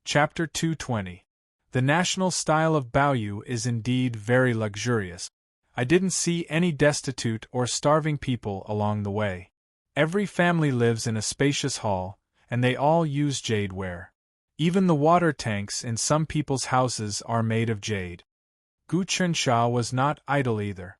Chapter 220. The national style of Baoyu is indeed very luxurious. I didn't see any destitute or starving people along the way. Every family lives in a spacious hall, and they all use jade ware. Even the water tanks in some people's houses are made of jade. Gu Qinsha was not idle either.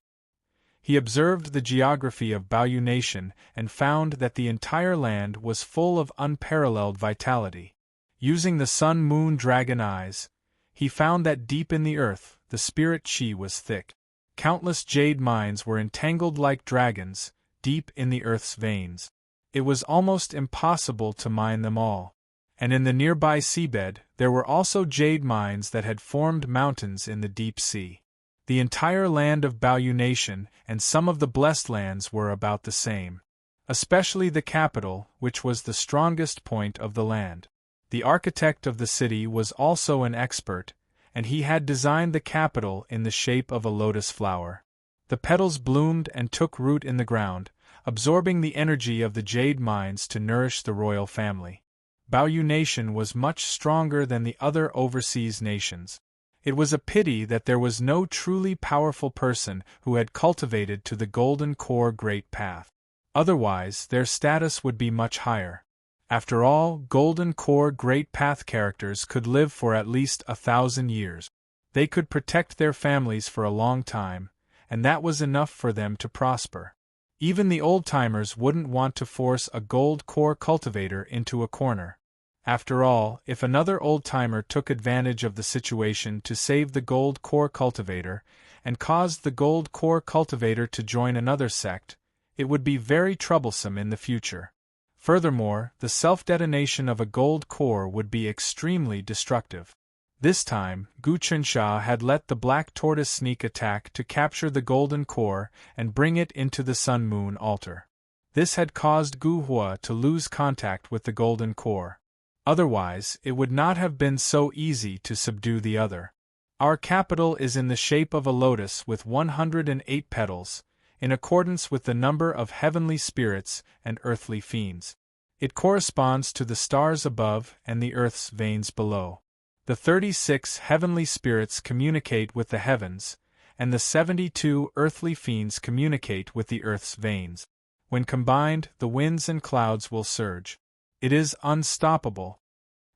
He observed the geography of Baoyu Nation and found that the entire land was full of unparalleled vitality. Using the sun-moon-dragon eyes, he found that deep in the earth, the spirit qi was thick. Countless jade mines were entangled like dragons, deep in the earth's veins. It was almost impossible to mine them all. And in the nearby seabed, there were also jade mines that had formed mountains in the deep sea. The entire land of Baoyu Nation and some of the blessed lands were about the same. Especially the capital, which was the strongest point of the land. The architect of the city was also an expert, and he had designed the capital in the shape of a lotus flower. The petals bloomed and took root in the ground, absorbing the energy of the jade mines to nourish the royal family. Baoyu Nation was much stronger than the other overseas nations. It was a pity that there was no truly powerful person who had cultivated to the Golden Core Great Path. Otherwise, their status would be much higher. After all, Golden Core Great Path characters could live for at least 1,000 years. They could protect their families for a long time, and that was enough for them to prosper. Even the old-timers wouldn't want to force a gold core cultivator into a corner. After all, if another old-timer took advantage of the situation to save the gold core cultivator, and caused the gold core cultivator to join another sect, it would be very troublesome in the future. Furthermore, the self-detonation of a gold core would be extremely destructive. This time, Gu Qinsha had let the black tortoise sneak attack to capture the golden core and bring it into the sun-moon altar. This had caused Gu Hua to lose contact with the golden core. Otherwise, it would not have been so easy to subdue the other. Our capital is in the shape of a lotus with 108 petals, in accordance with the number of heavenly spirits and earthly fiends. It corresponds to the stars above and the earth's veins below. The 36 heavenly spirits communicate with the heavens, and the 72 earthly fiends communicate with the earth's veins. When combined, the winds and clouds will surge. It is unstoppable.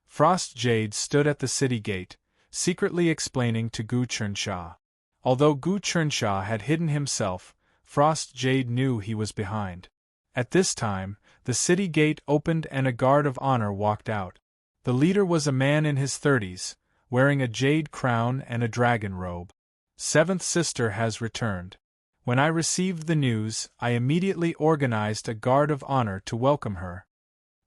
Frost Jade stood at the city gate, secretly explaining to Gu Qinsha. Although Gu Qinsha had hidden himself, Frost Jade knew he was behind. At this time, the city gate opened and a guard of honor walked out. The leader was a man in his 30s, wearing a jade crown and a dragon robe. Seventh sister has returned. When I received the news, I immediately organized a guard of honor to welcome her.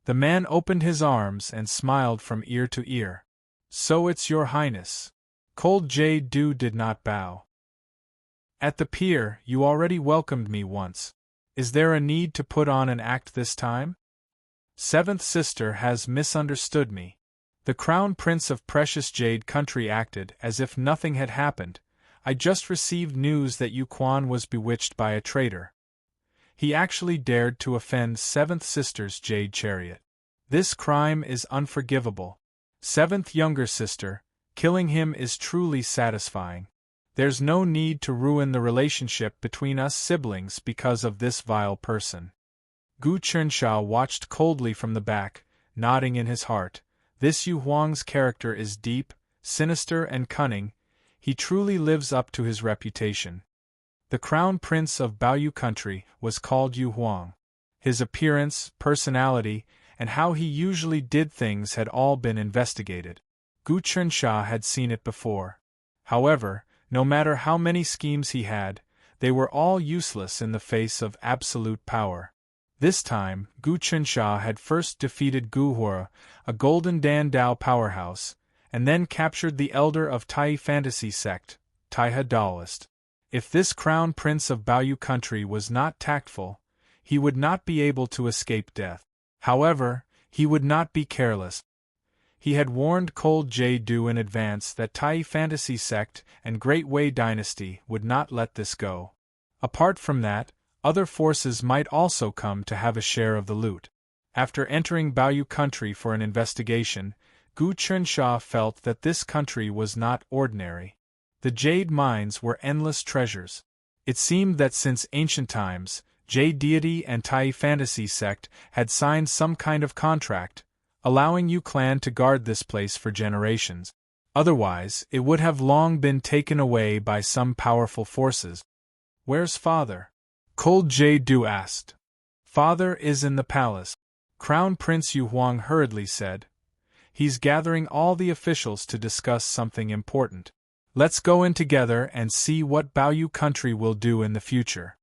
The man opened his arms and smiled from ear to ear. So it's your highness. Cold Jade Du did not bow. At the pier, you already welcomed me once. Is there a need to put on an act this time? Seventh sister has misunderstood me. The Crown Prince of Precious Jade Country acted as if nothing had happened. I just received news that Yu Quan was bewitched by a traitor. He actually dared to offend Seventh Sister's Jade Chariot. This crime is unforgivable. Seventh Younger Sister, killing him is truly satisfying. There's no need to ruin the relationship between us siblings because of this vile person. Gu Qinsha watched coldly from the back, nodding in his heart. This Yu Huang's character is deep, sinister and cunning. He truly lives up to his reputation. The Crown Prince of Baoyu Country was called Yu Huang. His appearance, personality, and how he usually did things had all been investigated. Gu Qinsha had seen it before. However, no matter how many schemes he had, they were all useless in the face of absolute power. This time, Gu Qinsha had first defeated Gu Hua, a Golden Dan Dao powerhouse, and then captured the elder of Tai Fantasy sect, Taiha Daoist. If this Crown Prince of Baoyu Country was not tactful, he would not be able to escape death. However, he would not be careless. He had warned Cold Jade Du in advance that Tai Fantasy sect and Great Wei Dynasty would not let this go. Apart from that, other forces might also come to have a share of the loot. After entering Baoyu Country for an investigation, Gu Chernshaw felt that this country was not ordinary. The jade mines were endless treasures. It seemed that since ancient times, Jade Deity and Tai Fantasy Sect had signed some kind of contract, allowing Yu Clan to guard this place for generations. Otherwise, it would have long been taken away by some powerful forces. "Where's father?" Cold Jade Du asked. "Father is in the palace," Crown Prince Yu Huang hurriedly said. "He's gathering all the officials to discuss something important. Let's go in together and see what Baoyu country will do in the future."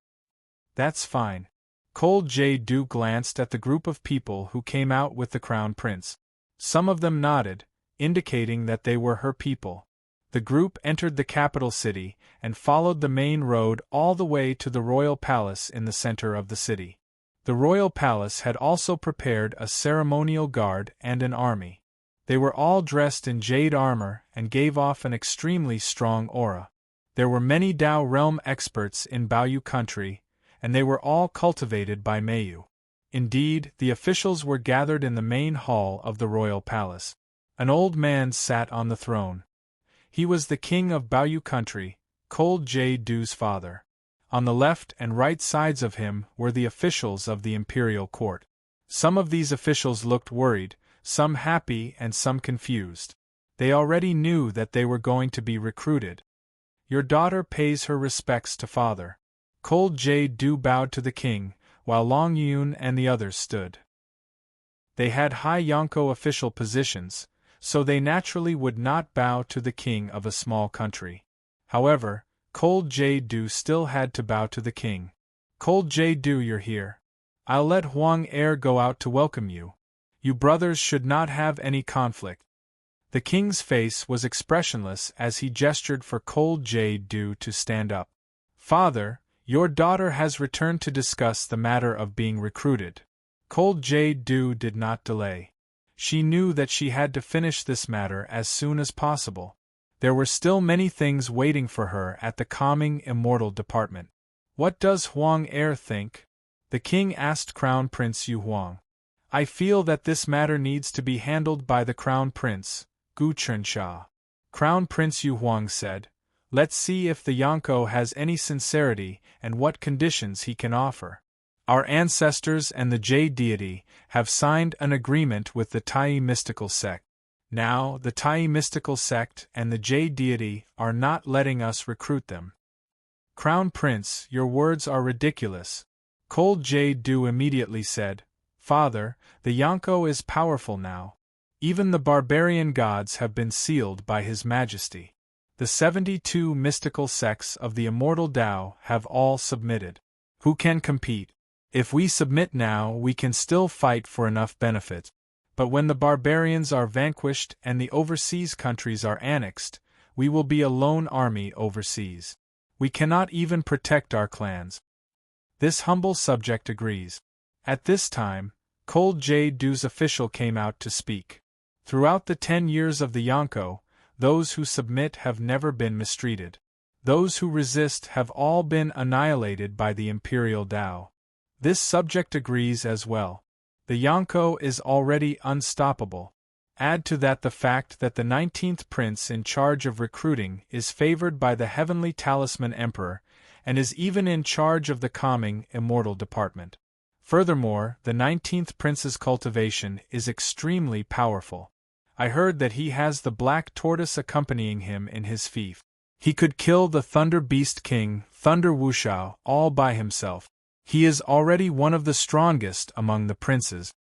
"That's fine." Cold Jade Du glanced at the group of people who came out with the Crown Prince. Some of them nodded, indicating that they were her people. The group entered the capital city and followed the main road all the way to the royal palace in the center of the city. The royal palace had also prepared a ceremonial guard and an army. They were all dressed in jade armor and gave off an extremely strong aura. There were many Dao realm experts in Baoyu country, and they were all cultivated by Meiyu. Indeed, the officials were gathered in the main hall of the royal palace. An old man sat on the throne. He was the king of Baoyu country, Cold Jade Du's father. On the left and right sides of him were the officials of the imperial court. Some of these officials looked worried, some happy and some confused. They already knew that they were going to be recruited. "Your daughter pays her respects to father." Cold Jade Du bowed to the king, while Long Yun and the others stood. They had high Yonko official positions, so they naturally would not bow to the king of a small country. However, Cold Jade Du still had to bow to the king. "Cold Jade Du, you're here. I'll let Huang Er go out to welcome you. You brothers should not have any conflict." The king's face was expressionless as he gestured for Cold Jade Du to stand up. "Father, your daughter has returned to discuss the matter of being recruited." Cold Jade Du did not delay. She knew that she had to finish this matter as soon as possible. There were still many things waiting for her at the calming immortal department. "What does Huang Er think?" the king asked Crown Prince Yu Huang. "I feel that this matter needs to be handled by the Crown Prince, Gu Chernshaw." Crown Prince Yu Huang said, "Let's see if the Yonko has any sincerity and what conditions he can offer. Our ancestors and the Jade Deity have signed an agreement with the Tai mystical sect. Now, the Tai mystical sect and the Jade Deity are not letting us recruit them." "Crown Prince, your words are ridiculous." Cold Jade Du immediately said, "Father, the Yonko is powerful now. Even the barbarian gods have been sealed by His Majesty. The 72 mystical sects of the immortal Tao have all submitted. Who can compete? If we submit now, we can still fight for enough benefit. But when the barbarians are vanquished and the overseas countries are annexed, we will be a lone army overseas. We cannot even protect our clans." This humble subject agrees. At this time, Cold Jade Du's official came out to speak. "Throughout the 10 years of the Yonko, those who submit have never been mistreated. Those who resist have all been annihilated by the Imperial Tao. This subject agrees as well. The Yonko is already unstoppable. Add to that the fact that the 19th prince in charge of recruiting is favored by the Heavenly Talisman Emperor, and is even in charge of the calming immortal department. Furthermore, the 19th prince's cultivation is extremely powerful. I heard that he has the Black Tortoise accompanying him in his fief. He could kill the Thunder Beast King, Thunder Wushao, all by himself. He is already one of the strongest among the princes.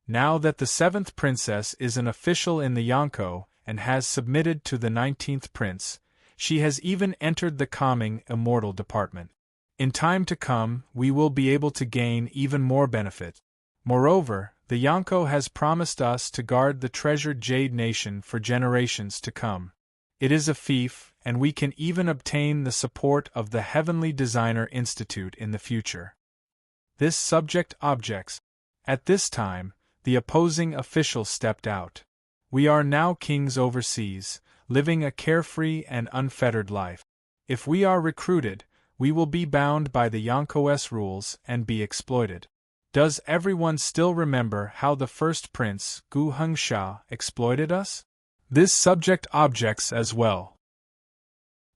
Now that the 7th princess is an official in the Yonko and has submitted to the 19th prince, she has even entered the calming immortal department. In time to come, we will be able to gain even more benefit. Moreover, the Yonko has promised us to guard the treasured Jade Nation for generations to come. It is a fief, and we can even obtain the support of the Heavenly Designer Institute in the future." This subject objects. At this time, the opposing official stepped out. "We are now kings overseas, living a carefree and unfettered life. If we are recruited, we will be bound by the Yonko's rules and be exploited. Does everyone still remember how the first prince, Gu Hengsha, exploited us? This subject objects as well.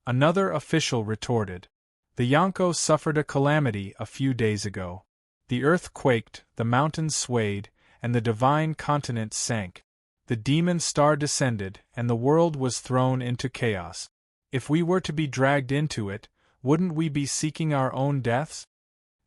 Another official retorted. The Yonko suffered a calamity a few days ago. The earth quaked, the mountains swayed, and the divine continent sank. The demon star descended, and the world was thrown into chaos. If we were to be dragged into it, wouldn't we be seeking our own deaths?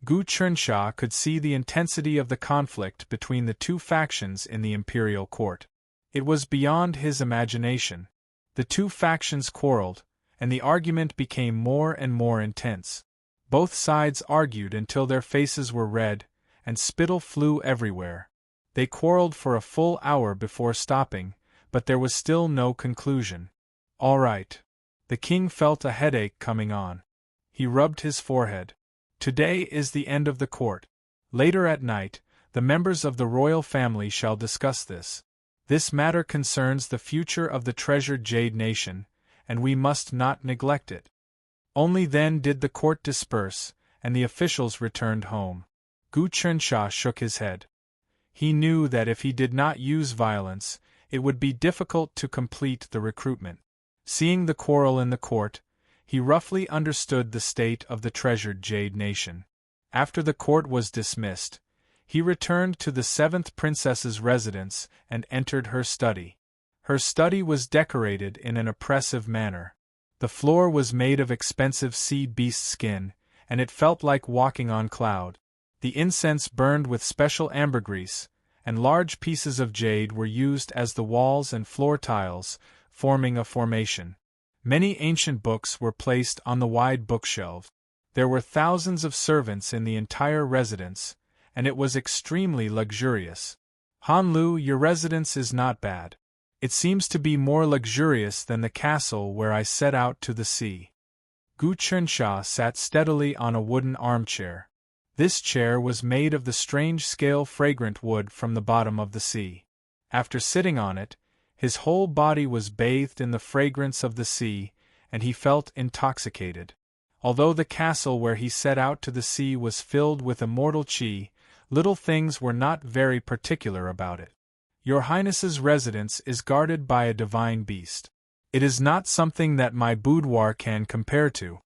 Gu Chernsha could see the intensity of the conflict between the two factions in the imperial court. It was beyond his imagination. The two factions quarreled, and the argument became more and more intense. Both sides argued until their faces were red, and spittle flew everywhere. They quarreled for a full hour before stopping, but there was still no conclusion. All right. The king felt a headache coming on. He rubbed his forehead. Today is the end of the court. Later at night, the members of the royal family shall discuss this. This matter concerns the future of the treasured Jade Nation, and we must not neglect it. Only then did the court disperse, and the officials returned home. Gu Chernsha shook his head. He knew that if he did not use violence, it would be difficult to complete the recruitment. Seeing the quarrel in the court, he roughly understood the state of the treasured Jade Nation. After the court was dismissed, he returned to the seventh princess's residence and entered her study. Her study was decorated in an oppressive manner. The floor was made of expensive sea beast skin, and it felt like walking on cloud. The incense burned with special ambergris, and large pieces of jade were used as the walls and floor tiles, forming a formation. Many ancient books were placed on the wide bookshelves. There were thousands of servants in the entire residence, and it was extremely luxurious. Hanlu, your residence is not bad. It seems to be more luxurious than the castle where I set out to the sea. Gu Chernsha sat steadily on a wooden armchair. This chair was made of the strange scale fragrant wood from the bottom of the sea. After sitting on it, his whole body was bathed in the fragrance of the sea, and he felt intoxicated. Although the castle where he set out to the sea was filled with immortal qi, little things were not very particular about it. Your Highness's residence is guarded by a divine beast. It is not something that my boudoir can compare to.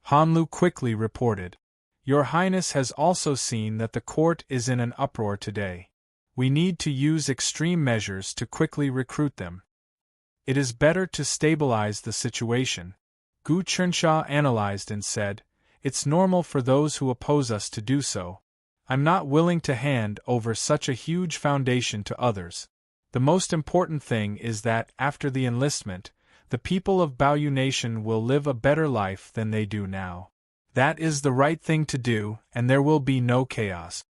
Hanlu quickly reported. Your Highness has also seen that the court is in an uproar today. We need to use extreme measures to quickly recruit them. It is better to stabilize the situation. Gu Chernsha analyzed and said, It's normal for those who oppose us to do so. I'm not willing to hand over such a huge foundation to others. The most important thing is that, after the enlistment, the people of Baoyu Nation will live a better life than they do now. That is the right thing to do, and there will be no chaos.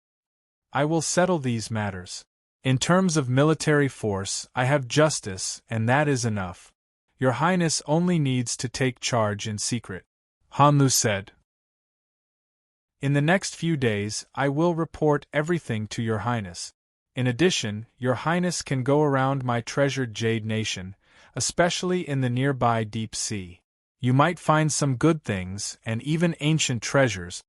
I will settle these matters. In terms of military force, I have justice, and that is enough. Your Highness only needs to take charge in secret. Hanlu said. In the next few days, I will report everything to Your Highness. In addition, Your Highness can go around my treasured Jade Nation, especially in the nearby deep sea. You might find some good things, and even ancient treasures.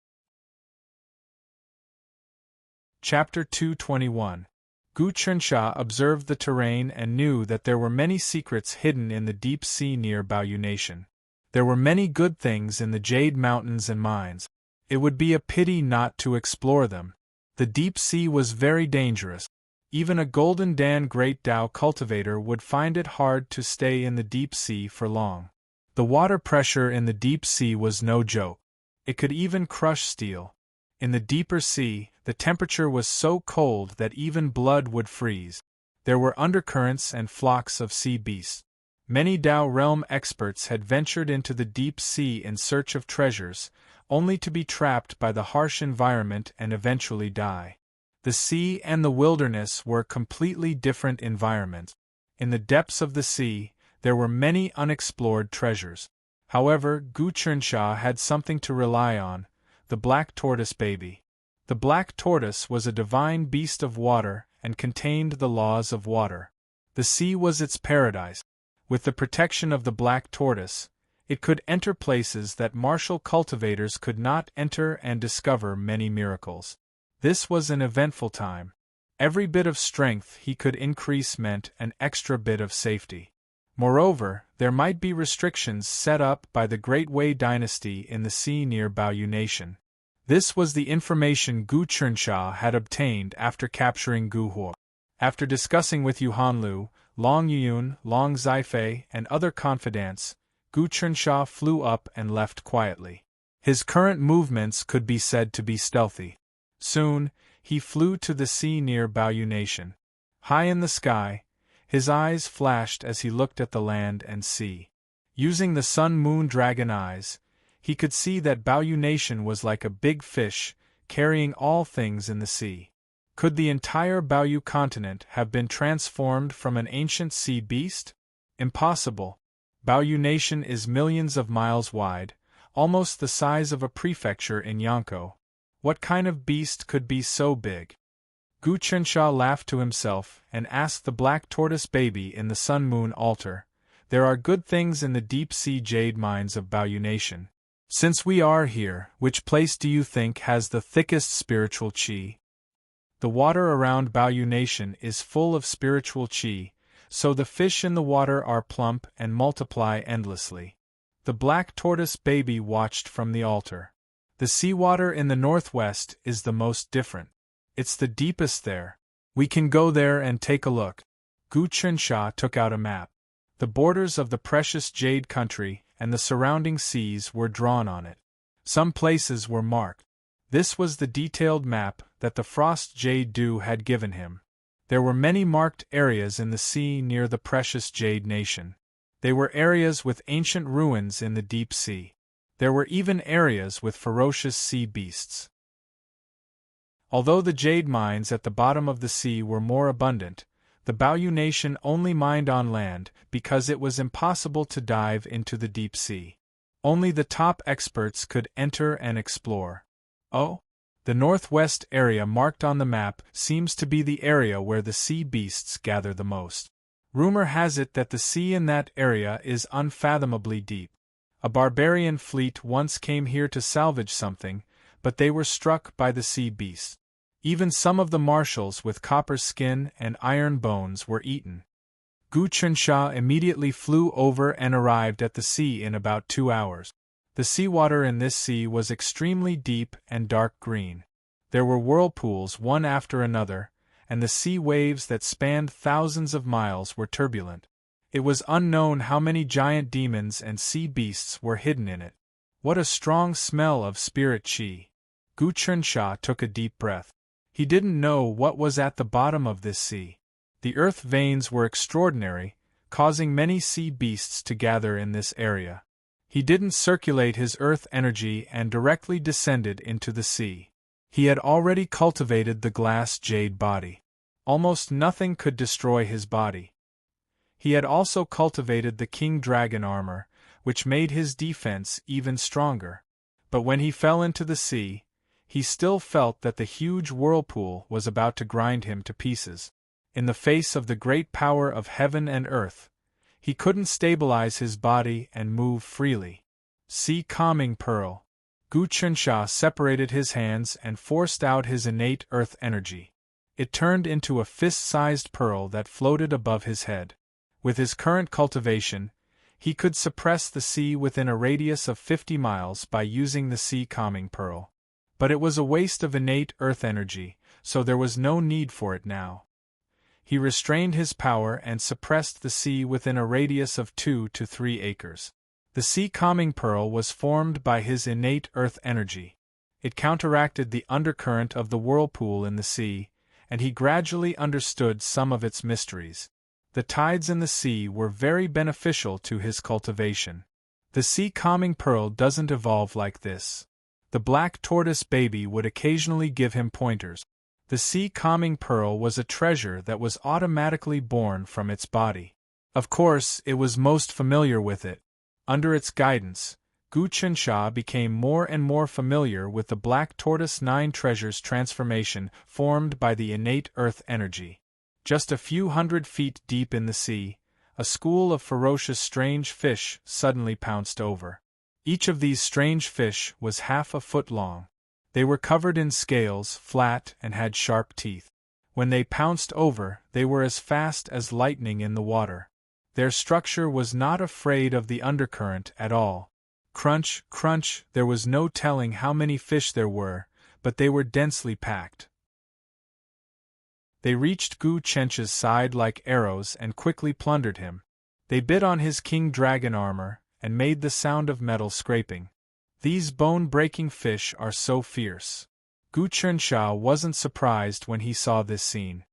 Chapter 221. Gu Chernsha observed the terrain and knew that there were many secrets hidden in the deep sea near Baoyu Nation. There were many good things in the Jade Mountains and mines. It would be a pity not to explore them. The deep sea was very dangerous. Even a Golden Dan Great Tao cultivator would find it hard to stay in the deep sea for long. The water pressure in the deep sea was no joke. It could even crush steel. In the deeper sea, the temperature was so cold that even blood would freeze. There were undercurrents and flocks of sea beasts. Many Tao realm experts had ventured into the deep sea in search of treasures, only to be trapped by the harsh environment and eventually die. The sea and the wilderness were completely different environments. In the depths of the sea, there were many unexplored treasures. However, Gu Chernsha had something to rely on, the black tortoise baby. The black tortoise was a divine beast of water and contained the laws of water. The sea was its paradise. With the protection of the black tortoise, it could enter places that martial cultivators could not enter and discover many miracles. This was an eventful time. Every bit of strength he could increase meant an extra bit of safety. Moreover, there might be restrictions set up by the Great Wei dynasty in the sea near Baoyu Nation. This was the information Gu Chunxia had obtained after capturing Gu Huo. After discussing with Yu Hanlu, Long Yuyun, Long Zifei, and other confidants, Gu Chunxia flew up and left quietly. His current movements could be said to be stealthy. Soon, he flew to the sea near Baoyu Nation. High in the sky, his eyes flashed as he looked at the land and sea. Using the sun-moon-dragon eyes, he could see that Baoyu Nation was like a big fish, carrying all things in the sea. Could the entire Baoyu continent have been transformed from an ancient sea beast? Impossible. Baoyu Nation is millions of miles wide, almost the size of a prefecture in Yankou. What kind of beast could be so big? Gu Chunxia laughed to himself and asked the black tortoise baby in the sun-moon altar, "There are good things in the deep-sea jade mines of Baoyu Nation. Since we are here, which place do you think has the thickest spiritual qi?" The water around Baoyu Nation is full of spiritual qi, so the fish in the water are plump and multiply endlessly. The black tortoise baby watched from the altar. The seawater in the northwest is the most different. It's the deepest there. We can go there and take a look. Gu Chunxia took out a map. The borders of the precious jade country and the surrounding seas were drawn on it. Some places were marked. This was the detailed map that the frost jade dew had given him. There were many marked areas in the sea near the precious jade nation. They were areas with ancient ruins in the deep sea. There were even areas with ferocious sea beasts. Although the jade mines at the bottom of the sea were more abundant, the Baoyu Nation only mined on land because it was impossible to dive into the deep sea. Only the top experts could enter and explore. Oh? The northwest area marked on the map seems to be the area where the sea beasts gather the most. Rumor has it that the sea in that area is unfathomably deep. A barbarian fleet once came here to salvage something, but they were struck by the sea beast. Even some of the marshals with copper skin and iron bones were eaten. Gu Chunxia immediately flew over and arrived at the sea in about 2 hours. The seawater in this sea was extremely deep and dark green. There were whirlpools one after another, and the sea waves that spanned thousands of miles were turbulent. It was unknown how many giant demons and sea beasts were hidden in it. What a strong smell of spirit qi! Gu Chunxia took a deep breath. He didn't know what was at the bottom of this sea. The earth veins were extraordinary, causing many sea beasts to gather in this area. He didn't circulate his earth energy and directly descended into the sea. He had already cultivated the glass jade body. Almost nothing could destroy his body. He had also cultivated the king dragon armor, which made his defense even stronger. But when he fell into the sea, he still felt that the huge whirlpool was about to grind him to pieces. In the face of the great power of heaven and earth, he couldn't stabilize his body and move freely. Sea calming pearl. Gu Chunxia separated his hands and forced out his innate earth energy. It turned into a fist-sized pearl that floated above his head. With his current cultivation, he could suppress the sea within a radius of 50 miles by using the sea calming pearl. But it was a waste of innate earth energy, so there was no need for it now. He restrained his power and suppressed the sea within a radius of 2 to 3 acres. The sea calming pearl was formed by his innate earth energy. It counteracted the undercurrent of the whirlpool in the sea, and he gradually understood some of its mysteries. The tides in the sea were very beneficial to his cultivation. The sea calming pearl doesn't evolve like this. The black tortoise baby would occasionally give him pointers. The sea calming pearl was a treasure that was automatically born from its body. Of course, it was most familiar with it. Under its guidance, Gu Chunxia became more and more familiar with the black tortoise 9 treasures transformation formed by the innate earth energy. Just a few hundred feet deep in the sea, a school of ferocious strange fish suddenly pounced over. Each of these strange fish was half a foot long. They were covered in scales, flat, and had sharp teeth. When they pounced over, they were as fast as lightning in the water. Their structure was not afraid of the undercurrent at all. Crunch, crunch, there was no telling how many fish there were, but they were densely packed. They reached Gu Chencha's side like arrows and quickly plundered him. They bit on his king dragon armor, and made the sound of metal scraping. These bone-breaking fish are so fierce. Gu Chensha wasn't surprised when he saw this scene.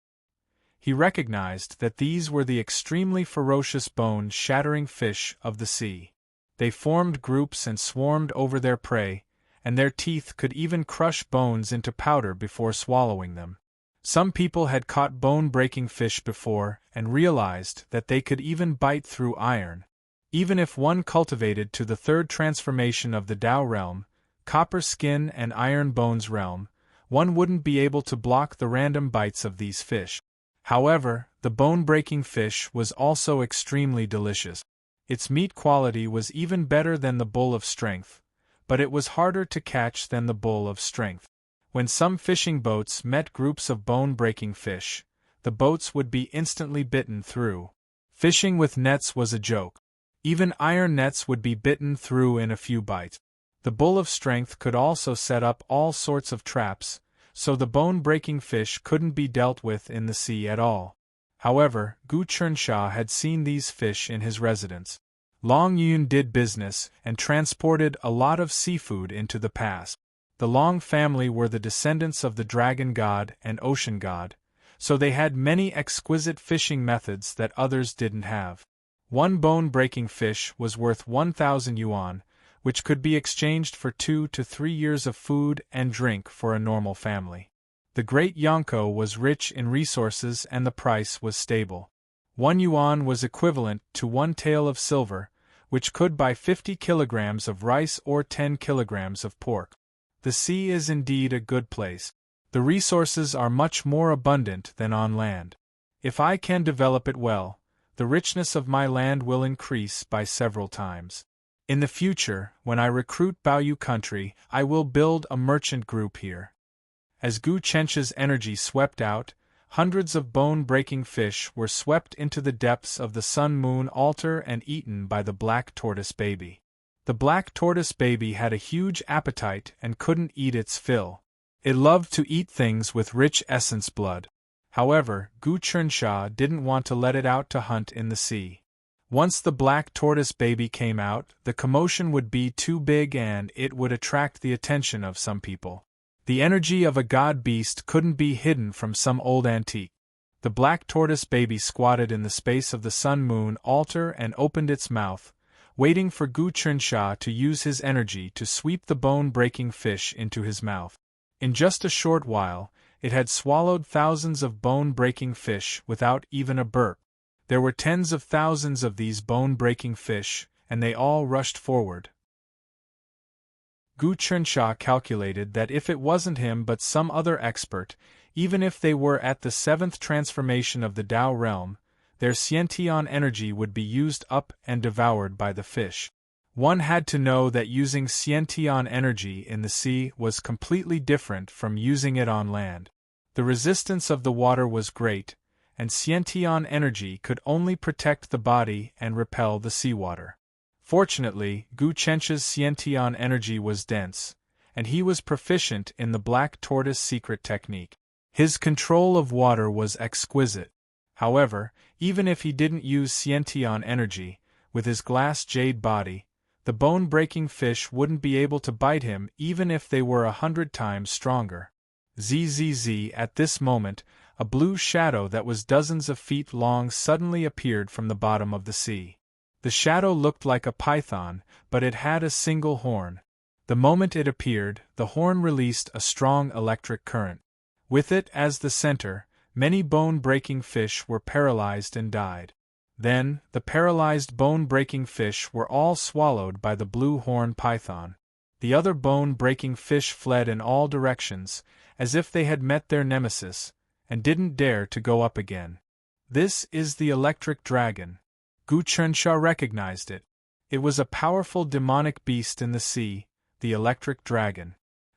He recognized that these were the extremely ferocious bone-shattering fish of the sea. They formed groups and swarmed over their prey, and their teeth could even crush bones into powder before swallowing them. Some people had caught bone-breaking fish before and realized that they could even bite through iron. Even if one cultivated to the third transformation of the Tao realm, copper skin and iron bones realm, one wouldn't be able to block the random bites of these fish. However, the bone-breaking fish was also extremely delicious. Its meat quality was even better than the bull of strength, but it was harder to catch than the bull of strength. When some fishing boats met groups of bone-breaking fish, the boats would be instantly bitten through. Fishing with nets was a joke. Even iron nets would be bitten through in a few bites. The bull of strength could also set up all sorts of traps, so the bone-breaking fish couldn't be dealt with in the sea at all. However, Gu Chensha had seen these fish in his residence. Long Yun did business and transported a lot of seafood into the pass. The Long family were the descendants of the dragon god and ocean god, so they had many exquisite fishing methods that others didn't have. One bone-breaking fish was worth 1,000 yuan, which could be exchanged for 2 to 3 years of food and drink for a normal family. The great Yonko was rich in resources and the price was stable. 1 yuan was equivalent to 1 tael of silver, which could buy 50 kilograms of rice or 10 kilograms of pork. The sea is indeed a good place. The resources are much more abundant than on land. If I can develop it well, the richness of my land will increase by several times. In the future, when I recruit Baoyu country, I will build a merchant group here. As Gu Chencha's energy swept out, hundreds of bone-breaking fish were swept into the depths of the sun-moon altar and eaten by the black tortoise baby. The black tortoise baby had a huge appetite and couldn't eat its fill. It loved to eat things with rich essence blood. However, Gu Chensha didn't want to let it out to hunt in the sea. Once the black tortoise baby came out, the commotion would be too big and it would attract the attention of some people. The energy of a god beast couldn't be hidden from some old antique. The black tortoise baby squatted in the space of the sun-moon altar and opened its mouth, waiting for Gu Chensha to use his energy to sweep the bone-breaking fish into his mouth. In just a short while, it had swallowed thousands of bone-breaking fish without even a burp. There were tens of thousands of these bone-breaking fish, and they all rushed forward. Gu Chensha calculated that if it wasn't him but some other expert, even if they were at the 7th transformation of the Tao realm, their Xiantian energy would be used up and devoured by the fish. One had to know that using Xiantian energy in the sea was completely different from using it on land. The resistance of the water was great, and Xiantian energy could only protect the body and repel the seawater. Fortunately, Gu Chencha's Xiantian energy was dense, and he was proficient in the black tortoise secret technique. His control of water was exquisite. However, even if he didn't use Xiantian energy, with his glass jade body, the bone-breaking fish wouldn't be able to bite him even if they were 100 times stronger. Zzz, at this moment, a blue shadow that was dozens of feet long suddenly appeared from the bottom of the sea. The shadow looked like a python, but it had a single horn. The moment it appeared, the horn released a strong electric current. With it as the center, many bone-breaking fish were paralyzed and died. Then, the paralyzed bone-breaking fish were all swallowed by the blue horn python. The other bone-breaking fish fled in all directions, as if they had met their nemesis, and didn't dare to go up again. This is the electric dragon. Gu Chensha recognized it. It was a powerful demonic beast in the sea, the electric dragon.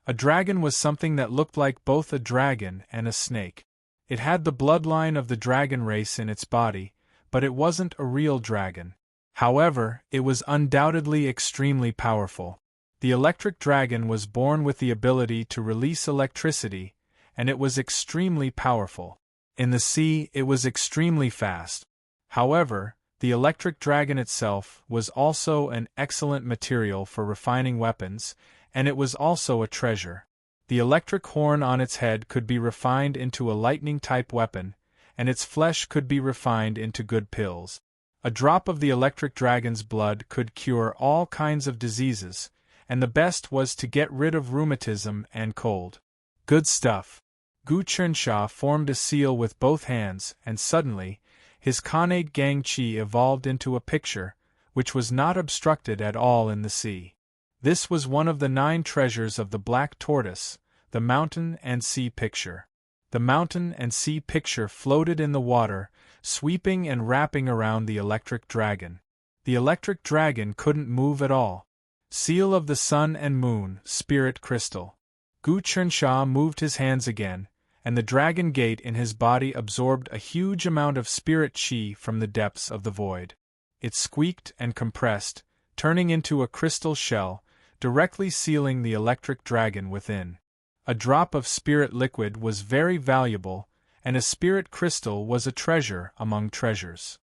A dragon was something that looked like both a dragon and a snake. It had the bloodline of the dragon race in its body, but it wasn't a real dragon. However, it was undoubtedly extremely powerful. The electric dragon was born with the ability to release electricity, and it was extremely powerful. In the sea, it was extremely fast. However, the electric dragon itself was also an excellent material for refining weapons, and it was also a treasure. The electric horn on its head could be refined into a lightning-type weapon, and its flesh could be refined into good pills. A drop of the electric dragon's blood could cure all kinds of diseases, and the best was to get rid of rheumatism and cold. Good stuff. Gu Qinsha formed a seal with both hands, and suddenly, his Khanate Gang Chi evolved into a picture, which was not obstructed at all in the sea. This was one of the 9 treasures of the Black Tortoise, the mountain and sea picture. The mountain and sea picture floated in the water, sweeping and wrapping around the electric dragon. The electric dragon couldn't move at all. Seal of the sun and moon, spirit crystal. Gu Qinsha moved his hands again, and the dragon gate in his body absorbed a huge amount of spirit chi from the depths of the void. It squeaked and compressed, turning into a crystal shell, directly sealing the electric dragon within. A drop of spirit liquid was very valuable, and a spirit crystal was a treasure among treasures.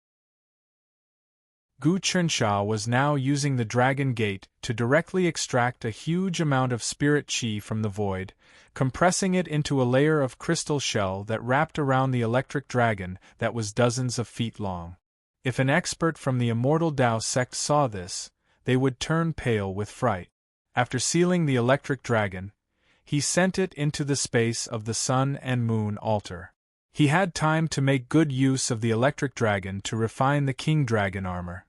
Gu Qinsha was now using the dragon gate to directly extract a huge amount of spirit chi from the void, compressing it into a layer of crystal shell that wrapped around the electric dragon that was dozens of feet long. If an expert from the Immortal Tao sect saw this, they would turn pale with fright. After sealing the electric dragon, he sent it into the space of the sun and moon altar. He had time to make good use of the electric dragon to refine the king dragon armor.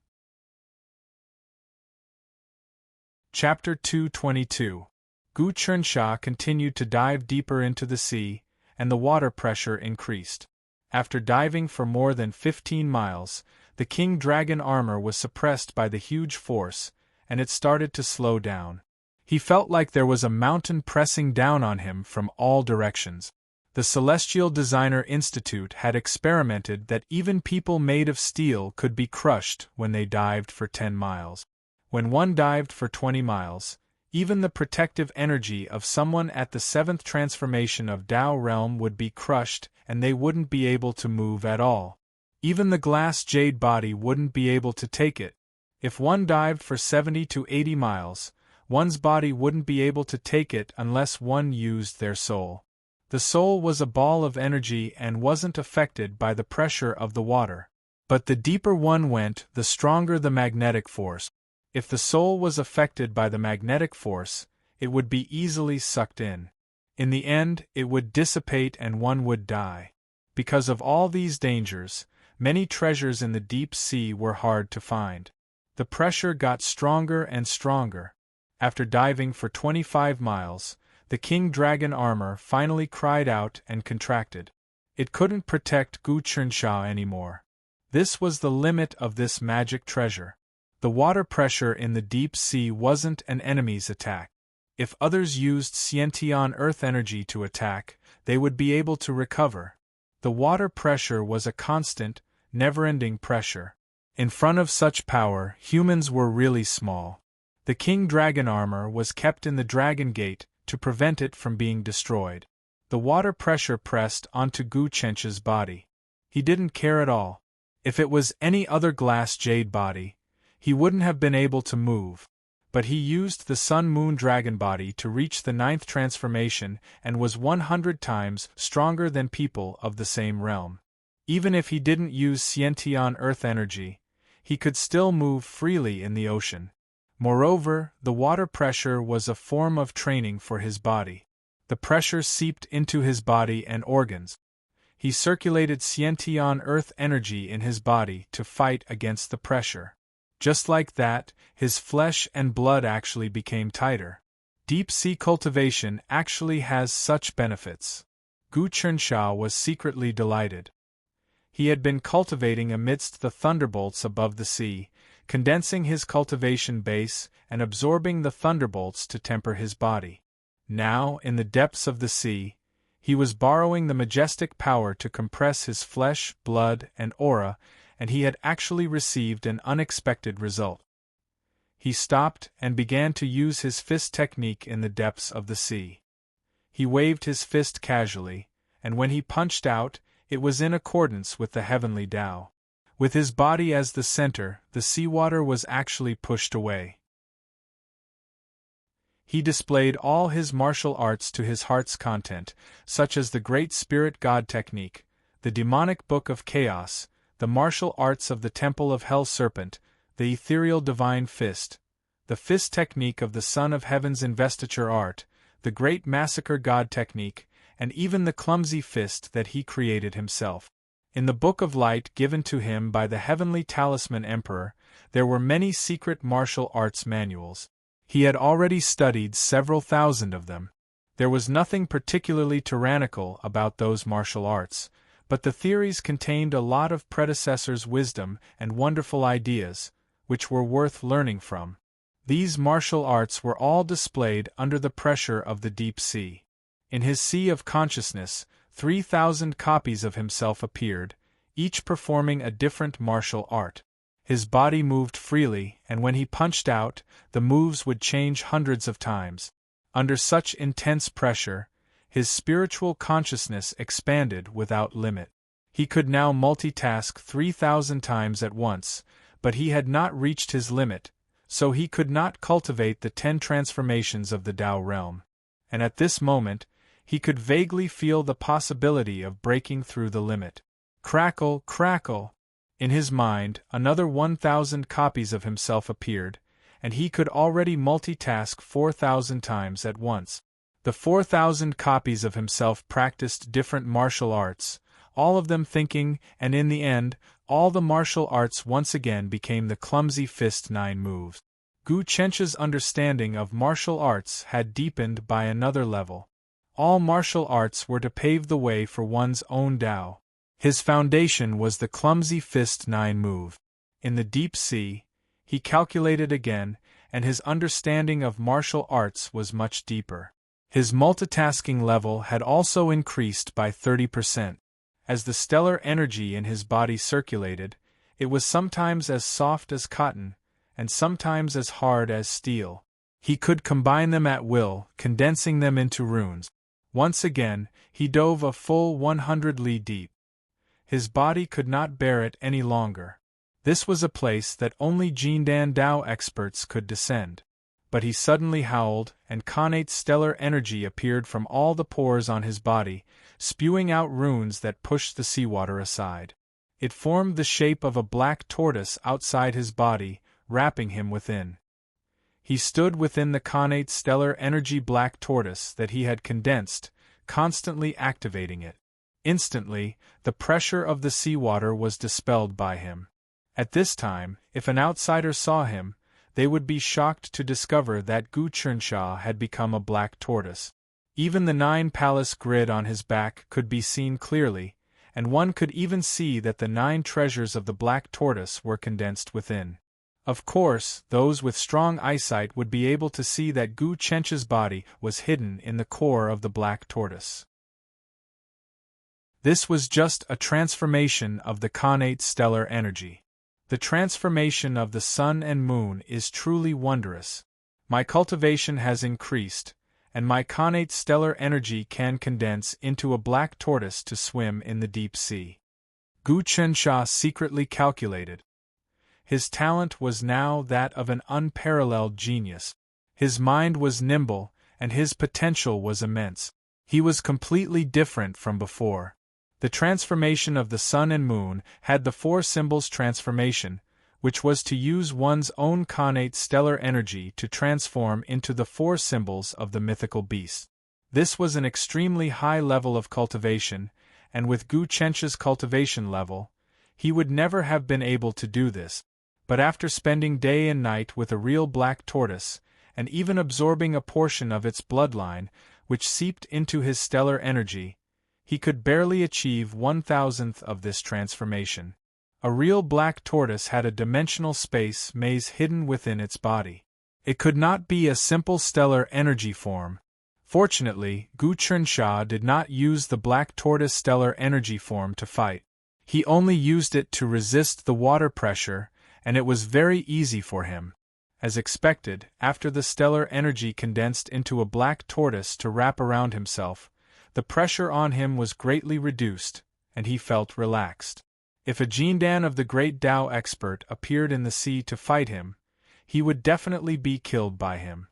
Chapter 222. Gu Qinsha continued to dive deeper into the sea, and the water pressure increased. After diving for more than 15 miles, the king dragon armor was suppressed by the huge force, and it started to slow down. He felt like there was a mountain pressing down on him from all directions. The Celestial Designer Institute had experimented that even people made of steel could be crushed when they dived for 10 miles. When one dived for 20 miles, even the protective energy of someone at the 7th transformation of Tao realm would be crushed and they wouldn't be able to move at all. Even the glass jade body wouldn't be able to take it. If one dived for 70 to 80 miles, one's body wouldn't be able to take it unless one used their soul. The soul was a ball of energy and wasn't affected by the pressure of the water. But the deeper one went, the stronger the magnetic force. If the soul was affected by the magnetic force, it would be easily sucked in. In the end, it would dissipate and one would die. Because of all these dangers, many treasures in the deep sea were hard to find. The pressure got stronger and stronger. After diving for 25 miles, the king dragon armor finally cried out and contracted. It couldn't protect Gu Qinsha anymore. This was the limit of this magic treasure. The water pressure in the deep sea wasn't an enemy's attack. If others used Xiantian earth energy to attack, they would be able to recover. The water pressure was a constant, never-ending pressure. In front of such power, humans were really small. The king dragon armor was kept in the dragon gate to prevent it from being destroyed. The water pressure pressed onto Gu Qinsha's body. He didn't care at all. If it was any other glass jade body, he wouldn't have been able to move. But he used the sun-moon dragon body to reach the 9th transformation and was 100 times stronger than people of the same realm. Even if he didn't use Xiantian earth energy, he could still move freely in the ocean. Moreover, the water pressure was a form of training for his body. The pressure seeped into his body and organs. He circulated Xiantian earth energy in his body to fight against the pressure. Just like that, his flesh and blood actually became tighter. Deep-sea cultivation actually has such benefits. Gu Qinsha was secretly delighted. He had been cultivating amidst the thunderbolts above the sea, condensing his cultivation base and absorbing the thunderbolts to temper his body. Now, in the depths of the sea, he was borrowing the majestic power to compress his flesh, blood, and aura, and he had actually received an unexpected result. He stopped and began to use his fist technique in the depths of the sea. He waved his fist casually, and when he punched out, it was in accordance with the heavenly Tao. With his body as the center, the seawater was actually pushed away. He displayed all his martial arts to his heart's content, such as the Great Spirit God technique, the demonic Book of Chaos, the martial arts of the Temple of Hell Serpent, the ethereal Divine Fist, the fist technique of the Son of Heaven's investiture art, the Great Massacre God technique, and even the clumsy fist that he created himself. In the Book of Light given to him by the Heavenly Talisman Emperor, there were many secret martial arts manuals. He had already studied several thousand of them. There was nothing particularly tyrannical about those martial arts, but the theories contained a lot of predecessors' wisdom and wonderful ideas, which were worth learning from. These martial arts were all displayed under the pressure of the deep sea. In his sea of consciousness, 3,000 copies of himself appeared, each performing a different martial art. His body moved freely, and when he punched out, the moves would change hundreds of times. Under such intense pressure, his spiritual consciousness expanded without limit. He could now multitask 3,000 times at once, but he had not reached his limit, so he could not cultivate the 10 transformations of the Tao realm. And at this moment, he could vaguely feel the possibility of breaking through the limit. Crackle, crackle! In his mind, another 1,000 copies of himself appeared, and he could already multitask 4,000 times at once. The 4,000 copies of himself practiced different martial arts, all of them thinking, and in the end, all the martial arts once again became the clumsy fist 9 moves. Gu Chencha's understanding of martial arts had deepened by another level. All martial arts were to pave the way for one's own Tao. His foundation was the clumsy fist 9 move. In the deep sea, he calculated again, and his understanding of martial arts was much deeper. His multitasking level had also increased by 30%. As the stellar energy in his body circulated, it was sometimes as soft as cotton, and sometimes as hard as steel. He could combine them at will, condensing them into runes. Once again, he dove a full 100 li deep. His body could not bear it any longer. This was a place that only Jindan Dao experts could descend. But he suddenly howled, and connate stellar energy appeared from all the pores on his body, spewing out runes that pushed the seawater aside. It formed the shape of a black tortoise outside his body, wrapping him within. He stood within the connate stellar energy black tortoise that he had condensed, constantly activating it. Instantly, the pressure of the seawater was dispelled by him. At this time, if an outsider saw him, they would be shocked to discover that Gu Chensha had become a black tortoise. Even the 9 palace grid on his back could be seen clearly, and one could even see that the 9 treasures of the black tortoise were condensed within. Of course, those with strong eyesight would be able to see that Gu Chencha's body was hidden in the core of the black tortoise. This was just a transformation of the connate stellar energy. The transformation of the sun and moon is truly wondrous. My cultivation has increased, and my connate stellar energy can condense into a black tortoise to swim in the deep sea. Gu Chensha secretly calculated. His talent was now that of an unparalleled genius. His mind was nimble, and his potential was immense. He was completely different from before. The transformation of the sun and moon had the 4 symbols transformation, which was to use one's own connate stellar energy to transform into the 4 symbols of the mythical beast. This was an extremely high level of cultivation, and with Gu Chencha's cultivation level, he would never have been able to do this. But after spending day and night with a real black tortoise, and even absorbing a portion of its bloodline, which seeped into his stellar energy, he could barely achieve 1,000th of this transformation. A real black tortoise had a dimensional space maze hidden within its body. It could not be a simple stellar energy form, Fortunately, Gu Chunxia did not use the black tortoise stellar energy form to fight. He only used it to resist the water pressure, and it was very easy for him. As expected, after the stellar energy condensed into a black tortoise to wrap around himself, the pressure on him was greatly reduced, and he felt relaxed. If a Jindan of the great Tao expert appeared in the sea to fight him, he would definitely be killed by him.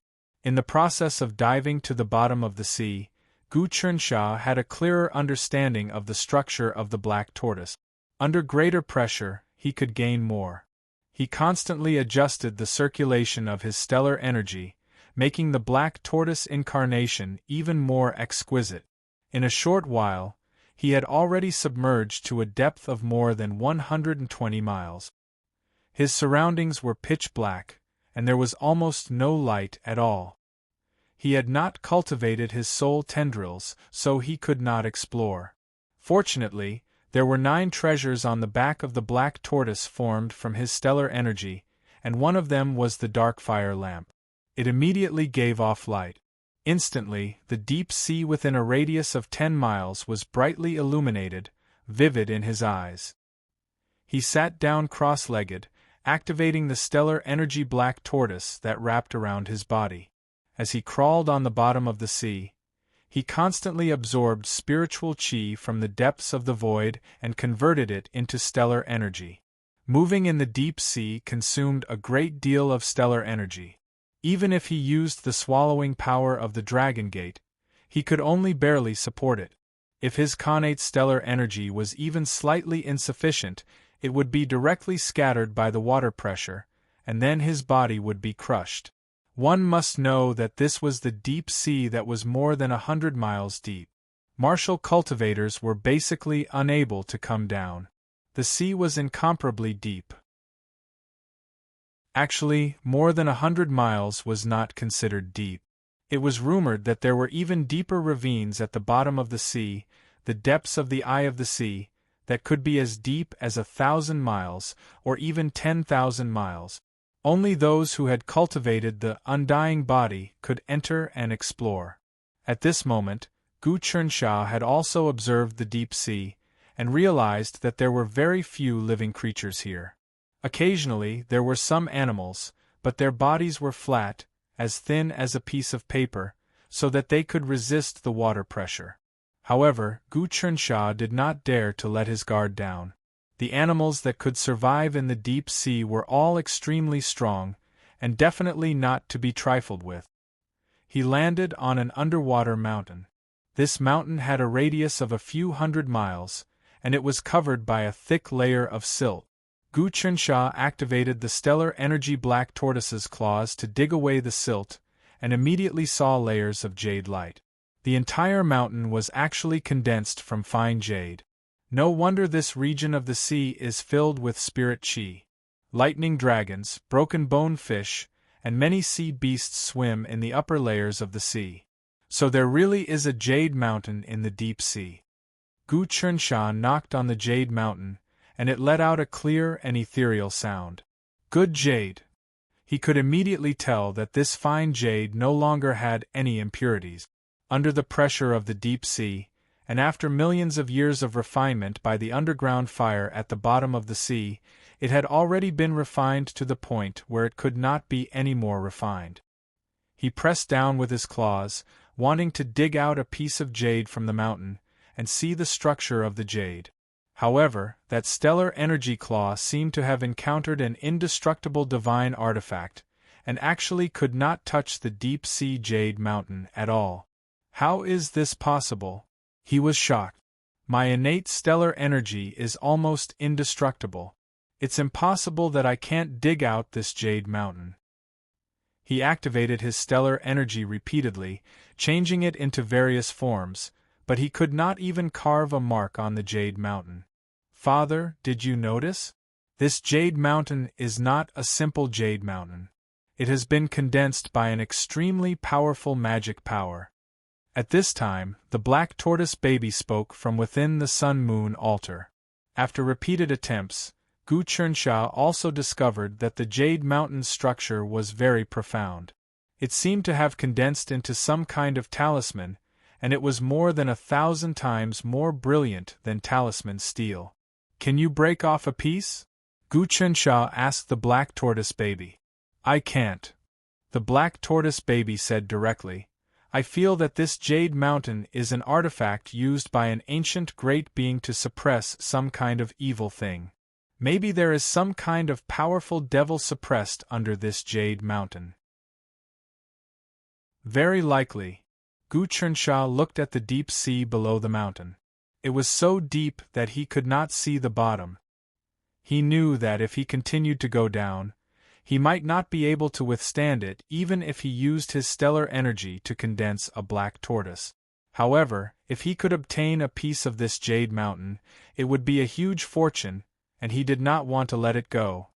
In the process of diving to the bottom of the sea, Gu Chunxia had a clearer understanding of the structure of the black tortoise. Under greater pressure, he could gain more. He constantly adjusted the circulation of his stellar energy, making the black tortoise incarnation even more exquisite. In a short while, he had already submerged to a depth of more than 120 miles. His surroundings were pitch black, and there was almost no light at all. He had not cultivated his soul tendrils, so he could not explore. Fortunately, there were 9 treasures on the back of the black tortoise formed from his stellar energy, and one of them was the dark fire lamp. It immediately gave off light. Instantly, the deep sea within a radius of 10 miles was brightly illuminated, vivid in his eyes. He sat down cross-legged, activating the stellar energy black tortoise that wrapped around his body. As he crawled on the bottom of the sea, he constantly absorbed spiritual qi from the depths of the void and converted it into stellar energy. Moving in the deep sea consumed a great deal of stellar energy. Even if he used the swallowing power of the Dragon Gate, he could only barely support it. If his connate stellar energy was even slightly insufficient, it would be directly scattered by the water pressure, and then his body would be crushed. One must know that this was the deep sea that was more than 100 miles deep. Martial cultivators were basically unable to come down. The sea was incomparably deep. Actually, more than 100 miles was not considered deep. It was rumored that there were even deeper ravines at the bottom of the sea, the depths of the eye of the sea, that could be as deep as 1,000 miles, or even 10,000 miles. Only those who had cultivated the undying body could enter and explore. At this moment, Gu Chunxia had also observed the deep sea, and realized that there were very few living creatures here. Occasionally there were some animals, but their bodies were flat, as thin as a piece of paper, so that they could resist the water pressure. However, Gu Chunxia did not dare to let his guard down. The animals that could survive in the deep sea were all extremely strong, and definitely not to be trifled with. He landed on an underwater mountain. This mountain had a radius of a few hundred miles, and it was covered by a thick layer of silt. Gu Chunxia activated the stellar energy black tortoise's claws to dig away the silt, and immediately saw layers of jade light. The entire mountain was actually condensed from fine jade. No wonder this region of the sea is filled with spirit qi. Lightning dragons, broken bone fish, and many sea beasts swim in the upper layers of the sea. So there really is a jade mountain in the deep sea. Gu Chunxia knocked on the jade mountain, and it let out a clear and ethereal sound. Good jade! He could immediately tell that this fine jade no longer had any impurities. Under the pressure of the deep sea, and after millions of years of refinement by the underground fire at the bottom of the sea, it had already been refined to the point where it could not be any more refined. He pressed down with his claws, wanting to dig out a piece of jade from the mountain, and see the structure of the jade. However, that stellar energy claw seemed to have encountered an indestructible divine artifact, and actually could not touch the deep-sea jade mountain at all. How is this possible? He was shocked. My innate stellar energy is almost indestructible. It's impossible that I can't dig out this jade mountain. He activated his stellar energy repeatedly, changing it into various forms, but he could not even carve a mark on the jade mountain. Father, did you notice? This jade mountain is not a simple jade mountain. It has been condensed by an extremely powerful magic power. At this time, the black tortoise baby spoke from within the sun-moon altar. After repeated attempts, Gu Chunxia also discovered that the jade mountain's structure was very profound. It seemed to have condensed into some kind of talisman, and it was more than 1,000 times more brilliant than talisman steel. "Can you break off a piece?" Gu Chensha asked the black tortoise baby. "I can't," the black tortoise baby said directly. "I feel that this jade mountain is an artifact used by an ancient great being to suppress some kind of evil thing. Maybe there is some kind of powerful devil suppressed under this jade mountain." Very likely. Gu Chensha looked at the deep sea below the mountain. It was so deep that he could not see the bottom. He knew that if he continued to go down, he might not be able to withstand it even if he used his stellar energy to condense a black tortoise. However, if he could obtain a piece of this jade mountain, it would be a huge fortune, and he did not want to let it go.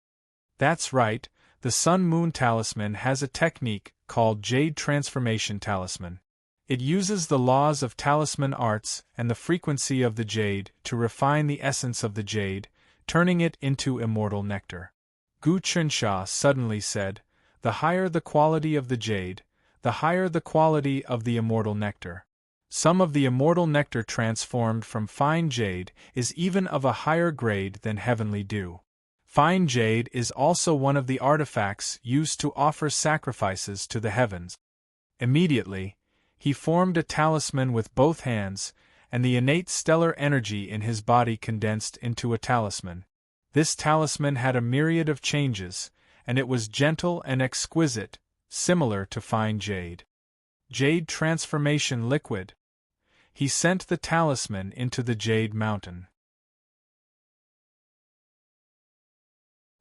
That's right, the Sun-Moon Talisman has a technique called Jade Transformation Talisman. It uses the laws of talisman arts and the frequency of the jade to refine the essence of the jade, turning it into immortal nectar. Gu Chensha suddenly said, "The higher the quality of the jade, the higher the quality of the immortal nectar. Some of the immortal nectar transformed from fine jade is even of a higher grade than heavenly dew. Fine jade is also one of the artifacts used to offer sacrifices to the heavens." Immediately, he formed a talisman with both hands, and the innate stellar energy in his body condensed into a talisman. This talisman had a myriad of changes, and it was gentle and exquisite, similar to fine jade. Jade transformation liquid. He sent the talisman into the jade mountain.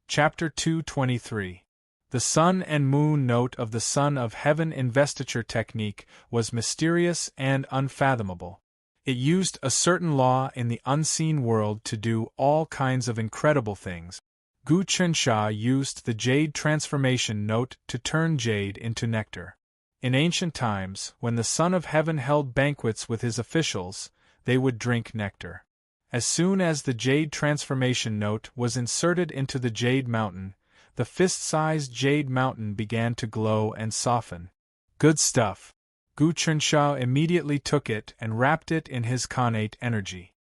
Chapter 223. The Sun and Moon note of the Son of Heaven investiture technique was mysterious and unfathomable. It used a certain law in the unseen world to do all kinds of incredible things. Gu Chensha used the jade transformation note to turn jade into nectar. In ancient times, when the Son of Heaven held banquets with his officials, they would drink nectar. As soon as the jade transformation note was inserted into the jade mountain, the fist-sized jade mountain began to glow and soften. Good stuff. Gu Chensha immediately took it and wrapped it in his connate energy.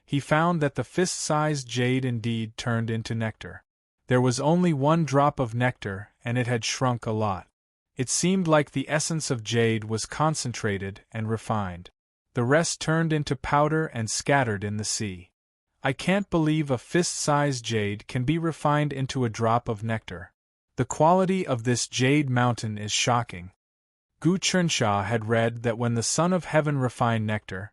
He found that the fist-sized jade indeed turned into nectar. There was only one drop of nectar, and it had shrunk a lot. It seemed like the essence of jade was concentrated and refined. The rest turned into powder and scattered in the sea. I can't believe a fist-sized jade can be refined into a drop of nectar. The quality of this jade mountain is shocking. Gu Chensha had read that when the Son of Heaven refined nectar,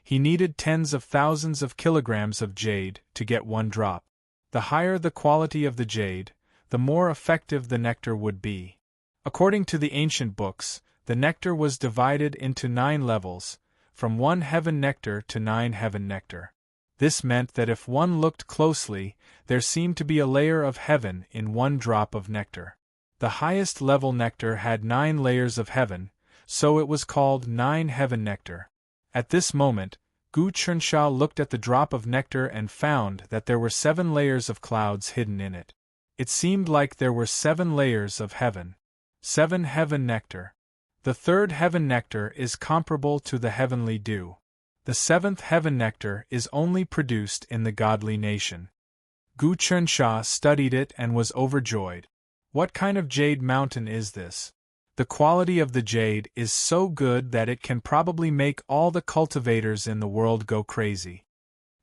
he needed tens of thousands of kilograms of jade to get one drop. The higher the quality of the jade, the more effective the nectar would be. According to the ancient books, the nectar was divided into 9 levels, from 1 heaven nectar to 9 heaven nectar. This meant that if one looked closely, there seemed to be a layer of heaven in one drop of nectar. The highest level nectar had 9 layers of heaven, so it was called 9 heaven nectar. At this moment, Gu Chensha looked at the drop of nectar and found that there were 7 layers of clouds hidden in it. It seemed like there were 7 layers of heaven. 7 heaven nectar. The 3rd heaven nectar is comparable to the heavenly dew. The 7th heaven nectar is only produced in the godly nation. Gu Chensha studied it and was overjoyed. What kind of jade mountain is this? The quality of the jade is so good that it can probably make all the cultivators in the world go crazy.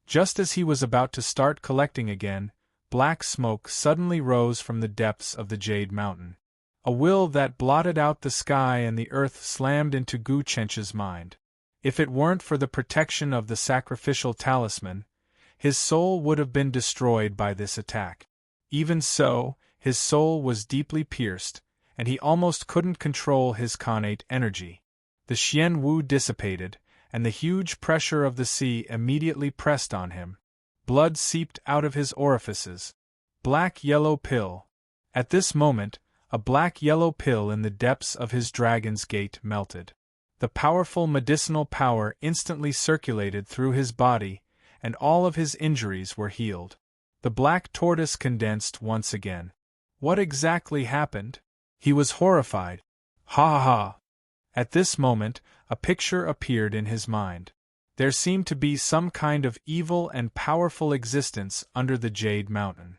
Just as he was about to start collecting again, black smoke suddenly rose from the depths of the jade mountain. A will that blotted out the sky and the earth slammed into Gu Chensha's mind. If it weren't for the protection of the sacrificial talisman, his soul would have been destroyed by this attack. Even so, his soul was deeply pierced, and he almost couldn't control his connate energy. The Xian Wu dissipated, and the huge pressure of the sea immediately pressed on him. Blood seeped out of his orifices. Black-yellow pill. At this moment, a black-yellow pill in the depths of his dragon's gate melted. The powerful medicinal power instantly circulated through his body, and all of his injuries were healed. The black tortoise condensed once again. What exactly happened? He was horrified. Ha ha ha! At this moment, a picture appeared in his mind. There seemed to be some kind of evil and powerful existence under the Jade Mountain.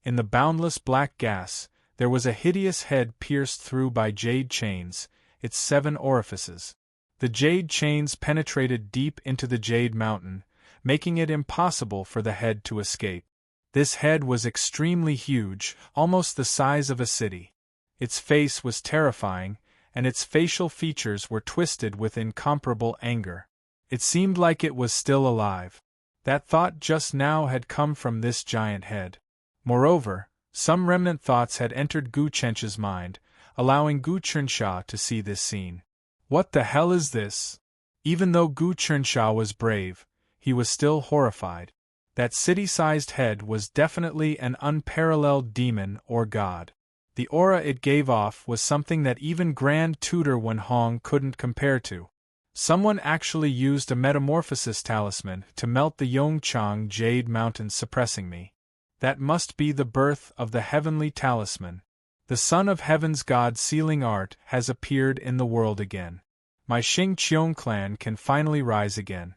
In the boundless black gas, there was a hideous head pierced through by jade chains, its 7 orifices. The jade chains penetrated deep into the Jade Mountain, making it impossible for the head to escape. This head was extremely huge, almost the size of a city. Its face was terrifying, and its facial features were twisted with incomparable anger. It seemed like it was still alive. That thought just now had come from this giant head. Moreover, some remnant thoughts had entered Gu Chencha's mind, allowing Gu Chensha to see this scene. What the hell is this? Even though Gu Chensha was brave, he was still horrified. That city-sized head was definitely an unparalleled demon or god. The aura it gave off was something that even Grand Tutor Wen Hong couldn't compare to. Someone actually used a metamorphosis talisman to melt the Yongchang Jade Mountain, suppressing me. That must be the birth of the heavenly talisman. The Son of Heaven's God sealing art has appeared in the world again. My Xing Qiong clan can finally rise again.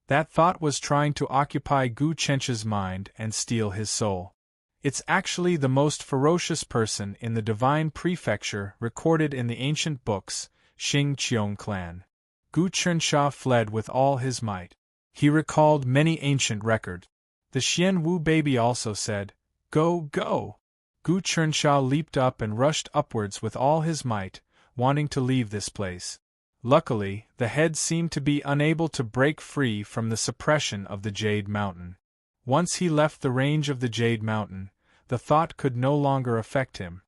That thought was trying to occupy Gu Chencha's mind and steal his soul. It's actually the most ferocious person in the divine prefecture recorded in the ancient books, Xing Qiong clan. Gu Chensha fled with all his might. He recalled many ancient records. The Xian Wu baby also said, "Go, go!" Gu Chensha leaped up and rushed upwards with all his might, wanting to leave this place. Luckily, the head seemed to be unable to break free from the suppression of the Jade Mountain. Once he left the range of the Jade Mountain, the thought could no longer affect him.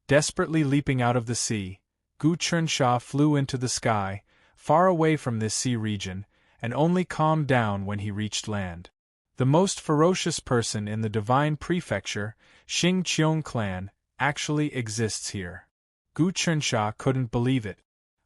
Desperately leaping out of the sea, Gu Chensha flew into the sky, far away from this sea region, and only calmed down when he reached land. The most ferocious person in the divine prefecture, Xing Qiong clan, actually exists here. Gu Chensha couldn't believe it.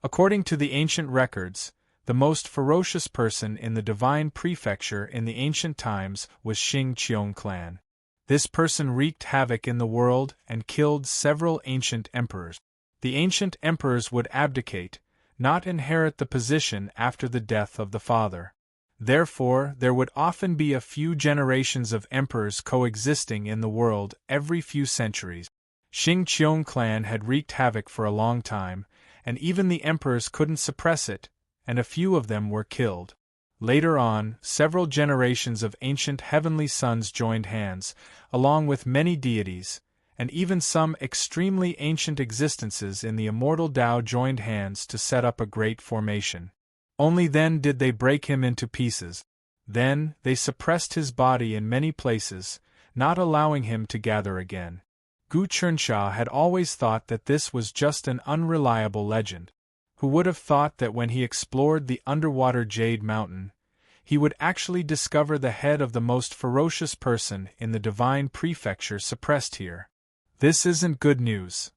According to the ancient records, the most ferocious person in the divine prefecture in the ancient times was Xing Qiong clan. This person wreaked havoc in the world and killed several ancient emperors. The ancient emperors would abdicate, not inherit the position after the death of the father. Therefore, there would often be a few generations of emperors coexisting in the world every few centuries. Xing Qiong clan had wreaked havoc for a long time, and even the emperors couldn't suppress it, and a few of them were killed. Later on, several generations of ancient heavenly sons joined hands, along with many deities, and even some extremely ancient existences in the immortal Tao joined hands to set up a great formation. Only then did they break him into pieces. Then, they suppressed his body in many places, not allowing him to gather again. Gu Chensha had always thought that this was just an unreliable legend. Who would have thought that when he explored the underwater Jade Mountain, he would actually discover the head of the most ferocious person in the divine prefecture suppressed here? This isn't good news.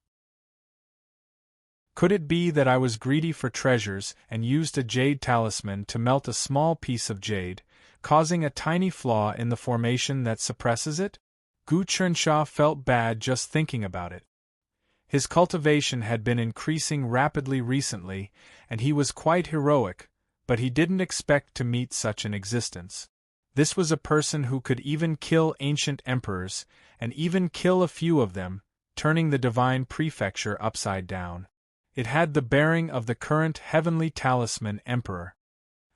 Could it be that I was greedy for treasures and used a jade talisman to melt a small piece of jade, causing a tiny flaw in the formation that suppresses it? Gu Chensha felt bad just thinking about it. His cultivation had been increasing rapidly recently, and he was quite heroic, but he didn't expect to meet such an existence. This was a person who could even kill ancient emperors, and even kill a few of them, turning the divine prefecture upside down. It had the bearing of the current heavenly talisman emperor.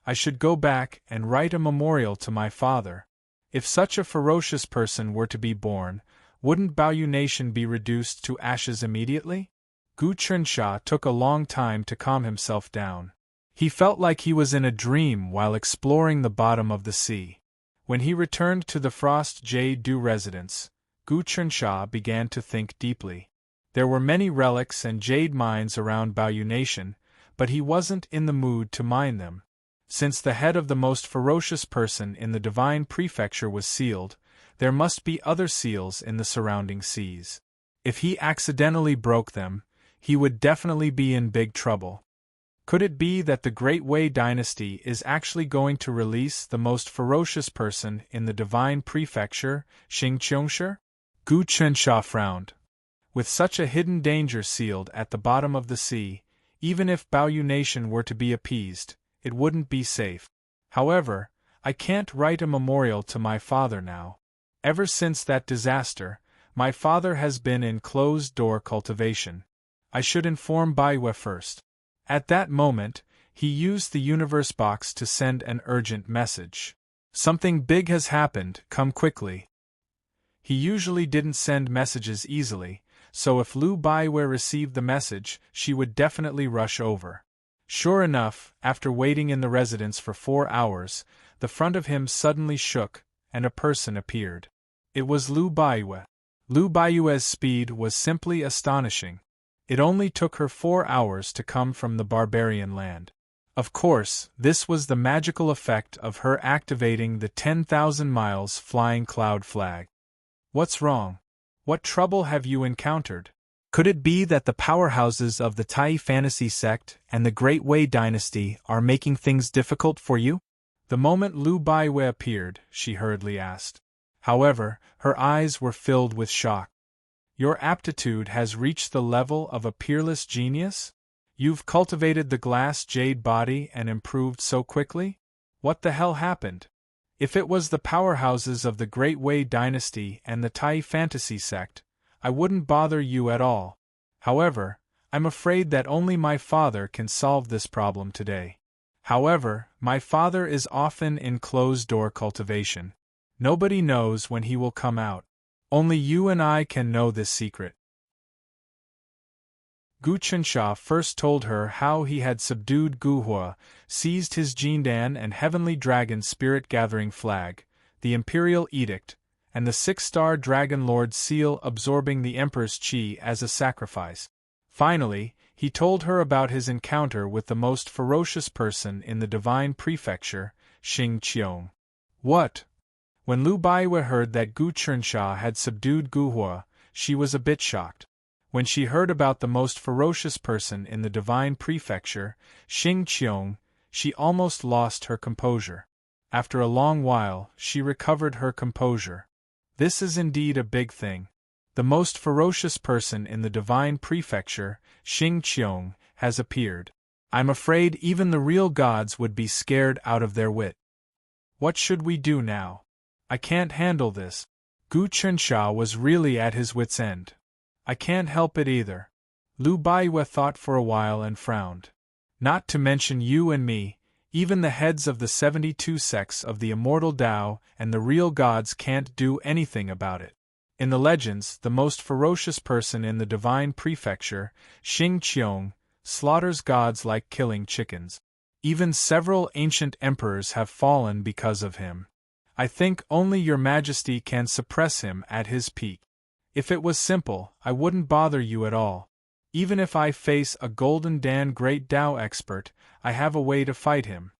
I should go back and write a memorial to my father. If such a ferocious person were to be born, wouldn't Baoyu Nation be reduced to ashes immediately? Gu Chensha took a long time to calm himself down. He felt like he was in a dream while exploring the bottom of the sea. When he returned to the Frost Jade Du residence, Gu Chensha began to think deeply. There were many relics and jade mines around Baoyu Nation, but he wasn't in the mood to mine them. Since the head of the most ferocious person in the divine prefecture was sealed, there must be other seals in the surrounding seas. If he accidentally broke them, he would definitely be in big trouble. Could it be that the Great Wei dynasty is actually going to release the most ferocious person in the divine prefecture, Xing Qiongshi? Gu Chensha frowned. With such a hidden danger sealed at the bottom of the sea, even if Baoyu Nation were to be appeased, it wouldn't be safe. However, I can't write a memorial to my father now. Ever since that disaster, my father has been in closed-door cultivation. I should inform Baiwe first. At that moment, he used the universe box to send an urgent message. Something big has happened, come quickly. He usually didn't send messages easily, so if Lu Baiwe received the message, she would definitely rush over. Sure enough, after waiting in the residence for 4 hours, the front of him suddenly shook, and a person appeared. It was Lu Baiwe. Lu Baiwe's speed was simply astonishing. It only took her 4 hours to come from the barbarian land. Of course, this was the magical effect of her activating the 10,000 miles flying cloud flag. What's wrong? What trouble have you encountered? Could it be that the powerhouses of the Tai fantasy sect and the Great Wei dynasty are making things difficult for you? The moment Lu Baiwe appeared, she hurriedly asked. However, her eyes were filled with shock. Your aptitude has reached the level of a peerless genius? You've cultivated the glass jade body and improved so quickly? What the hell happened? If it was the powerhouses of the Great Wei dynasty and the Tai fantasy sect, I wouldn't bother you at all. However, I'm afraid that only my father can solve this problem today. However, my father is often in closed-door cultivation. Nobody knows when he will come out. Only you and I can know this secret. Gu Qinsha first told her how he had subdued Gu Hua, seized his Jindan and Heavenly Dragon Spirit-gathering flag, the Imperial Edict, and the 6-star Dragon Lord seal absorbing the Emperor's Qi as a sacrifice. Finally, he told her about his encounter with the most ferocious person in the Divine Prefecture, Xing Qiong. What? When Lu Baiwe heard that Gu Qinsha had subdued Gu Hua, she was a bit shocked. When she heard about the most ferocious person in the Divine Prefecture, Xing Qiong, she almost lost her composure. After a long while, she recovered her composure. This is indeed a big thing. The most ferocious person in the Divine Prefecture, Xing Qiong, has appeared. I'm afraid even the real gods would be scared out of their wit. What should we do now? I can't handle this. Gu Qinsha was really at his wit's end. I can't help it either. Lu Baiwe thought for a while and frowned. Not to mention you and me, even the heads of the 72 sects of the immortal Tao and the real gods can't do anything about it. In the legends, the most ferocious person in the Divine Prefecture, Xing Qiong, slaughters gods like killing chickens. Even several ancient emperors have fallen because of him. I think only your Majesty can suppress him at his peak. If it was simple, I wouldn't bother you at all. Even if I face a Golden Dan Great Tao expert, I have a way to fight him.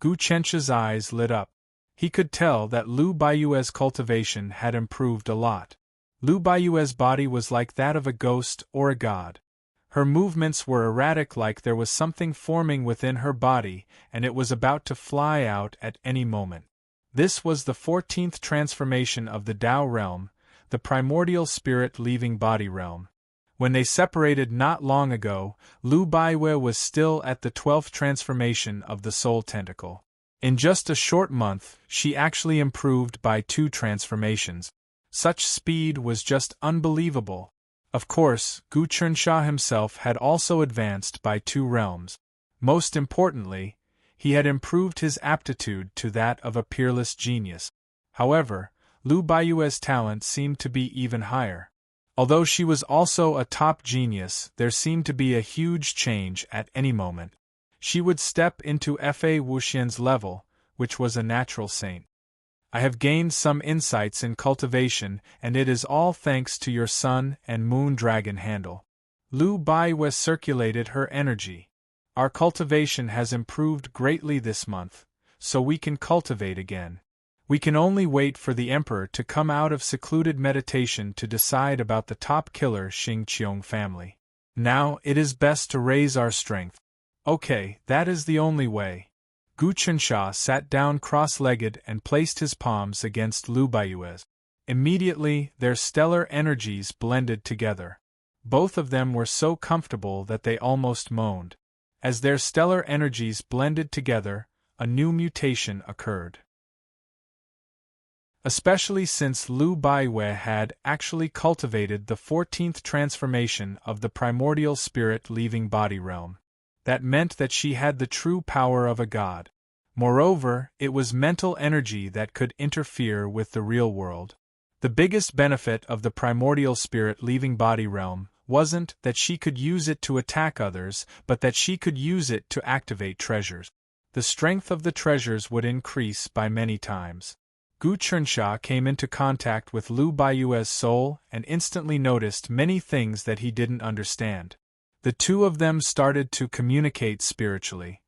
Gu Qinsha's eyes lit up. He could tell that Lu Baiwe's cultivation had improved a lot. Lu Baiwe's body was like that of a ghost or a god. Her movements were erratic, like there was something forming within her body and it was about to fly out at any moment. This was the 14th transformation of the Tao realm, the primordial spirit leaving body realm. When they separated not long ago, Lu Baiwe was still at the 12th transformation of the soul tentacle. In just a short month, she actually improved by 2 transformations. Such speed was just unbelievable. Of course, Gu Qinsha himself had also advanced by 2 realms. Most importantly, he had improved his aptitude to that of a peerless genius. However, Lu Baiwe's talent seemed to be even higher. Although she was also a top genius, there seemed to be a huge change at any moment. She would step into Fa Wuxian's level, which was a natural saint. I have gained some insights in cultivation, and it is all thanks to your Sun and Moon Dragon handle. Lu Baiwe circulated her energy. Our cultivation has improved greatly this month, so we can cultivate again. We can only wait for the Emperor to come out of secluded meditation to decide about the top killer Xing Qiong family. Now it is best to raise our strength. Okay, that is the only way. Gu Qinsha sat down cross-legged and placed his palms against Lu Baiwe's. Immediately, their stellar energies blended together. Both of them were so comfortable that they almost moaned. As their stellar energies blended together, a new mutation occurred. Especially since Lu Baiwei had actually cultivated the 14th transformation of the primordial spirit leaving body realm. That meant that she had the true power of a god. Moreover, it was mental energy that could interfere with the real world. The biggest benefit of the primordial spirit leaving body realm wasn't that she could use it to attack others, but that she could use it to activate treasures. The strength of the treasures would increase by many times. Gu Chunsha came into contact with Lu Baiyue's soul and instantly noticed many things that he didn't understand. The two of them started to communicate spiritually.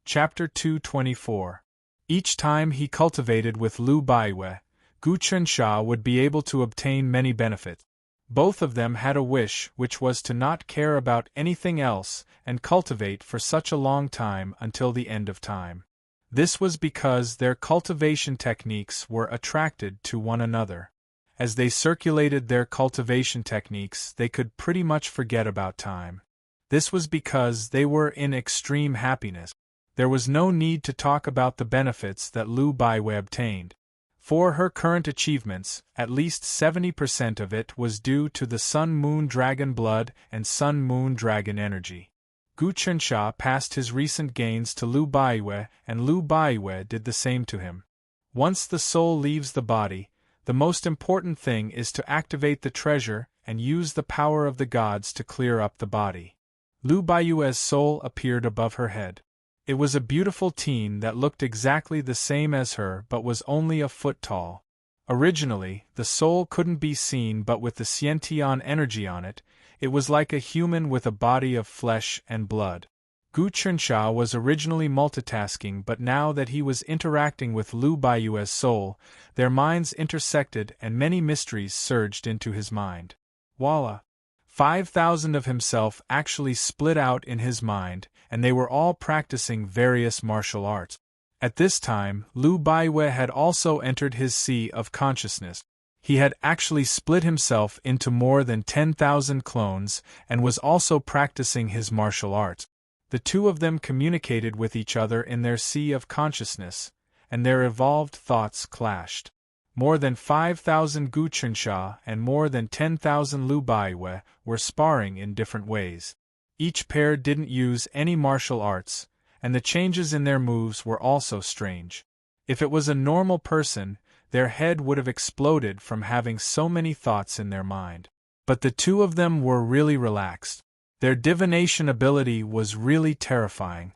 Chapter 224. Each time he cultivated with Lu Baiwei, Gu Chunsha would be able to obtain many benefits. Both of them had a wish, which was to not care about anything else and cultivate for such a long time until the end of time. This was because their cultivation techniques were attracted to one another. As they circulated their cultivation techniques, they could pretty much forget about time. This was because they were in extreme happiness. There was no need to talk about the benefits that Lu Baiwei obtained. For her current achievements, at least 70% of it was due to the Sun-Moon Dragon blood and Sun-Moon Dragon energy. Gu Chunsha passed his recent gains to Lu Baiwei, and Lu Baiwei did the same to him. Once the soul leaves the body, the most important thing is to activate the treasure and use the power of the gods to clear up the body. Lu Baiyue's soul appeared above her head. It was a beautiful teen that looked exactly the same as her but was only a foot tall. Originally, the soul couldn't be seen, but with the Xiantian energy on it, it was like a human with a body of flesh and blood. Gu Chunsha was originally multitasking, but now that he was interacting with Lu Baiyue's soul, their minds intersected and many mysteries surged into his mind. Voila! 5,000 of himself actually split out in his mind, and they were all practicing various martial arts. At this time, Lu Baiwei had also entered his sea of consciousness. He had actually split himself into more than 10,000 clones and was also practicing his martial arts. The two of them communicated with each other in their sea of consciousness, and their evolved thoughts clashed. More than 5,000 Gu Chunsha and more than 10,000 Lu Baiwei were sparring in different ways. Each pair didn't use any martial arts, and the changes in their moves were also strange. If it was a normal person, their head would have exploded from having so many thoughts in their mind. But the two of them were really relaxed. Their divination ability was really terrifying.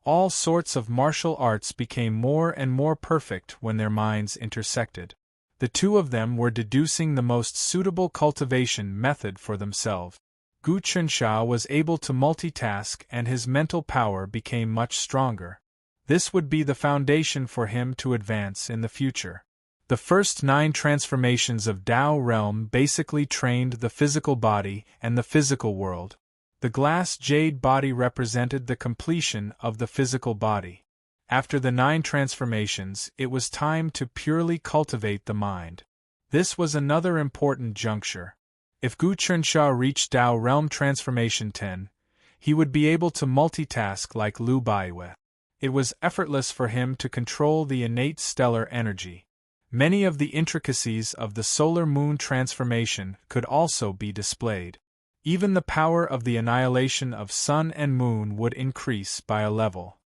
All sorts of martial arts became more and more perfect when their minds intersected. The two of them were deducing the most suitable cultivation method for themselves. Gu Chunsha was able to multitask and his mental power became much stronger. This would be the foundation for him to advance in the future. The first 9 transformations of Tao Realm basically trained the physical body and the physical world. The glass jade body represented the completion of the physical body. After the 9 transformations, it was time to purely cultivate the mind. This was another important juncture. If Gu Chunsha reached Tao Realm Transformation 10, he would be able to multitask like Lu Baiwei. It was effortless for him to control the innate stellar energy. Many of the intricacies of the solar moon transformation could also be displayed. Even the power of the annihilation of sun and moon would increase by a level.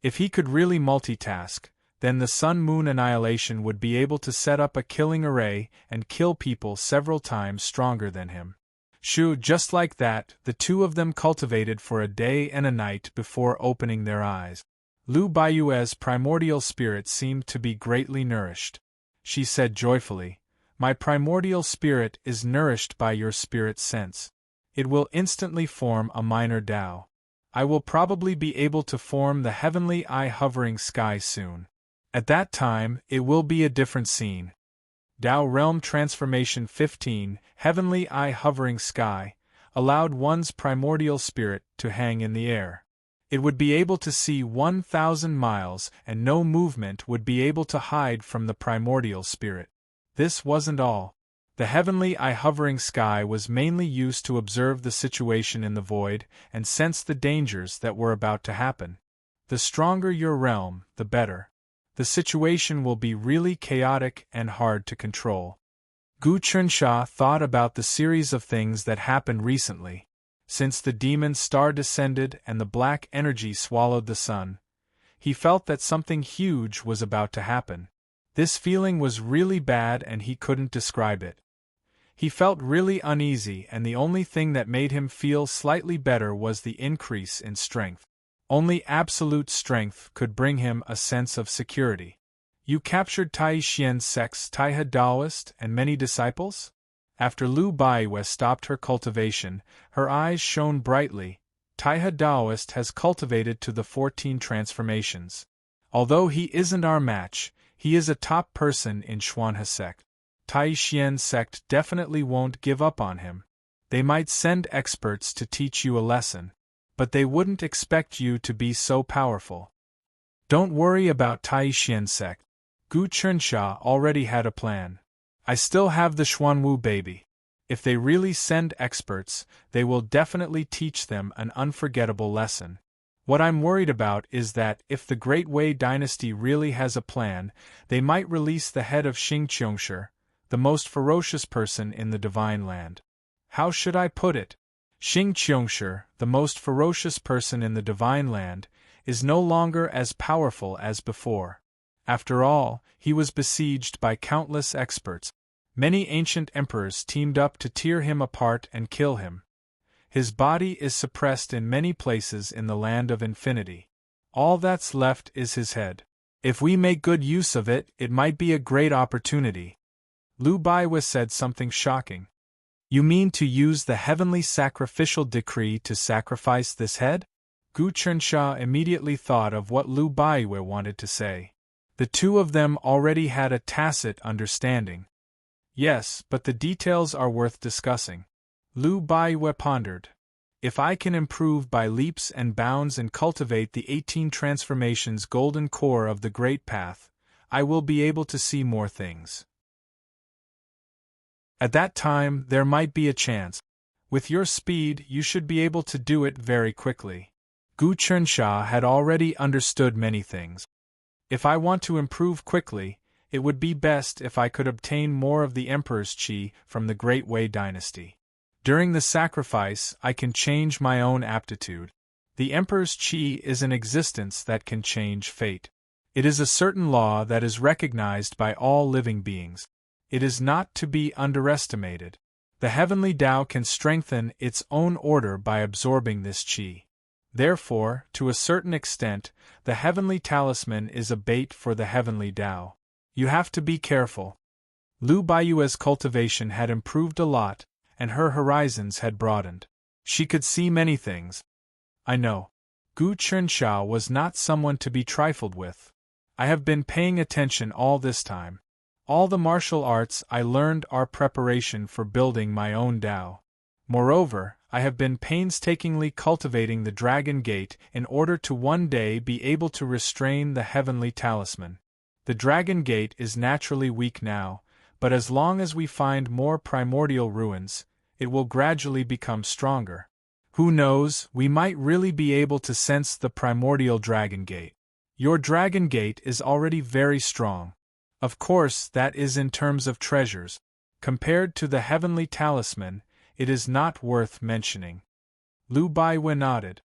If he could really multitask, then the sun-moon annihilation would be able to set up a killing array and kill people several times stronger than him. Just like that, the two of them cultivated for a day and a night before opening their eyes. Lu Baiyue's primordial spirit seemed to be greatly nourished. She said joyfully, "My primordial spirit is nourished by your spirit sense. It will instantly form a minor Tao. I will probably be able to form the heavenly eye hovering sky soon. At that time, it will be a different scene." Tao Realm Transformation 15, Heavenly Eye Hovering Sky, allowed one's primordial spirit to hang in the air. It would be able to see 1,000 miles and no movement would be able to hide from the primordial spirit. This wasn't all. The heavenly eye-hovering sky was mainly used to observe the situation in the void and sense the dangers that were about to happen. The stronger your realm, the better. The situation will be really chaotic and hard to control. Gu Chunsha thought about the series of things that happened recently. Since the demon star descended and the black energy swallowed the sun, he felt that something huge was about to happen. This feeling was really bad and he couldn't describe it. He felt really uneasy, and the only thing that made him feel slightly better was the increase in strength. Only absolute strength could bring him a sense of security. You captured Tai Xian's sects, Taihe Daoist, and many disciples? After Lu Baiwe stopped her cultivation, her eyes shone brightly. Taihe Daoist has cultivated to the 14 transformations. Although he isn't our match, he is a top person in Xuanhe sect. Tai Xian's sect definitely won't give up on him. They might send experts to teach you a lesson, but they wouldn't expect you to be so powerful. Don't worry about Tai Xian's sect. Gu Chunsha already had a plan. I still have the Xuanwu baby. If they really send experts, they will definitely teach them an unforgettable lesson. What I'm worried about is that if the Great Wei dynasty really has a plan, they might release the head of Xingqiongshi, the most ferocious person in the Divine Land. How should I put it? Xingqiongshi, the most ferocious person in the Divine Land, is no longer as powerful as before. After all, he was besieged by countless experts. Many ancient emperors teamed up to tear him apart and kill him. His body is suppressed in many places in the Land of Infinity. All that's left is his head. If we make good use of it, it might be a great opportunity. Lu Baiwe said something shocking. You mean to use the heavenly sacrificial decree to sacrifice this head? Gu Chunsha immediately thought of what Lu Baiwe wanted to say. The two of them already had a tacit understanding. Yes, but the details are worth discussing. Lu Baiwe pondered. If I can improve by leaps and bounds and cultivate the 18 transformations golden core of the Great Path, I will be able to see more things. At that time, there might be a chance. With your speed, you should be able to do it very quickly. Gu Chunsha had already understood many things. If I want to improve quickly, it would be best if I could obtain more of the Emperor's Qi from the Great Wei dynasty. During the sacrifice, I can change my own aptitude. The Emperor's Qi is an existence that can change fate. It is a certain law that is recognized by all living beings. It is not to be underestimated. The heavenly Tao can strengthen its own order by absorbing this Qi. Therefore, to a certain extent, the heavenly talisman is a bait for the heavenly Tao. You have to be careful. Lu Baiwe's cultivation had improved a lot, and her horizons had broadened. She could see many things. I know. Gu Chunsha was not someone to be trifled with. I have been paying attention all this time. All the martial arts I learned are preparation for building my own Tao. Moreover, I have been painstakingly cultivating the Dragon Gate in order to one day be able to restrain the heavenly talisman. The Dragon Gate is naturally weak now, but as long as we find more primordial ruins, it will gradually become stronger. Who knows, we might really be able to sense the primordial Dragon Gate. Your Dragon Gate is already very strong. Of course, that is in terms of treasures. Compared to the heavenly talisman, it is not worth mentioning. Lu Baiwe nodded.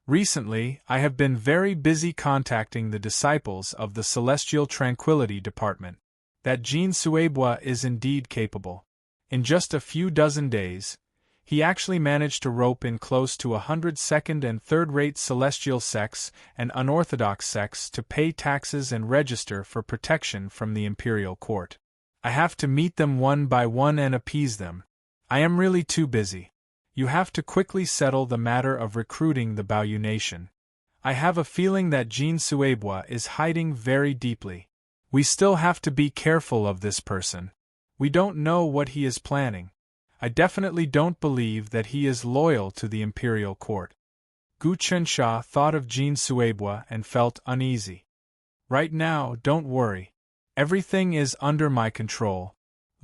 Recently, I have been very busy contacting the disciples of the Celestial Tranquility Department. That Jin Suebwa is indeed capable. In just a few dozen days, he actually managed to rope in close to 100 second and third-rate celestial sects and unorthodox sects to pay taxes and register for protection from the imperial court. I have to meet them one by one and appease them. I am really too busy. You have to quickly settle the matter of recruiting the Baoyu nation. I have a feeling that Jin Suebwa is hiding very deeply. We still have to be careful of this person. We don't know what he is planning. I definitely don't believe that he is loyal to the imperial court. Gu Chunsha thought of Jin Suebwa and felt uneasy. Right now, don't worry. Everything is under my control.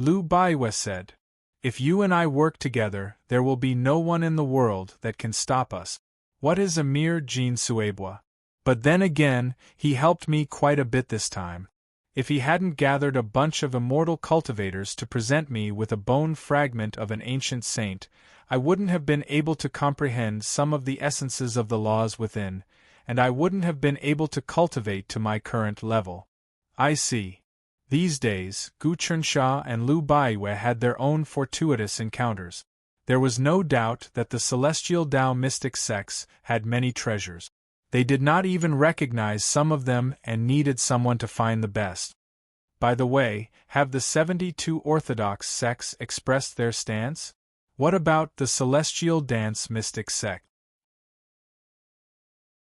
Lu Baiwe said. If you and I work together, there will be no one in the world that can stop us. What is a mere Jin Suebwa? But then again, he helped me quite a bit this time. If he hadn't gathered a bunch of immortal cultivators to present me with a bone fragment of an ancient saint, I wouldn't have been able to comprehend some of the essences of the laws within, and I wouldn't have been able to cultivate to my current level. I see. These days, Gu Chensha and Lu Baiwe had their own fortuitous encounters. There was no doubt that the celestial Tao mystic sects had many treasures. They did not even recognize some of them and needed someone to find the best. By the way, have the 72 orthodox sects expressed their stance? What about the celestial dance mystic sect?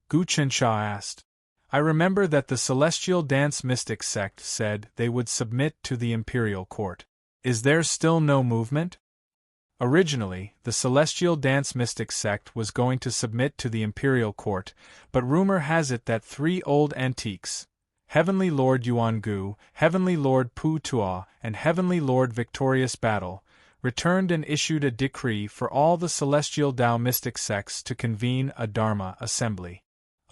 Gu Chensha asked. I remember that the celestial dance mystic sect said they would submit to the imperial court. Is there still no movement? Originally, the celestial dance mystic sect was going to submit to the imperial court, but rumor has it that 3 old antiques, Heavenly Lord Yuangu, Heavenly Lord Pu Tua, and Heavenly Lord Victorious Battle, returned and issued a decree for all the celestial Tao mystic sects to convene a Dharma assembly.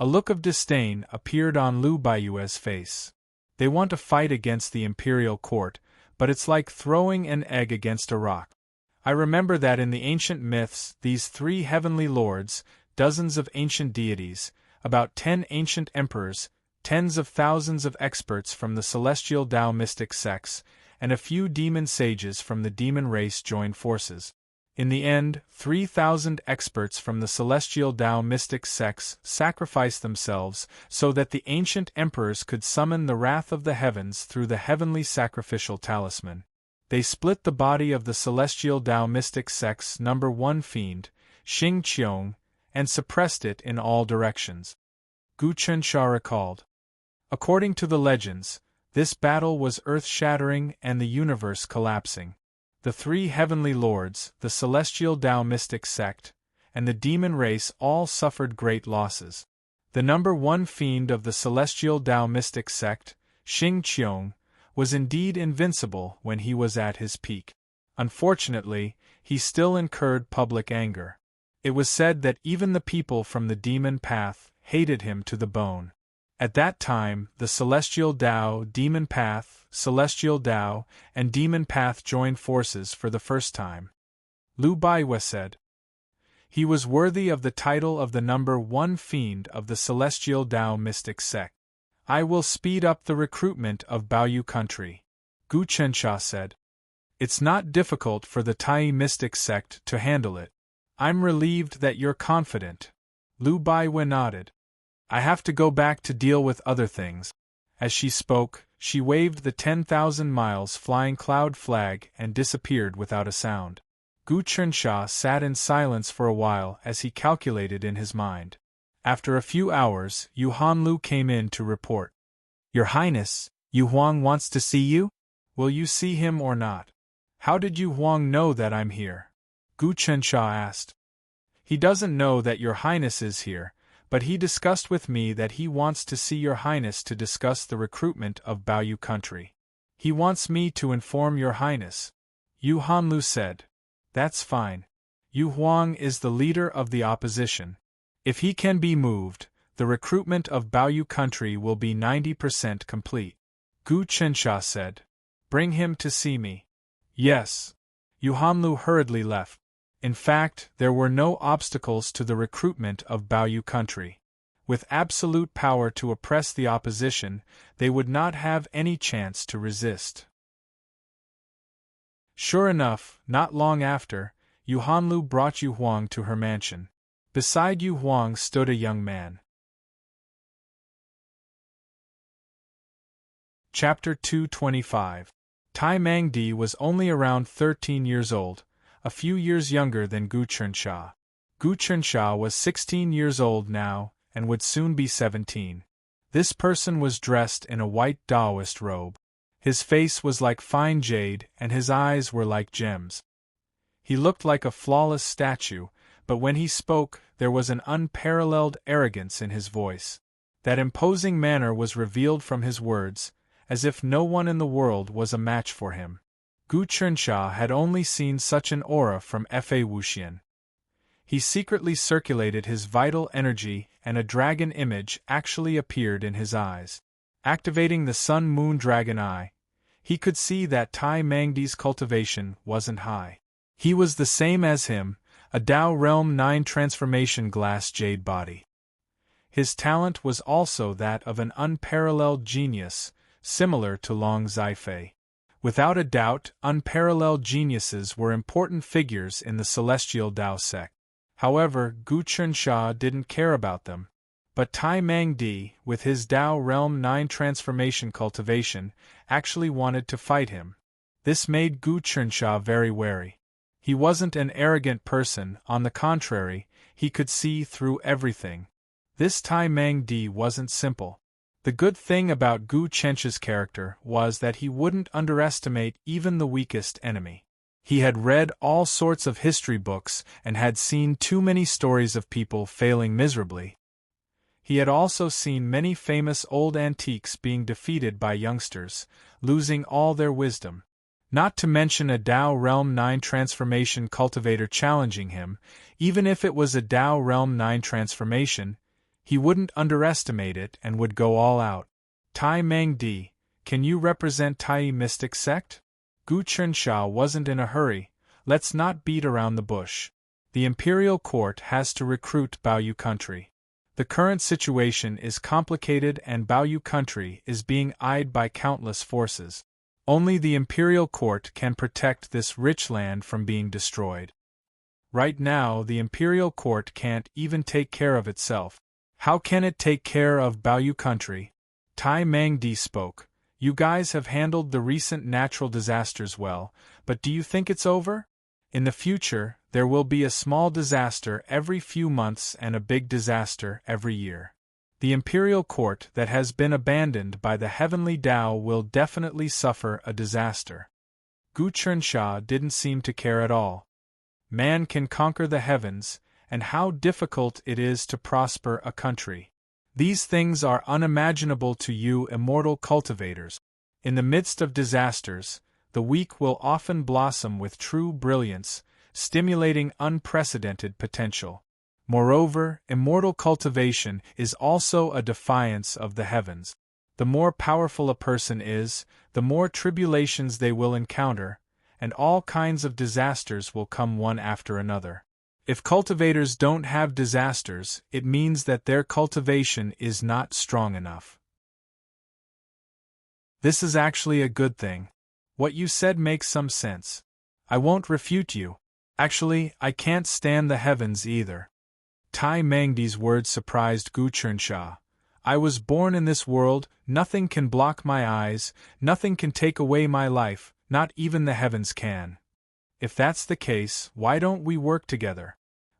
A look of disdain appeared on Lu Baiue's face. They want to fight against the imperial court, but it's like throwing an egg against a rock. I remember that in the ancient myths, these 3 heavenly lords, dozens of ancient deities, about 10 ancient emperors, tens of thousands of experts from the celestial Tao mystic sects, and a few demon sages from the demon race joined forces. In the end, 3,000 experts from the celestial Tao mystic sects sacrificed themselves so that the ancient emperors could summon the wrath of the heavens through the heavenly sacrificial talisman. They split the body of the celestial Tao mystic sect's number 1 fiend, Xing Qiong, and suppressed it in all directions. Gu Chensha recalled. According to the legends, this battle was earth-shattering and the universe collapsing. The 3 heavenly lords, the celestial Tao mystic sect, and the demon race all suffered great losses. The number 1 fiend of the celestial Tao mystic sect, Xing Qiong, was indeed invincible when he was at his peak. Unfortunately, he still incurred public anger. It was said that even the people from the demon path hated him to the bone. At that time, the celestial Tao, demon path, celestial Tao, and demon path joined forces for the first time. Lu Baiwe said. He was worthy of the title of the number 1 fiend of the celestial Tao mystic sect. I will speed up the recruitment of Baoyu country, Gu Chensha said. It's not difficult for the Tai mystic sect to handle it. I'm relieved that you're confident. Lu Baiwe nodded. I have to go back to deal with other things. As she spoke, she waved the 10,000 miles flying cloud flag and disappeared without a sound. Gu Chensha sat in silence for a while as he calculated in his mind. After a few hours, Yu Hanlu came in to report. Your Highness, Yu Huang wants to see you? Will you see him or not? How did Yu Huang know that I'm here? Gu Chensha asked. He doesn't know that Your Highness is here, but he discussed with me that he wants to see Your Highness to discuss the recruitment of Baoyu country. He wants me to inform Your Highness. Yu Hanlu said. That's fine. Yu Huang is the leader of the opposition. If he can be moved, the recruitment of Baoyu country will be 90% complete. Gu Chensha said. Bring him to see me. Yes. Yu Hanlu hurriedly left. In fact, there were no obstacles to the recruitment of Baoyu country. With absolute power to oppress the opposition, they would not have any chance to resist. Sure enough, not long after, Yu Hanlu brought Yu Huang to her mansion. Beside Yu Huang stood a young man. Chapter 225. Tai Mangdi was only around 13 years old, a few years younger than Gu Chensha. Gu Chensha was 16 years old now, and would soon be 17. This person was dressed in a white Taoist robe. His face was like fine jade, and his eyes were like gems. He looked like a flawless statue, but when he spoke, there was an unparalleled arrogance in his voice. That imposing manner was revealed from his words, as if no one in the world was a match for him. Gu Chunxia had only seen such an aura from Fa Wuxian. He secretly circulated his vital energy, and a dragon image actually appeared in his eyes. Activating the Sun-Moon Dragon Eye, he could see that Tai Mengdi's cultivation wasn't high. He was the same as him, a Dao Realm 9 transformation glass jade body. His talent was also that of an unparalleled genius, similar to Long Zifei. Without a doubt, unparalleled geniuses were important figures in the celestial Dao sect. However, Gu Chunxia didn't care about them. But Tai Mengdi, with his Dao Realm 9 transformation cultivation, actually wanted to fight him. This made Gu Chunxia very wary. He wasn't an arrogant person, on the contrary, he could see through everything. This Tai Mengdi wasn't simple. The good thing about Gu Chenxia's character was that he wouldn't underestimate even the weakest enemy. He had read all sorts of history books and had seen too many stories of people failing miserably. He had also seen many famous old antiques being defeated by youngsters, losing all their wisdom. Not to mention a Dao Realm 9 transformation cultivator challenging him, even if it was a Dao Realm 9 transformation, he wouldn't underestimate it and would go all out. Tai Mengdi, can you represent Tai Mystic Sect? Gu Chunxia wasn't in a hurry. Let's not beat around the bush. The imperial court has to recruit Baoyu country. The current situation is complicated and Baoyu country is being eyed by countless forces. Only the imperial court can protect this rich land from being destroyed. Right now, the imperial court can't even take care of itself. How can it take care of Baoyu country? Tai Mengdi spoke. You guys have handled the recent natural disasters well, but do you think it's over? In the future, there will be a small disaster every few months and a big disaster every year. The imperial court that has been abandoned by the heavenly Dao will definitely suffer a disaster. Gu Chunxia didn't seem to care at all. Man can conquer the heavens, and how difficult it is to prosper a country. These things are unimaginable to you immortal cultivators. In the midst of disasters, the weak will often blossom with true brilliance, stimulating unprecedented potential. Moreover, immortal cultivation is also a defiance of the heavens. The more powerful a person is, the more tribulations they will encounter, and all kinds of disasters will come one after another. If cultivators don't have disasters, it means that their cultivation is not strong enough. This is actually a good thing. What you said makes some sense. I won't refute you. Actually, I can't stand the heavens either. Tai Mengdi's words surprised Gu Chunxia. I was born in this world, nothing can block my eyes, nothing can take away my life, not even the heavens can. If that's the case, why don't we work together?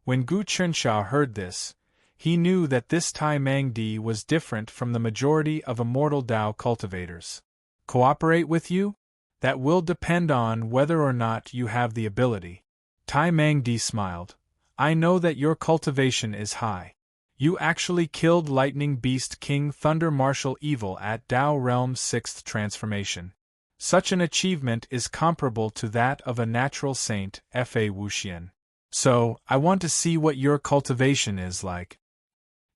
When Gu Chunxia heard this, he knew that this Tai Mengdi was different from the majority of immortal Dao cultivators. Cooperate with you? That will depend on whether or not you have the ability. Tai Mengdi smiled. I know that your cultivation is high. You actually killed Lightning Beast King Thunder Martial Evil at Dao Realm's 6th transformation. Such an achievement is comparable to that of a natural saint, Fa Wuxian. So, I want to see what your cultivation is like.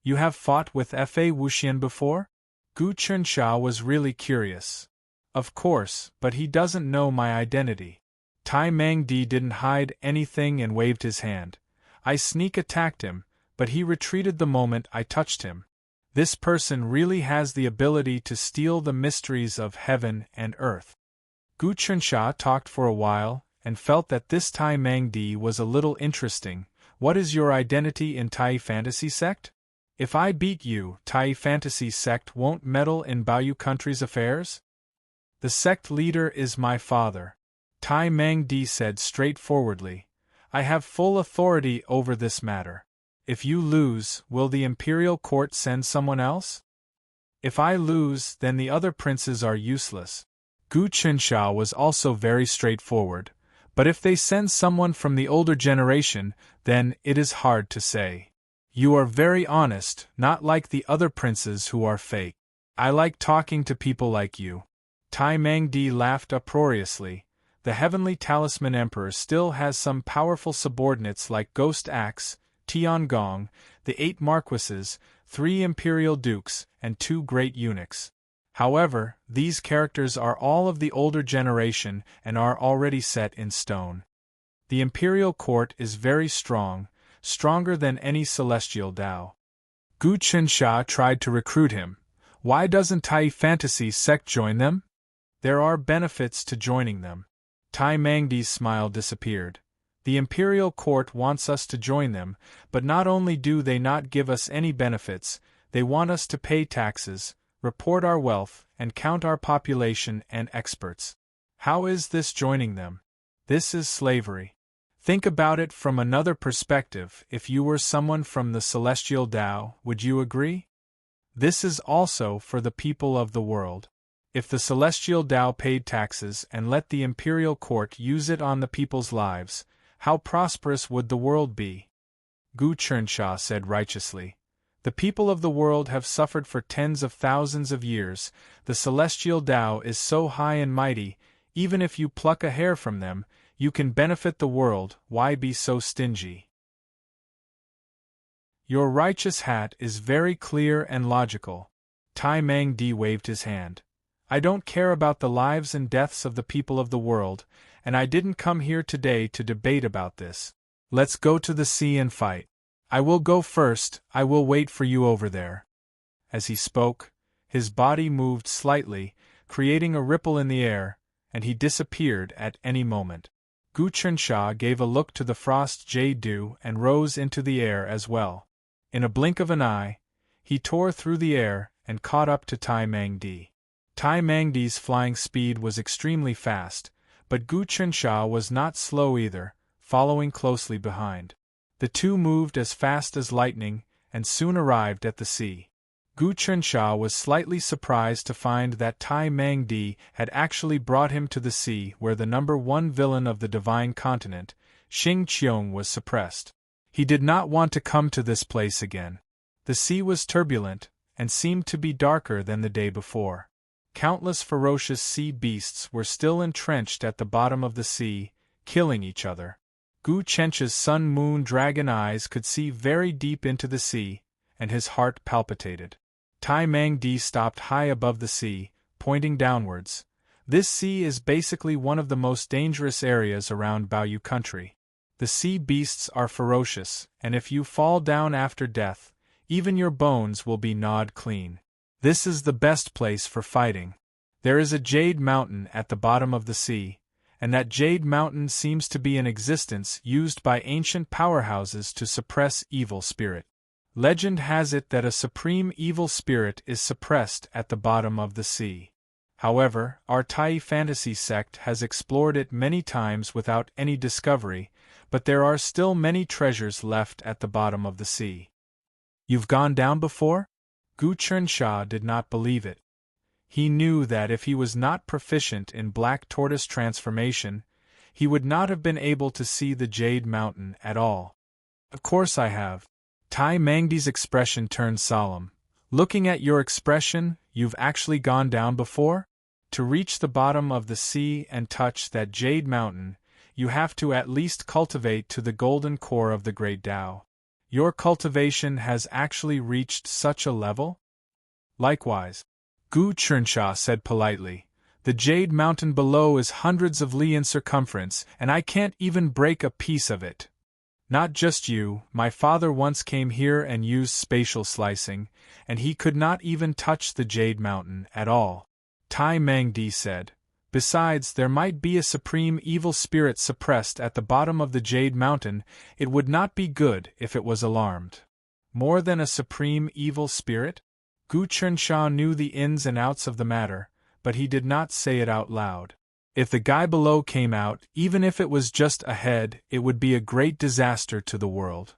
You have fought with Fa Wuxian before? Gu Chunxia was really curious. Of course, but he doesn't know my identity. Tai Mengdi didn't hide anything and waved his hand. I sneak attacked him, but he retreated the moment I touched him. This person really has the ability to steal the mysteries of heaven and earth. Gu Chunxia talked for a while, and felt that this Tai Mengdi was a little interesting. What is your identity in Tai Fantasy Sect? If I beat you, Tai Fantasy Sect won't meddle in Baoyu country's affairs? The sect leader is my father. Tai Mengdi said straightforwardly. I have full authority over this matter. If you lose, will the imperial court send someone else? If I lose, then the other princes are useless. Gu Chunxia was also very straightforward. But if they send someone from the older generation, then it is hard to say. You are very honest, not like the other princes who are fake. I like talking to people like you. Tai Mengdi laughed uproariously. The heavenly talisman emperor still has some powerful subordinates like Ghost Axe, Tiangong, the 8 marquises, 3 imperial dukes, and 2 great eunuchs. However, these characters are all of the older generation and are already set in stone. The imperial court is very strong, stronger than any celestial Dao. Gu Qinsha tried to recruit him. Why doesn't Tai Fantasy sect join them? There are benefits to joining them. Tai Mangdi's smile disappeared. The imperial court wants us to join them, but not only do they not give us any benefits, they want us to pay taxes, report our wealth, and count our population and experts. How is this joining them? This is slavery. Think about it from another perspective. If you were someone from the celestial Tao, would you agree? This is also for the people of the world. If the celestial Tao paid taxes and let the imperial court use it on the people's lives, how prosperous would the world be? Gu Qinsha said righteously. The people of the world have suffered for tens of thousands of years. The celestial Tao is so high and mighty, even if you pluck a hair from them, you can benefit the world. Why be so stingy? Your righteous hat is very clear and logical. Tai Mangdi waved his hand. I don't care about the lives and deaths of the people of the world, and I didn't come here today to debate about this. Let's go to the sea and fight. I will go first, I will wait for you over there. As he spoke, his body moved slightly, creating a ripple in the air, and he disappeared at any moment. Gu Qinsha gave a look to the frost jade dew and rose into the air as well. In a blink of an eye, he tore through the air and caught up to Tai Mangdi. Tai Mangdi's flying speed was extremely fast, but Gu Qinsha was not slow either, following closely behind. The two moved as fast as lightning, and soon arrived at the sea. Gu Qinsha was slightly surprised to find that Tai Mangdi had actually brought him to the sea where the number 1 villain of the divine continent, Xing Qiong, was suppressed. He did not want to come to this place again. The sea was turbulent, and seemed to be darker than the day before. Countless ferocious sea beasts were still entrenched at the bottom of the sea, killing each other. Gu Qinsha's sun-moon dragon eyes could see very deep into the sea, and his heart palpitated. Tai Mangdi stopped high above the sea, pointing downwards. This sea is basically one of the most dangerous areas around Baoyu country. The sea beasts are ferocious, and if you fall down after death, even your bones will be gnawed clean. This is the best place for fighting. There is a jade mountain at the bottom of the sea, and that jade mountain seems to be in existence used by ancient powerhouses to suppress evil spirit. Legend has it that a supreme evil spirit is suppressed at the bottom of the sea. However, our Tai Fantasy sect has explored it many times without any discovery, but there are still many treasures left at the bottom of the sea. You've gone down before? Gu Qinsha did not believe it. He knew that if he was not proficient in black tortoise transformation, he would not have been able to see the Jade Mountain at all. Of course I have. Tai Mangdi's expression turned solemn. Looking at your expression, you've actually gone down before? To reach the bottom of the sea and touch that Jade Mountain, you have to at least cultivate to the golden core of the Great Tao. Your cultivation has actually reached such a level? Likewise. Gu Qinsha said politely. The Jade Mountain below is hundreds of li in circumference, and I can't even break a piece of it. Not just you, my father once came here and used spatial slicing, and he could not even touch the Jade Mountain at all. Tai Mangdi said. Besides, there might be a supreme evil spirit suppressed at the bottom of the Jade Mountain. It would not be good if it was alarmed. More than a supreme evil spirit? Gu Qinsha knew the ins and outs of the matter, but he did not say it out loud. If the guy below came out, even if it was just a head, it would be a great disaster to the world.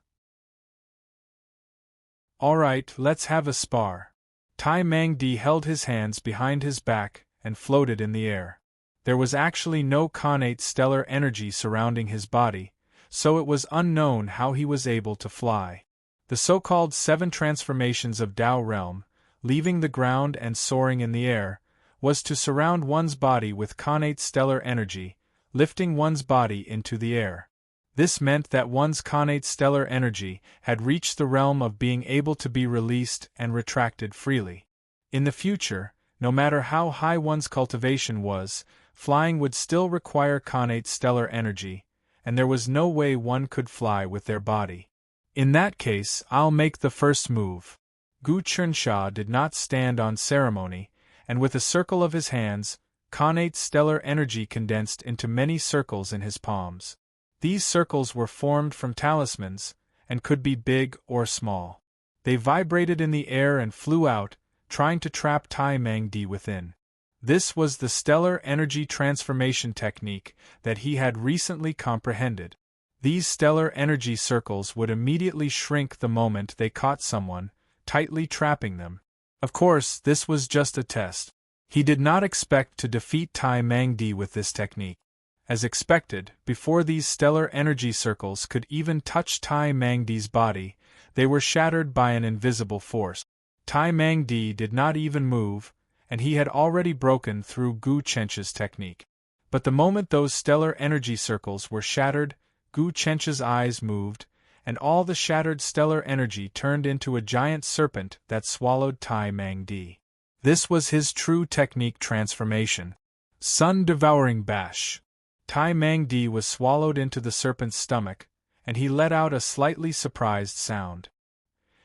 All right, let's have a spar. Tai Mangdi held his hands behind his back and floated in the air. There was actually no connate stellar energy surrounding his body, so it was unknown how he was able to fly. The so-called 7 transformations of Tao realm, leaving the ground and soaring in the air, was to surround one's body with connate stellar energy, lifting one's body into the air. This meant that one's connate stellar energy had reached the realm of being able to be released and retracted freely. In the future, no matter how high one's cultivation was, flying would still require connate stellar energy, and there was no way one could fly with their body. In that case, I'll make the first move. Gu Chernsha did not stand on ceremony, and with a circle of his hands, connate stellar energy condensed into many circles in his palms. These circles were formed from talismans, and could be big or small. They vibrated in the air and flew out, trying to trap Tai Mang Di within. This was the stellar energy transformation technique that he had recently comprehended. These stellar energy circles would immediately shrink the moment they caught someone, tightly trapping them. Of course, this was just a test. He did not expect to defeat Tai Mang Di with this technique. As expected, before these stellar energy circles could even touch Tai Mang Di's body, they were shattered by an invisible force. Tai Mang Di did not even move, and he had already broken through Gu Chencha's technique. But the moment those stellar energy circles were shattered, Gu Chencha's eyes moved, and all the shattered stellar energy turned into a giant serpent that swallowed Tai Mang Di. This was his true technique transformation. Sun-devouring bash. Tai Mang Di was swallowed into the serpent's stomach, and he let out a slightly surprised sound.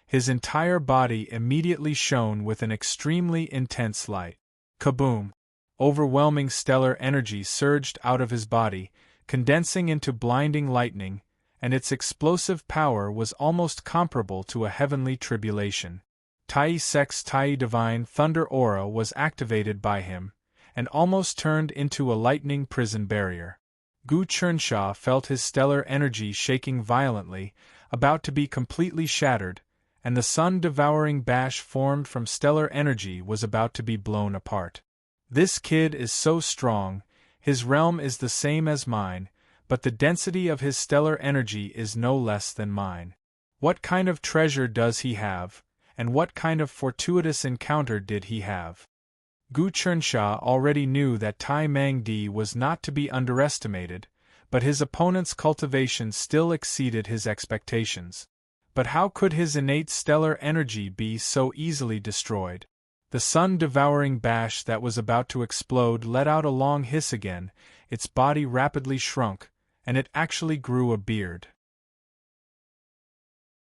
His entire body immediately shone with an extremely intense light. Kaboom! Overwhelming stellar energy surged out of his body, condensing into blinding lightning, and its explosive power was almost comparable to a heavenly tribulation. Tai Sex Tai Divine Thunder Aura was activated by him, and almost turned into a lightning prison barrier. Gu Chernsha felt his stellar energy shaking violently, about to be completely shattered, and the sun-devouring bash formed from stellar energy was about to be blown apart. This kid is so strong, his realm is the same as mine, but the density of his stellar energy is no less than mine. What kind of treasure does he have, and what kind of fortuitous encounter did he have? Gu Chernsha already knew that Tai Mang Di was not to be underestimated, but his opponent's cultivation still exceeded his expectations. But how could his innate stellar energy be so easily destroyed? The sun-devouring bash that was about to explode let out a long hiss again, its body rapidly shrunk, and it actually grew a beard.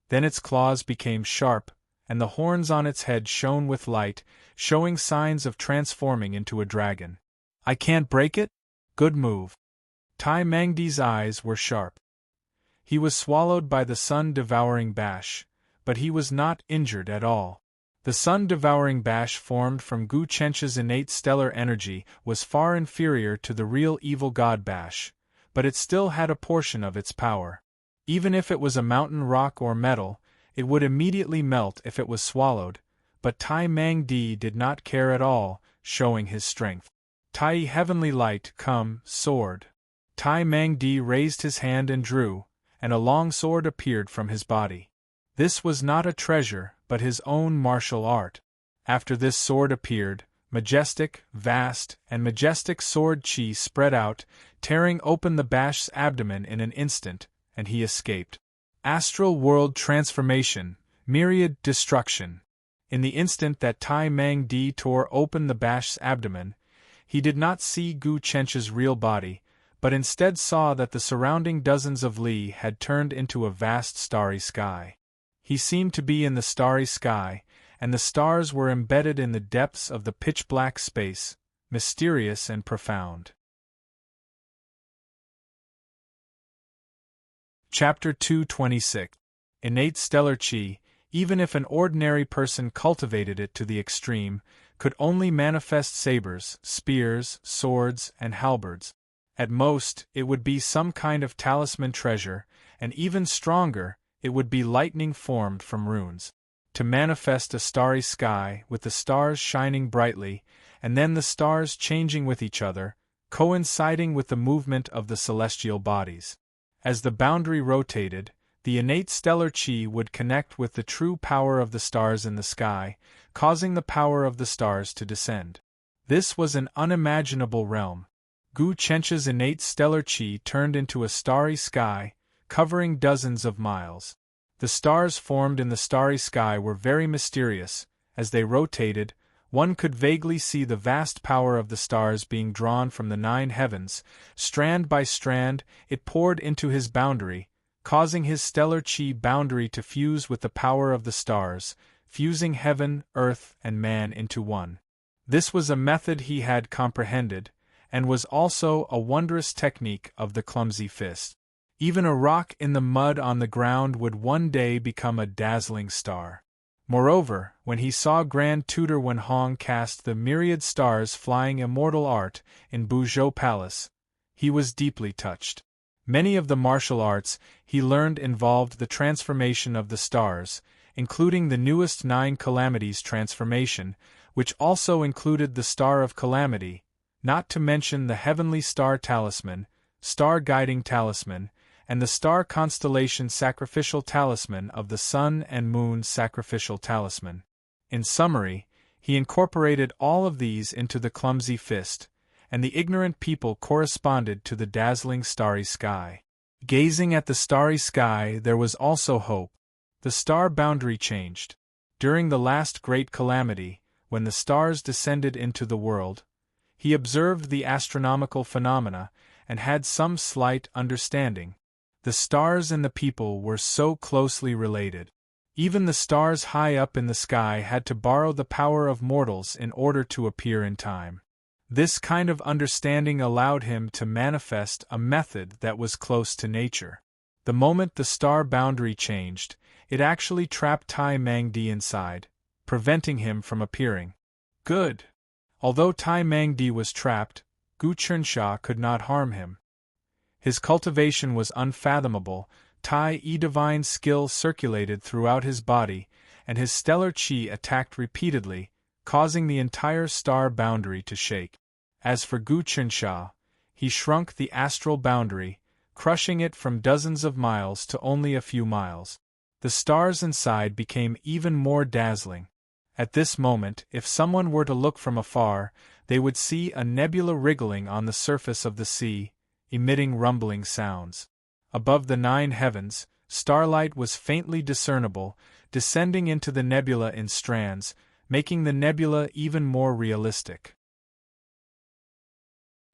Then its claws became sharp, and the horns on its head shone with light, showing signs of transforming into a dragon. I can't break it? Good move. Tai Mang Di's eyes were sharp. He was swallowed by the sun-devouring bash, but he was not injured at all. The sun-devouring bash formed from Gu Chencha's innate stellar energy was far inferior to the real evil god bash, but it still had a portion of its power. Even if it was a mountain rock or metal, it would immediately melt if it was swallowed, but Tai Mang Di did not care at all, showing his strength. Tai Heavenly Light, come, sword. Tai Mang Di raised his hand and drew, and a long sword appeared from his body. This was not a treasure, but his own martial art. After this sword appeared, majestic, vast, and majestic sword chi spread out, tearing open the bash's abdomen in an instant, and he escaped. Astral world transformation, myriad destruction. In the instant that Tai Mang Di tore open the bash's abdomen, he did not see Gu Chencha's real body, but instead saw that the surrounding dozens of li had turned into a vast starry sky. He seemed to be in the starry sky, and the stars were embedded in the depths of the pitch-black space, mysterious and profound. Chapter 226. Innate stellar chi, even if an ordinary person cultivated it to the extreme, could only manifest sabers, spears, swords, and halberds. At most, it would be some kind of talisman treasure, and even stronger, it would be lightning formed from runes. To manifest a starry sky, with the stars shining brightly, and then the stars changing with each other, coinciding with the movement of the celestial bodies. As the boundary rotated, the innate stellar chi would connect with the true power of the stars in the sky, causing the power of the stars to descend. This was an unimaginable realm. Gu Chencha's innate stellar qi turned into a starry sky, covering dozens of miles. The stars formed in the starry sky were very mysterious. As they rotated, one could vaguely see the vast power of the stars being drawn from the 9 heavens. Strand by strand, it poured into his boundary, causing his stellar qi boundary to fuse with the power of the stars, fusing heaven, earth, and man into one. This was a method he had comprehended, and was also a wondrous technique of the clumsy fist. Even a rock in the mud on the ground would one day become a dazzling star. Moreover, when he saw Grand Tutor Wen Hong cast the myriad stars flying immortal art in Buzhou Palace, he was deeply touched. Many of the martial arts he learned involved the transformation of the stars, including the newest 9 calamities transformation, which also included the Star of Calamity, not to mention the Heavenly Star Talisman, Star Guiding Talisman, and the Star Constellation Sacrificial Talisman of the Sun and Moon Sacrificial Talisman. In summary, he incorporated all of these into the clumsy fist, and the ignorant people corresponded to the dazzling starry sky. Gazing at the starry sky, there was also hope. The star boundary changed. During the last great calamity, when the stars descended into the world, he observed the astronomical phenomena and had some slight understanding. The stars and the people were so closely related. Even the stars high up in the sky had to borrow the power of mortals in order to appear in time. This kind of understanding allowed him to manifest a method that was close to nature. The moment the star boundary changed, it actually trapped Tai Mangdi inside, preventing him from appearing. Good. Although Tai Mangdi was trapped, Gu Chensha could not harm him. His cultivation was unfathomable. Tai-E divine skill circulated throughout his body, and his stellar qi attacked repeatedly, causing the entire star boundary to shake. As for Gu Chensha, he shrunk the astral boundary, crushing it from dozens of miles to only a few miles. The stars inside became even more dazzling. At this moment, if someone were to look from afar, they would see a nebula wriggling on the surface of the sea, emitting rumbling sounds. Above the 9 heavens, starlight was faintly discernible, descending into the nebula in strands, making the nebula even more realistic.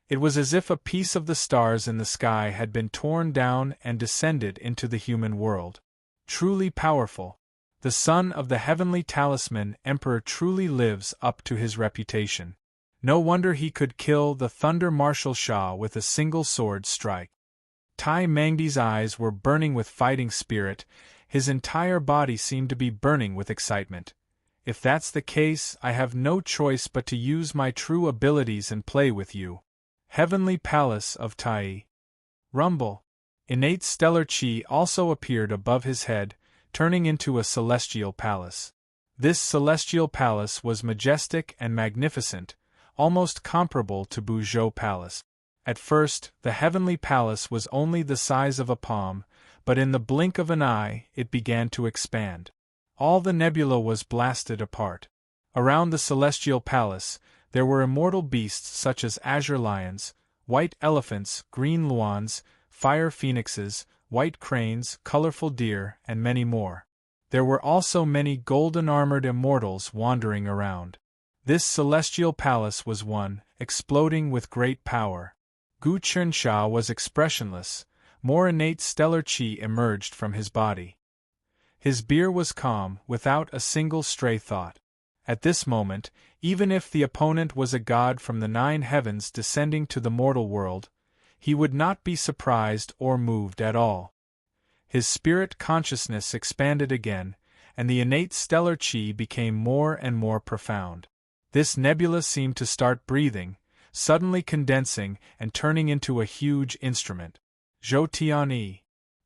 It was as if a piece of the stars in the sky had been torn down and descended into the human world. Truly powerful. The son of the heavenly talisman emperor truly lives up to his reputation. No wonder he could kill the Thunder Marshal Shah with a single sword strike. Tai Mangdi's eyes were burning with fighting spirit, his entire body seemed to be burning with excitement. If that's the case, I have no choice but to use my true abilities and play with you. Heavenly Palace of Tai. Rumble. Innate stellar qi also appeared above his head, turning into a celestial palace. This celestial palace was majestic and magnificent, almost comparable to Buzhou Palace. At first, the heavenly palace was only the size of a palm, but in the blink of an eye, it began to expand. All the nebula was blasted apart. Around the celestial palace, there were immortal beasts such as azure lions, white elephants, green luans, fire phoenixes, white cranes, colorful deer, and many more. There were also many golden-armored immortals wandering around. This celestial palace was one, exploding with great power. Gu Chensha was expressionless, more innate stellar qi emerged from his body. His beer was calm, without a single stray thought. At this moment, even if the opponent was a god from the 9 heavens descending to the mortal world, he would not be surprised or moved at all. His spirit consciousness expanded again, and the innate stellar qi became more and more profound. This nebula seemed to start breathing, suddenly condensing and turning into a huge instrument. Zhou Tianyi.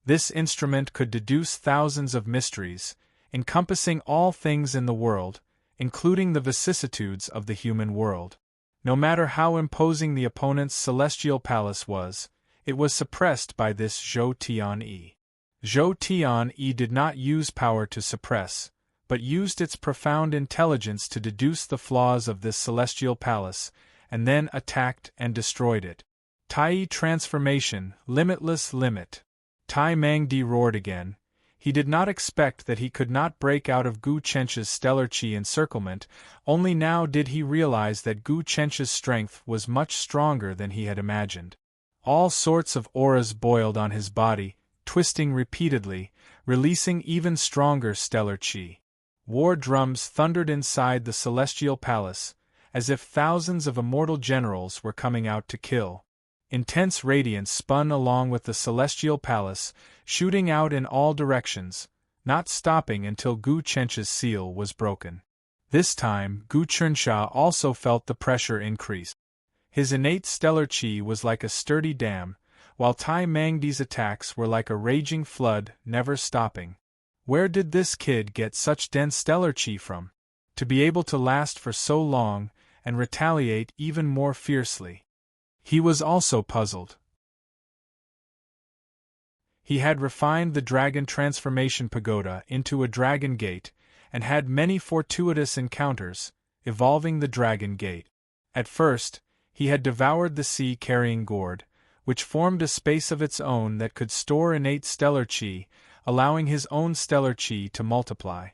This instrument could deduce thousands of mysteries, encompassing all things in the world, including the vicissitudes of the human world. No matter how imposing the opponent's celestial palace was, it was suppressed by this Zhou Tianyi. Zhou Tianyi did not use power to suppress, but used its profound intelligence to deduce the flaws of this celestial palace, and then attacked and destroyed it. Tai transformation, limitless limit. Tai Mangdi roared again. He did not expect that he could not break out of Gu Chench's stellar qi encirclement, only now did he realize that Gu Chench's strength was much stronger than he had imagined. All sorts of auras boiled on his body, twisting repeatedly, releasing even stronger stellar qi. War drums thundered inside the celestial palace, as if thousands of immortal generals were coming out to kill. Intense radiance spun along with the celestial palace, shooting out in all directions, not stopping until Gu Chench's seal was broken. This time, Gu Chensha also felt the pressure increase. His innate stellar qi was like a sturdy dam, while Tai Mangdi's attacks were like a raging flood, never stopping. Where did this kid get such dense stellar qi from? To be able to last for so long, and retaliate even more fiercely. He was also puzzled. He had refined the dragon transformation pagoda into a dragon gate, and had many fortuitous encounters, evolving the dragon gate. At first, he had devoured the sea-carrying gourd, which formed a space of its own that could store innate stellar qi, allowing his own stellar qi to multiply.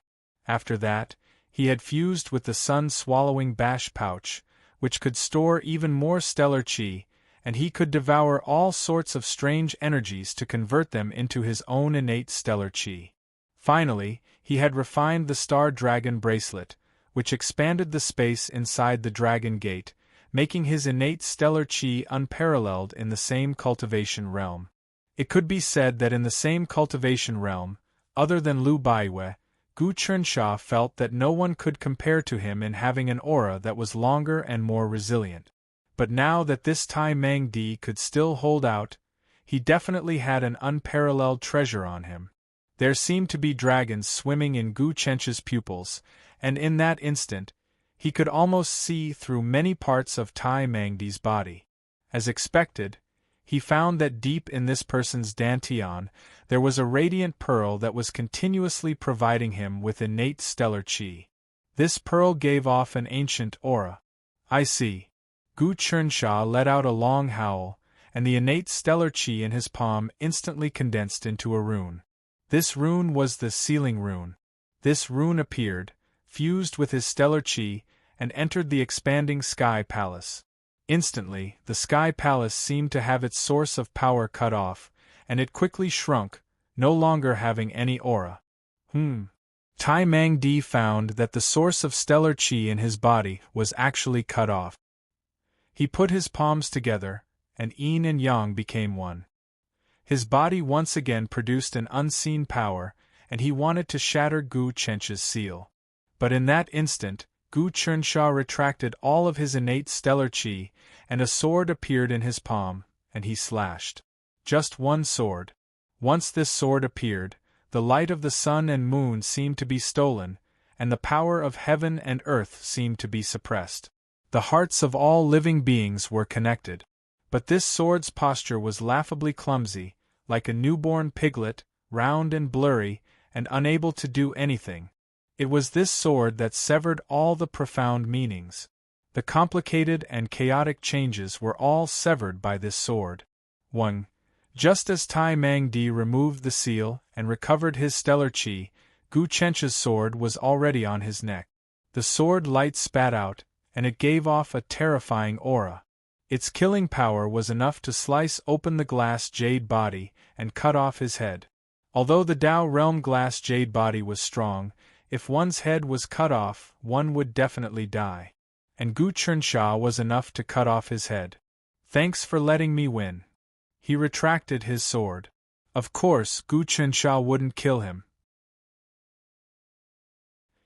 After that, he had fused with the sun-swallowing bash pouch, which could store even more stellar qi, and he could devour all sorts of strange energies to convert them into his own innate stellar qi. Finally, he had refined the Star Dragon bracelet, which expanded the space inside the Dragon Gate, making his innate stellar qi unparalleled in the same cultivation realm. It could be said that in the same cultivation realm, other than Lu Baiwei, Gu Chensha felt that no one could compare to him in having an aura that was longer and more resilient. But now that this Tai Mangdi could still hold out, he definitely had an unparalleled treasure on him. There seemed to be dragons swimming in Gu Chench's pupils, and in that instant, he could almost see through many parts of Tai Mangdi's body. As expected, he found that deep in this person's dantian, there was a radiant pearl that was continuously providing him with innate stellar qi. This pearl gave off an ancient aura. I see. Gu Chensha let out a long howl, and the innate stellar qi in his palm instantly condensed into a rune. This rune was the sealing rune. This rune appeared, fused with his stellar qi, and entered the expanding sky palace. Instantly, the sky palace seemed to have its source of power cut off, and it quickly shrunk, no longer having any aura. Tai Mangdi found that the source of stellar qi in his body was actually cut off. He put his palms together, and yin and yang became one. His body once again produced an unseen power, and he wanted to shatter Gu Chench's seal. But in that instant, Gu Chensha retracted all of his innate stellar qi, and a sword appeared in his palm, and he slashed. Just one sword. Once this sword appeared, the light of the sun and moon seemed to be stolen, and the power of heaven and earth seemed to be suppressed. The hearts of all living beings were connected. But this sword's posture was laughably clumsy, like a newborn piglet, round and blurry, and unable to do anything. It was this sword that severed all the profound meanings. The complicated and chaotic changes were all severed by this sword. 1. Just as Tai Mangdi removed the seal and recovered his stellar qi, Gu Chench's sword was already on his neck. The sword light spat out, and it gave off a terrifying aura. Its killing power was enough to slice open the glass jade body and cut off his head. Although the Tao realm glass jade body was strong, if one's head was cut off, one would definitely die. And Gu Chensha was enough to cut off his head. Thanks for letting me win. He retracted his sword. Of course, Gu Chensha wouldn't kill him.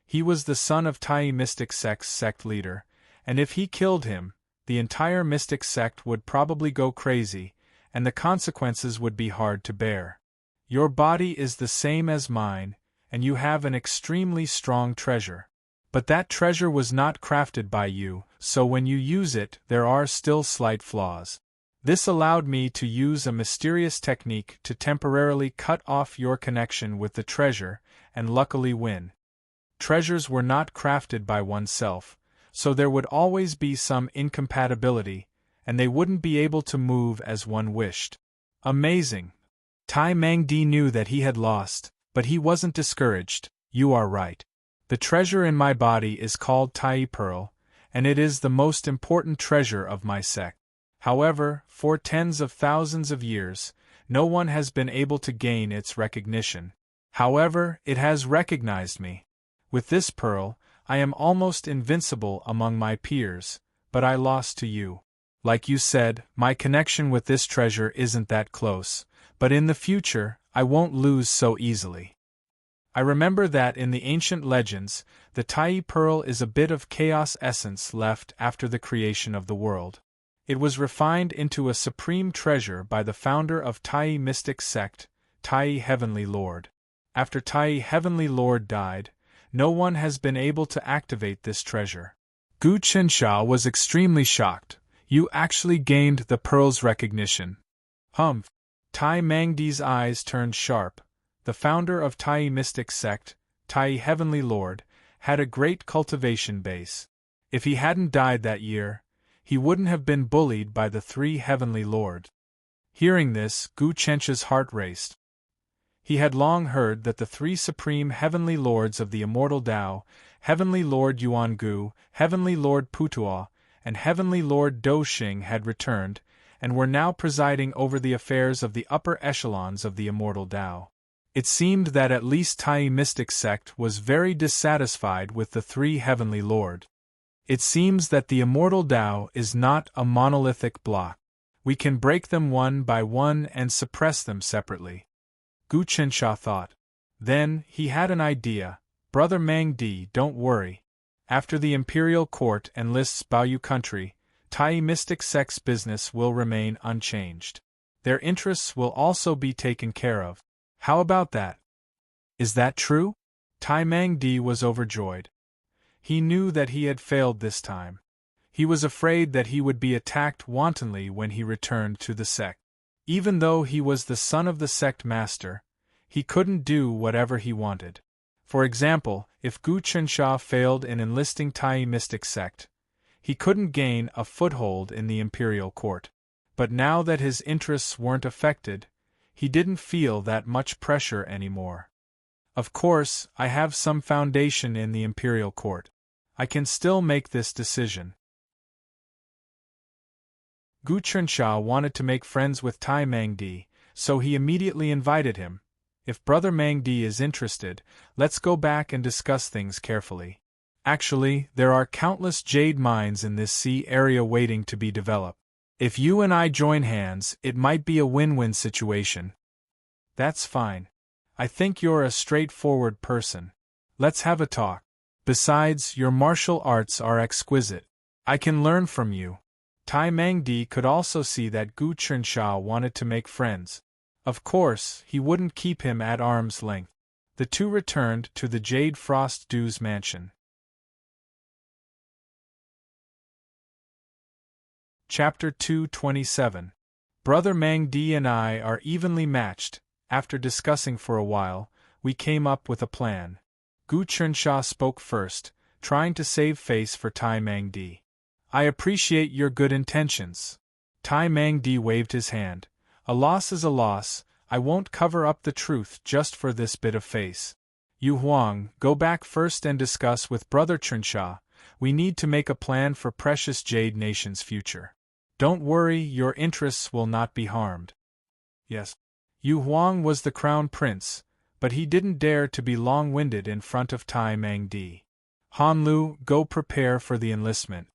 He was the son of Tai Mystic Sect's sect leader, and if he killed him, the entire mystic sect would probably go crazy, and the consequences would be hard to bear. Your body is the same as mine, and you have an extremely strong treasure. But that treasure was not crafted by you, so when you use it, there are still slight flaws. This allowed me to use a mysterious technique to temporarily cut off your connection with the treasure, and luckily win. Treasures were not crafted by oneself, so there would always be some incompatibility, and they wouldn't be able to move as one wished. Amazing! Tai Mangdi knew that he had lost, but he wasn't discouraged. You are right. The treasure in my body is called Tai Pearl, and it is the most important treasure of my sect. However, for tens of thousands of years, no one has been able to gain its recognition. However, it has recognized me. With this pearl, I am almost invincible among my peers, but I lost to you. Like you said, my connection with this treasure isn't that close, but in the future, I won't lose so easily. I remember that in the ancient legends, the Tai Pearl is a bit of chaos essence left after the creation of the world. It was refined into a supreme treasure by the founder of Tai mystic sect, Tai Heavenly Lord. After Tai Heavenly Lord died, no one has been able to activate this treasure. Gu Qinsha was extremely shocked. You actually gained the pearl's recognition. Humph! Tai Mangdi's eyes turned sharp. The founder of Tai mystic sect, Tai Heavenly Lord, had a great cultivation base. If he hadn't died that year, he wouldn't have been bullied by the three Heavenly Lords. Hearing this, Gu Qinsha's heart raced. He had long heard that the three supreme Heavenly Lords of the Immortal Tao, Heavenly Lord Yuangu, Heavenly Lord Putuo, and Heavenly Lord Doxing had returned, and were now presiding over the affairs of the upper echelons of the Immortal Tao. It seemed that at least Tai mystic sect was very dissatisfied with the three Heavenly Lord. It seems that the Immortal Tao is not a monolithic block. We can break them one by one and suppress them separately. Gu Qinsha thought. Then, he had an idea. Brother Mangdi, don't worry. After the imperial court enlists Baoyu country, Tai mystic sect's business will remain unchanged. Their interests will also be taken care of. How about that? Is that true? Tai Mangdi was overjoyed. He knew that he had failed this time. He was afraid that he would be attacked wantonly when he returned to the sect. Even though he was the son of the sect master, he couldn't do whatever he wanted. For example, if Gu Qinsha failed in enlisting Tai mystic sect, he couldn't gain a foothold in the imperial court. But now that his interests weren't affected, he didn't feel that much pressure anymore. Of course, I have some foundation in the imperial court. I can still make this decision. Gu Qinsha wanted to make friends with Tai Mangdi, so he immediately invited him. If Brother Mangdi is interested, let's go back and discuss things carefully. Actually, there are countless jade mines in this sea area waiting to be developed. If you and I join hands, it might be a win-win situation. That's fine. I think you're a straightforward person. Let's have a talk. Besides, your martial arts are exquisite. I can learn from you. Tai Mangdi could also see that Gu Qinsha wanted to make friends. Of course, he wouldn't keep him at arm's length. The two returned to the Jade Frost Dew's mansion. Chapter 227. Brother Mangdi and I are evenly matched. After discussing for a while, we came up with a plan. Gu Qinsha spoke first, trying to save face for Tai Mangdi. I appreciate your good intentions. Tai Mangdi waved his hand. A loss is a loss. I won't cover up the truth just for this bit of face. Yu Huang, go back first and discuss with Brother Qinsha. We need to make a plan for precious Jade Nation's future. Don't worry, your interests will not be harmed. Yes. Yu Huang was the crown prince, but he didn't dare to be long-winded in front of Tai Mangdi. Hanlu, go prepare for the enlistment.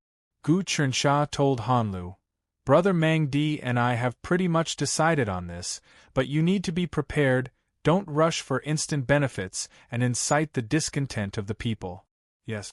Gu Qinsha told Hanlu. Brother Mangdi and I have pretty much decided on this, but you need to be prepared. Don't rush for instant benefits and incite the discontent of the people. Yes.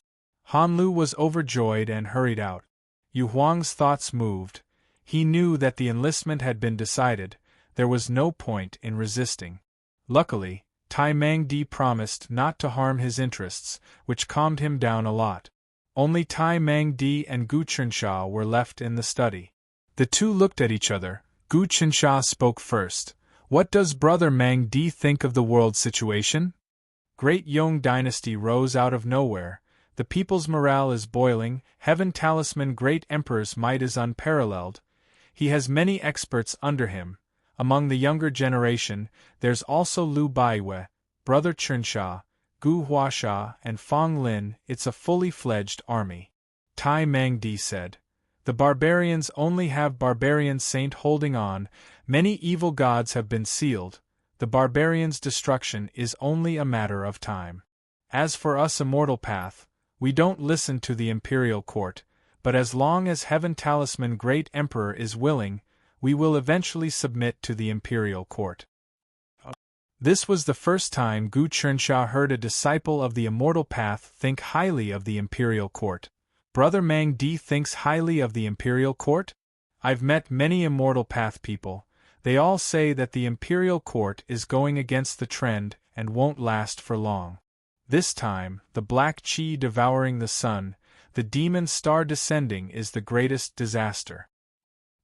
Hanlu was overjoyed and hurried out. Yu Huang's thoughts moved. He knew that the enlistment had been decided. There was no point in resisting. Luckily, Tai Mangdi promised not to harm his interests, which calmed him down a lot. Only Tai Mangdi and Gu Qinsha were left in the study. The two looked at each other. Gu Qinsha spoke first. What does Brother Mangdi think of the world situation? Great Yong dynasty rose out of nowhere. The people's morale is boiling. Heaven Talisman Great Emperor's might is unparalleled. He has many experts under him. Among the younger generation, there's also Liu Baiwei, Brother Chensha, Gu Huasha, and Fong Lin. It's a fully fledged army. Tai Mangdi said. The barbarians only have barbarian saint holding on. Many evil gods have been sealed. The barbarians' destruction is only a matter of time. As for us immortal path, we don't listen to the imperial court, but as long as Heaven Talisman Great Emperor is willing, we will eventually submit to the imperial court. This was the first time Gu Chensha heard a disciple of the immortal path think highly of the imperial court. Brother Mang Di thinks highly of the imperial court? I've met many immortal path people. They all say that the imperial court is going against the trend and won't last for long. This time, the black chi devouring the sun, the demon star descending is the greatest disaster.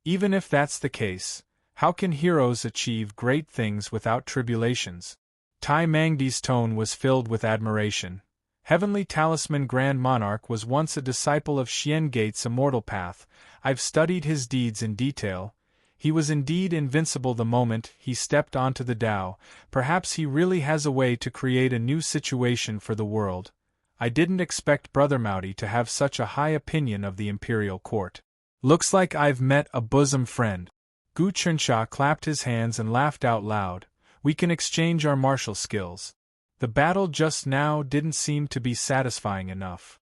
Even if that's the case, how can heroes achieve great things without tribulations? Tai Mangdi's tone was filled with admiration. Heavenly Talisman Grand Monarch was once a disciple of Xian Gate's immortal path. I've studied his deeds in detail. He was indeed invincible the moment he stepped onto the Tao. Perhaps he really has a way to create a new situation for the world. I didn't expect Brother Maudi to have such a high opinion of the imperial court. Looks like I've met a bosom friend. Gu Chensha clapped his hands and laughed out loud. We can exchange our martial skills. The battle just now didn't seem to be satisfying enough.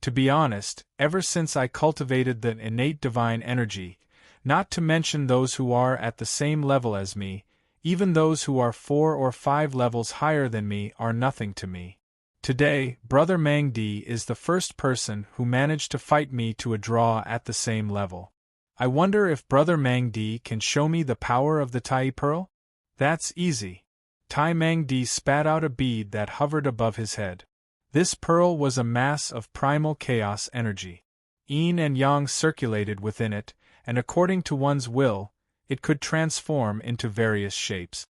To be honest, ever since I cultivated the innate divine energy, not to mention those who are at the same level as me, even those who are 4 or 5 levels higher than me are nothing to me. Today, Brother Mang Di is the first person who managed to fight me to a draw at the same level. I wonder if Brother Mang Di can show me the power of the Tai Pearl? That's easy. Tai Mang Di spat out a bead that hovered above his head. This pearl was a mass of primal chaos energy. Yin and Yang circulated within it, and according to one's will, it could transform into various shapes.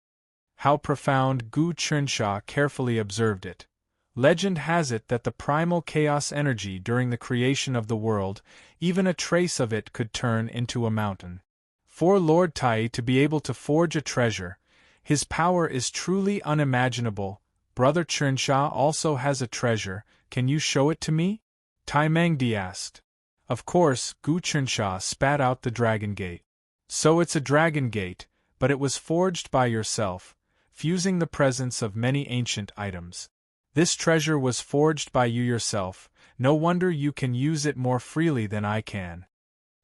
How profound! Gu Chensha carefully observed it. Legend has it that the primal chaos energy during the creation of the world, even a trace of it could turn into a mountain. For Lord Tai to be able to forge a treasure, his power is truly unimaginable. Brother Chensha also has a treasure, can you show it to me? Tai Mangdi asked. Of course, Gu Chensha spat out the dragon gate. So it's a dragon gate, but it was forged by yourself, fusing the presence of many ancient items. This treasure was forged by you yourself, no wonder you can use it more freely than I can.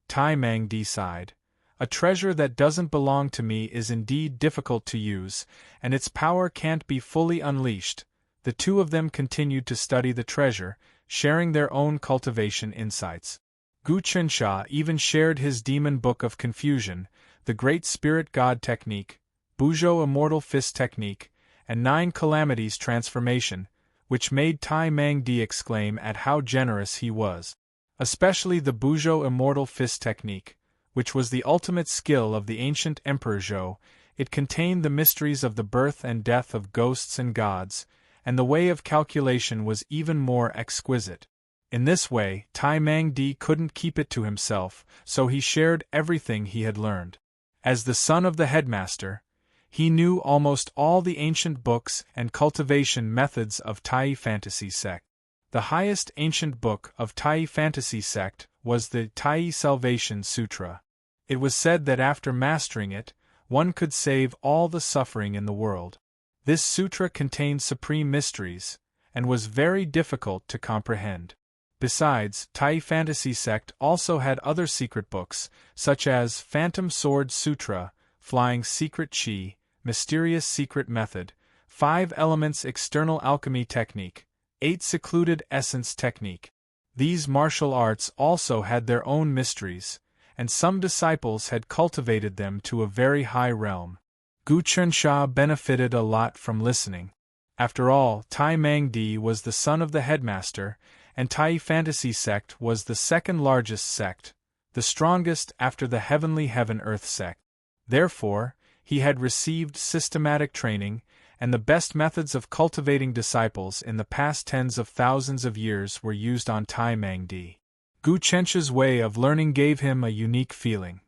Tai Mangdi sighed. A treasure that doesn't belong to me is indeed difficult to use, and its power can't be fully unleashed. The two of them continued to study the treasure, sharing their own cultivation insights. Gu Chensha even shared his demon book of confusion, the Great Spirit God technique, Buzhou Immortal Fist technique, and 9 Calamities transformation, which made Tai Mangdi exclaim at how generous he was. Especially the Buzhou Immortal Fist technique, which was the ultimate skill of the ancient Emperor Zhou. It contained the mysteries of the birth and death of ghosts and gods, and the way of calculation was even more exquisite. In this way, Tai Mangdi couldn't keep it to himself, so he shared everything he had learned. As the son of the headmaster, he knew almost all the ancient books and cultivation methods of Tai Fantasy sect. The highest ancient book of Tai Fantasy sect was the Tai Salvation Sutra. It was said that after mastering it, one could save all the suffering in the world. This sutra contained supreme mysteries, and was very difficult to comprehend. Besides, Tai Fantasy sect also had other secret books, such as Phantom Sword Sutra, Flying Secret Chi, Mysterious Secret Method, 5 Elements External Alchemy Technique, 8 Secluded Essence Technique. These martial arts also had their own mysteries, and some disciples had cultivated them to a very high realm. Gu Chensha benefited a lot from listening. After all, Tai Mangdi was the son of the headmaster, and Tai Fantasy sect was the second largest sect, the strongest after the Heavenly Heaven-Earth sect. Therefore, he had received systematic training, and the best methods of cultivating disciples in the past tens of thousands of years were used on Tai Mangdi. Gu Chencha's way of learning gave him a unique feeling.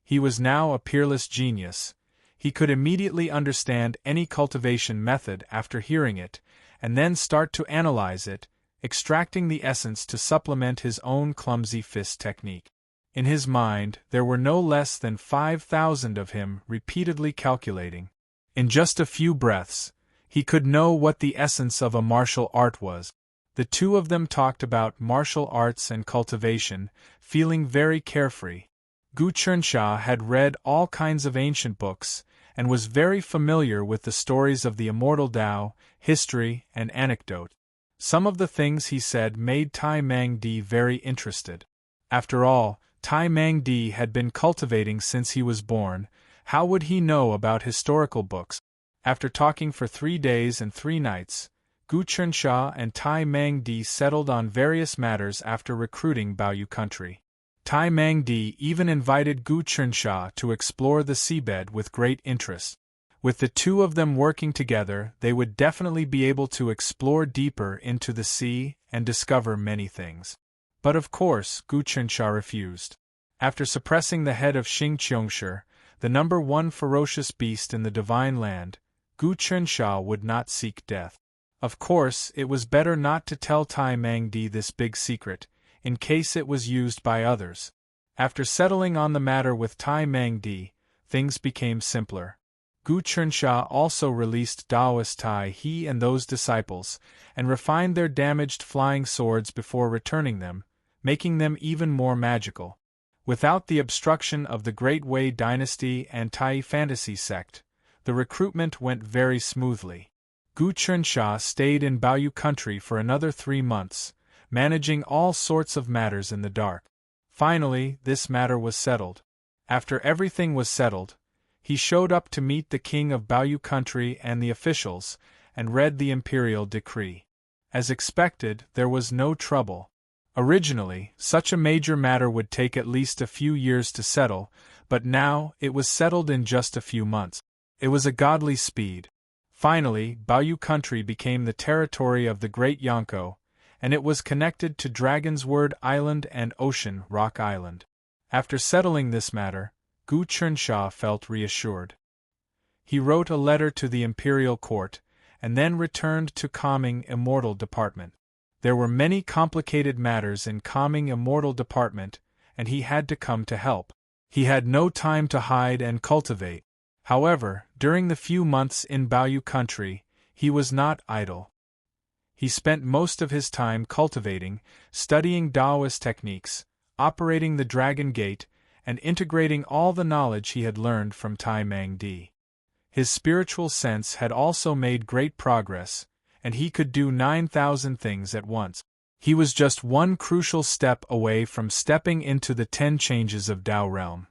He was now a peerless genius. He could immediately understand any cultivation method after hearing it, and then start to analyze it, extracting the essence to supplement his own clumsy fist technique. In his mind, there were no less than 5,000 of him repeatedly calculating. In just a few breaths, he could know what the essence of a martial art was. The two of them talked about martial arts and cultivation, feeling very carefree. Gu Chensha had read all kinds of ancient books, and was very familiar with the stories of the immortal Tao, history, and anecdote. Some of the things he said made Tai Mang Di very interested. After all, Tai Mang Di had been cultivating since he was born. How would he know about historical books? After talking for 3 days and 3 nights, Gu Chensha and Tai Mang Di settled on various matters after recruiting Baoyu country. Tai Mang Di even invited Gu Chensha to explore the seabed with great interest. With the two of them working together, they would definitely be able to explore deeper into the sea and discover many things. But of course, Gu Chensha refused. After suppressing the head of Xing Qiongshi, the number 1 ferocious beast in the divine land, Gu Chensha would not seek death. Of course, it was better not to tell Tai Mang Di this big secret, in case it was used by others. After settling on the matter with Tai Mang Di, things became simpler. Gu Chensha also released Taoist Tai He and those disciples, and refined their damaged flying swords before returning them, making them even more magical. Without the obstruction of the Great Wei Dynasty and Tai Fantasy sect, the recruitment went very smoothly. Gu Chensha stayed in Baoyu country for another 3 months, managing all sorts of matters in the dark. Finally, this matter was settled. After everything was settled, he showed up to meet the king of Baoyu country and the officials, and read the imperial decree. As expected, there was no trouble. Originally, such a major matter would take at least a few years to settle, but now it was settled in just a few months. It was a godly speed. Finally, Baoyu country became the territory of the Great Yonko, and it was connected to Dragon's Word Island and Ocean Rock Island. After settling this matter, Gu Chensha felt reassured. He wrote a letter to the imperial court, and then returned to Calming Immortal Department. There were many complicated matters in Calming Immortal Department, and he had to come to help. He had no time to hide and cultivate. However, during the few months in Baoyu country, he was not idle. He spent most of his time cultivating, studying Taoist techniques, operating the Dragon Gate, and integrating all the knowledge he had learned from Tai Mang Di. His spiritual sense had also made great progress, and he could do 9,000 things at once. He was just one crucial step away from stepping into the 10 changes of Tao realm.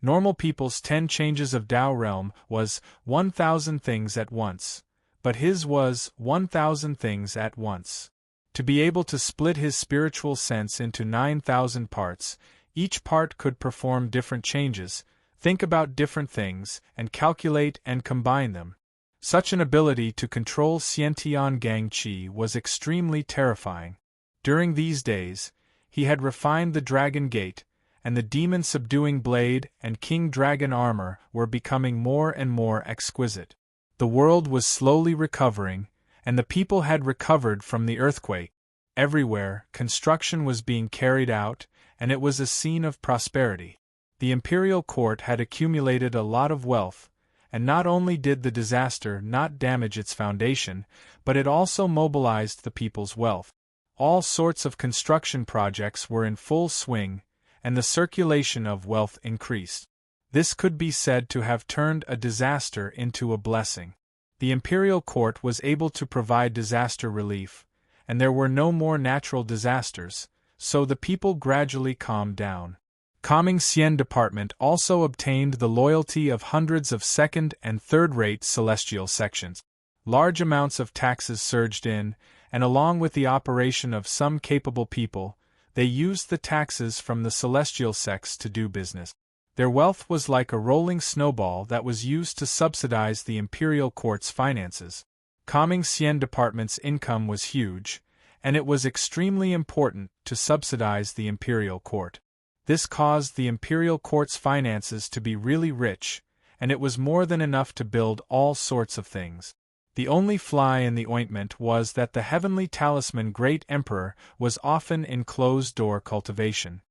Normal people's 10 changes of Tao realm was 1,000 things at once, but his was 1,000 things at once. To be able to split his spiritual sense into 9,000 parts, each part could perform different changes, think about different things, and calculate and combine them. Such an ability to control Xiantian Gang Qi was extremely terrifying. During these days, he had refined the Dragon Gate, and the demon-subduing blade and King Dragon armor were becoming more and more exquisite. The world was slowly recovering, and the people had recovered from the earthquake. Everywhere, construction was being carried out, and it was a scene of prosperity. The imperial court had accumulated a lot of wealth, and not only did the disaster not damage its foundation, but it also mobilized the people's wealth. All sorts of construction projects were in full swing, and the circulation of wealth increased. This could be said to have turned a disaster into a blessing. The imperial court was able to provide disaster relief, and there were no more natural disasters, so the people gradually calmed down. Calming Xian Department also obtained the loyalty of hundreds of second- and third-rate celestial sections. Large amounts of taxes surged in, and along with the operation of some capable people, they used the taxes from the celestial sects to do business. Their wealth was like a rolling snowball that was used to subsidize the imperial court's finances. Coming department's income was huge, and it was extremely important to subsidize the imperial court. This caused the imperial court's finances to be really rich, and it was more than enough to build all sorts of things. The only fly in the ointment was that the heavenly talisman Great Emperor was often in closed-door cultivation.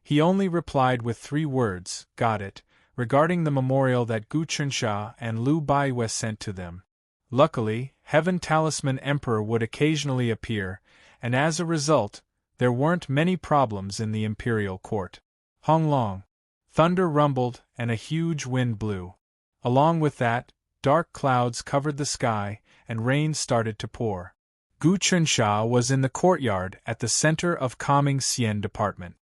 He only replied with 3 words, "Got it," regarding the memorial that Gu Chunsha and Lu Baiwei sent to them. Luckily, Heaven Talisman Emperor would occasionally appear, and as a result, there weren't many problems in the imperial court. Honglong. Thunder rumbled, and a huge wind blew. Along with that, dark clouds covered the sky, and rain started to pour. Gu Chunsha was in the courtyard at the center of Coming department.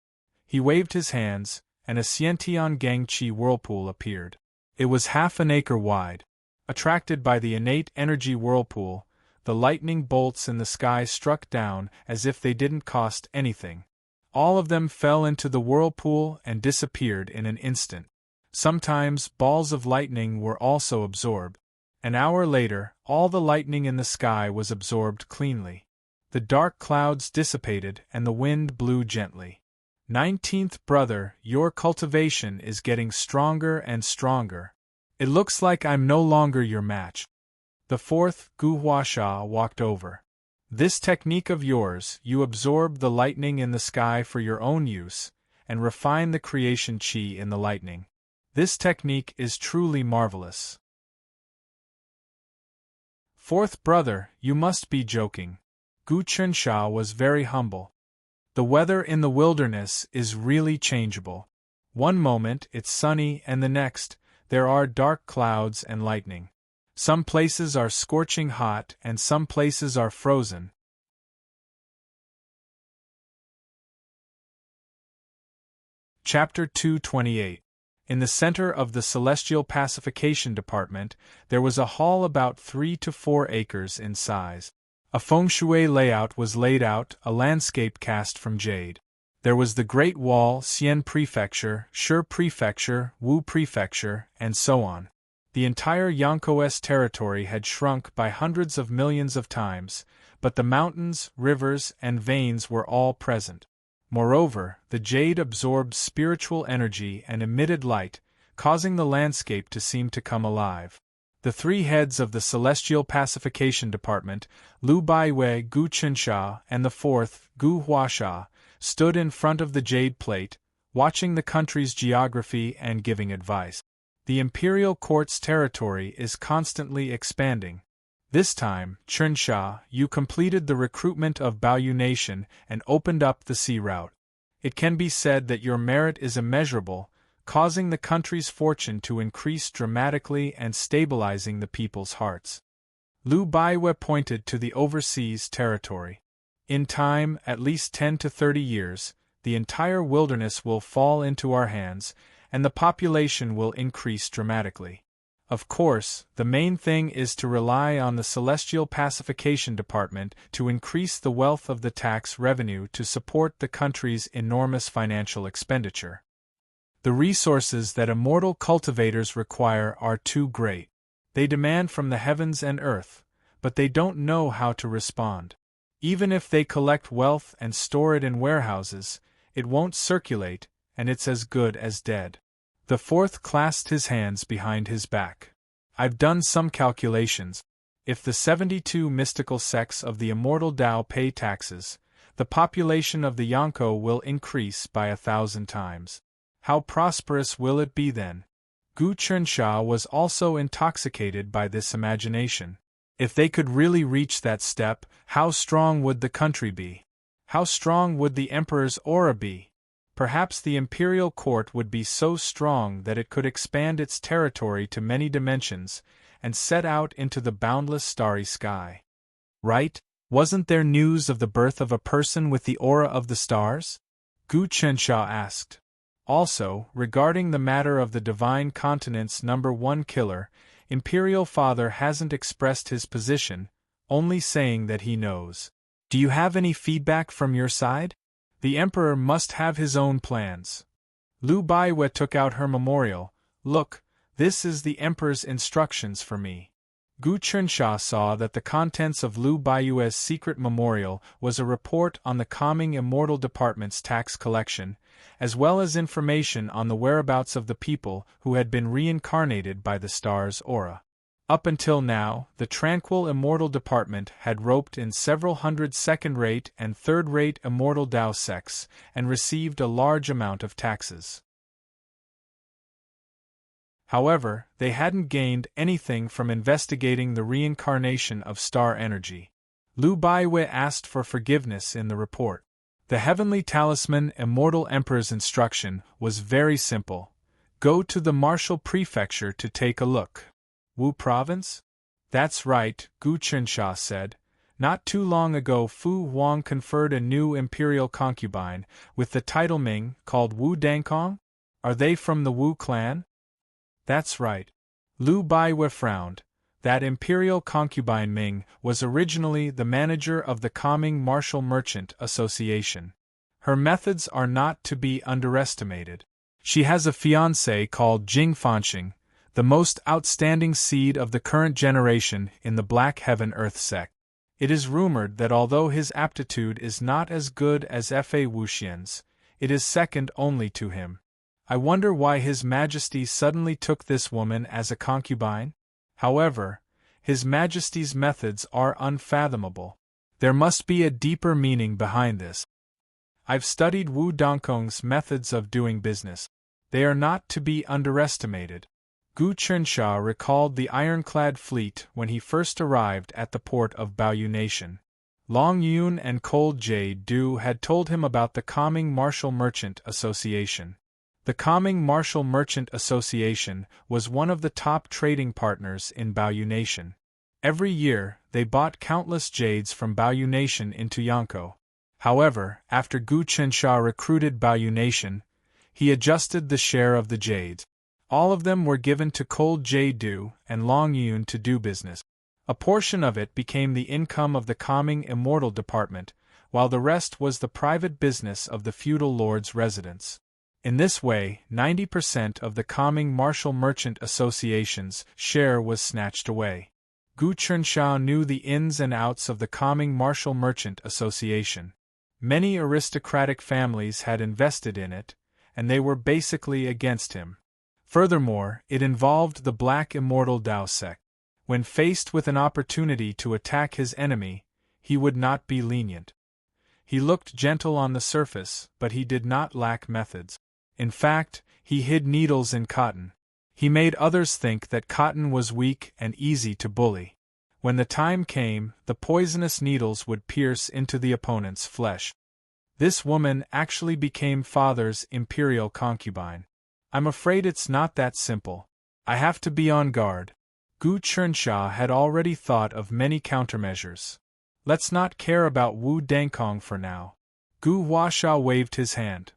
He waved his hands, and a Xiantian Gangqi whirlpool appeared. It was half an acre wide. Attracted by the innate energy whirlpool, the lightning bolts in the sky struck down as if they didn't cost anything. All of them fell into the whirlpool and disappeared in an instant. Sometimes balls of lightning were also absorbed. An hour later, all the lightning in the sky was absorbed cleanly. The dark clouds dissipated and the wind blew gently. 19th brother, your cultivation is getting stronger and stronger. It looks like I'm no longer your match. The 4th, Gu Huasha, walked over. This technique of yours, you absorb the lightning in the sky for your own use, and refine the creation qi in the lightning. This technique is truly marvelous. 4th brother, you must be joking. Gu Chunsha was very humble. The weather in the wilderness is really changeable. One moment it's sunny and the next, there are dark clouds and lightning. Some places are scorching hot and some places are frozen. Chapter 228. In the center of the Celestial Pacification Department, there was a hall about 3 to 4 acres in size. A feng shui layout was laid out, a landscape cast from jade. There was the Great Wall, Xian Prefecture, Shi Prefecture, Wu Prefecture, and so on. The entire Yonko-S territory had shrunk by hundreds of millions of times, but the mountains, rivers, and veins were all present. Moreover, the jade absorbed spiritual energy and emitted light, causing the landscape to seem to come alive. The 3 heads of the Celestial Pacification Department, Lu Baiwei, Gu Chunsha, and the 4th, Gu Huasha, stood in front of the jade plate, watching the country's geography and giving advice. The imperial court's territory is constantly expanding. This time, Chunsha, you completed the recruitment of Baoyu Nation and opened up the sea route. It can be said that your merit is immeasurable, causing the country's fortune to increase dramatically and stabilizing the people's hearts. Lu Baiwei pointed to the overseas territory. In time, at least 10 to 30 years, the entire wilderness will fall into our hands, and the population will increase dramatically. Of course, the main thing is to rely on the Celestial Pacification Department to increase the wealth of the tax revenue to support the country's enormous financial expenditure. The resources that immortal cultivators require are too great. They demand from the heavens and earth, but they don't know how to respond. Even if they collect wealth and store it in warehouses, it won't circulate, and it's as good as dead. The 4th clasped his hands behind his back. I've done some calculations. If the 72 mystical sects of the immortal Tao pay taxes, the population of the Yonko will increase by 1,000 times. How prosperous will it be then? Gu Chunsha was also intoxicated by this imagination. If they could really reach that step, how strong would the country be? How strong would the emperor's aura be? Perhaps the imperial court would be so strong that it could expand its territory to many dimensions and set out into the boundless starry sky. Right? Wasn't there news of the birth of a person with the aura of the stars? Gu Chunsha asked. Also, regarding the matter of the Divine Continent's #1 killer, Imperial Father hasn't expressed his position, only saying that he knows. Do you have any feedback from your side? The Emperor must have his own plans. Lu Baiwei took out her memorial. Look, this is the Emperor's instructions for me. Gu Chensha saw that the contents of Lu Baiyue's secret memorial was a report on the Calming Immortal Department's tax collection, as well as information on the whereabouts of the people who had been reincarnated by the star's aura. Up until now, the Tranquil Immortal Department had roped in several hundred second-rate and third-rate immortal Dao sects and received a large amount of taxes. However, they hadn't gained anything from investigating the reincarnation of star energy. Lu Baiwei asked for forgiveness in the report. The Heavenly Talisman Immortal Emperor's instruction was very simple. Go to the Martial Prefecture to take a look. Wu Province? That's right, Gu Chensha said. Not too long ago Fu Huang conferred a new imperial concubine, with the title Ming, called Wu Dangkong? Are they from the Wu clan? That's right. Lu Baiwei frowned. That imperial concubine Ming was originally the manager of the Calming Martial Merchant Association. Her methods are not to be underestimated. She has a fiancé called Jing Fanxing, the most outstanding seed of the current generation in the Black Heaven Earth sect. It is rumored that although his aptitude is not as good as Fa Wuxian's, it is second only to him. I wonder why His Majesty suddenly took this woman as a concubine? However, His Majesty's methods are unfathomable. There must be a deeper meaning behind this. I've studied Wu Dongkong's methods of doing business. They are not to be underestimated. Gu Chensha recalled the ironclad fleet when he first arrived at the port of Baoyu Nation. Long Yun and Cold J-Du had told him about the Calming Martial Merchant Association. The Calming Martial Merchant Association was one of the top trading partners in Baoyu Nation. Every year, they bought countless jades from Baoyu Nation into Yankou. However, after Gu Chensha recruited Baoyu Nation, he adjusted the share of the jades. All of them were given to Cold J-Du and Long Yun to do business. A portion of it became the income of the Calming Immortal Department, while the rest was the private business of the feudal lord's residence. In this way, 90% of the Calming Martial Merchant Association's share was snatched away. Gu Chensha knew the ins and outs of the Calming Martial Merchant Association. Many aristocratic families had invested in it, and they were basically against him. Furthermore, it involved the Black Immortal Dao sect. When faced with an opportunity to attack his enemy, he would not be lenient. He looked gentle on the surface, but he did not lack methods. In fact, he hid needles in cotton. He made others think that cotton was weak and easy to bully. When the time came, the poisonous needles would pierce into the opponent's flesh. This woman actually became father's imperial concubine. I'm afraid it's not that simple. I have to be on guard. Gu Chensha had already thought of many countermeasures. Let's not care about Wu Dangkong for now. Gu Huasha waved his hand.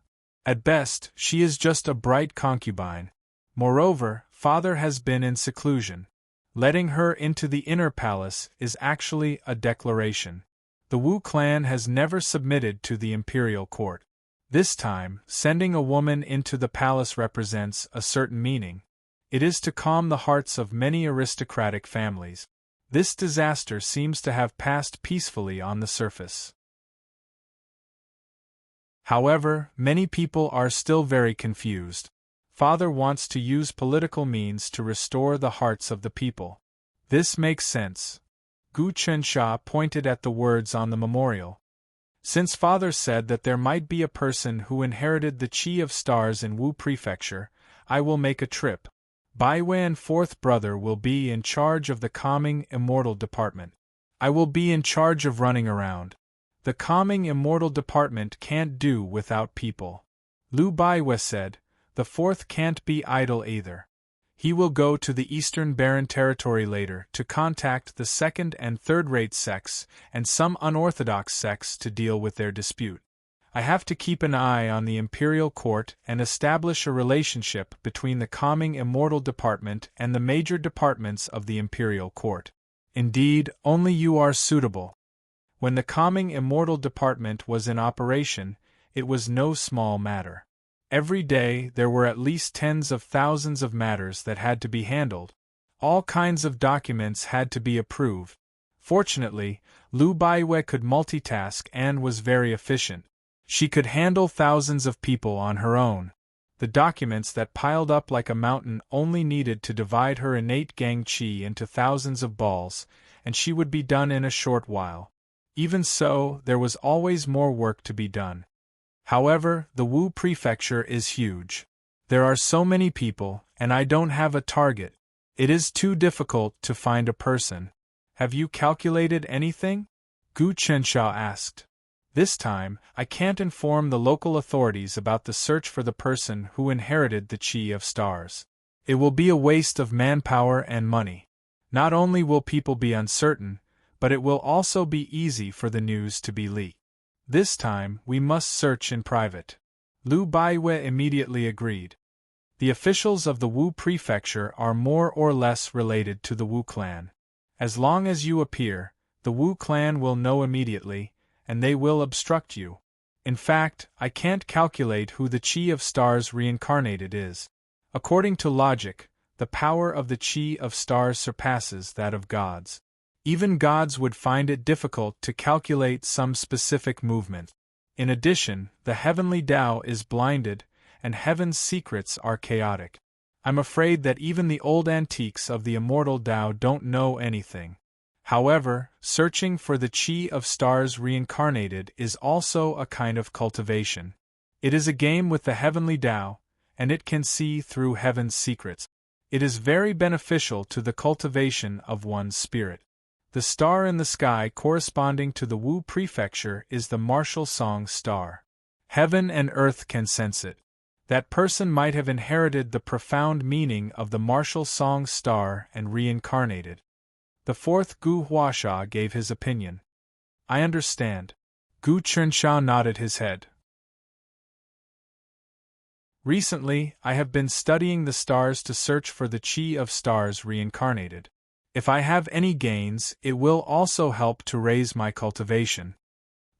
At best, she is just a bright concubine. Moreover, father has been in seclusion. Letting her into the inner palace is actually a declaration. The Wu clan has never submitted to the imperial court. This time, sending a woman into the palace represents a certain meaning. It is to calm the hearts of many aristocratic families. This disaster seems to have passed peacefully on the surface. However, many people are still very confused. Father wants to use political means to restore the hearts of the people. This makes sense. Gu Chensha pointed at the words on the memorial. Since father said that there might be a person who inherited the Qi of Stars in Wu Prefecture, I will make a trip. Baiwei and fourth brother will be in charge of the Calming Immortal Department. I will be in charge of running around. The Calming Immortal Department can't do without people. Lu Baiwei said, the fourth can't be idle either. He will go to the Eastern Barren Territory later to contact the second and third-rate sects and some unorthodox sects to deal with their dispute. I have to keep an eye on the Imperial Court and establish a relationship between the Calming Immortal Department and the major departments of the Imperial Court. Indeed, only you are suitable. When the Calming Immortal Department was in operation, it was no small matter. Every day there were at least tens of thousands of matters that had to be handled. All kinds of documents had to be approved. Fortunately, Lu Baiwei could multitask and was very efficient. She could handle thousands of people on her own. The documents that piled up like a mountain only needed to divide her innate gang qi into thousands of balls, and she would be done in a short while. Even so, there was always more work to be done. However, the Wu prefecture is huge. There are so many people, and I don't have a target. It is too difficult to find a person. Have you calculated anything? Gu Chensha asked. This time, I can't inform the local authorities about the search for the person who inherited the Qi of Stars. It will be a waste of manpower and money. Not only will people be uncertain, but it will also be easy for the news to be leaked. This time, we must search in private. Lu Baiwei immediately agreed. The officials of the Wu prefecture are more or less related to the Wu clan. As long as you appear, the Wu clan will know immediately, and they will obstruct you. In fact, I can't calculate who the Qi of Stars reincarnated is. According to logic, the power of the Qi of Stars surpasses that of gods. Even gods would find it difficult to calculate some specific movement. In addition, the heavenly Tao is blinded, and heaven's secrets are chaotic. I'm afraid that even the old antiques of the immortal Tao don't know anything. However, searching for the Qi of Stars reincarnated is also a kind of cultivation. It is a game with the heavenly Tao, and it can see through heaven's secrets. It is very beneficial to the cultivation of one's spirit. The star in the sky corresponding to the Wu prefecture is the martial song star. Heaven and earth can sense it. That person might have inherited the profound meaning of the martial song star and reincarnated. The fourth Gu Huasha gave his opinion. I understand. Gu Chensha nodded his head. Recently, I have been studying the stars to search for the Qi of Stars reincarnated. If I have any gains, it will also help to raise my cultivation.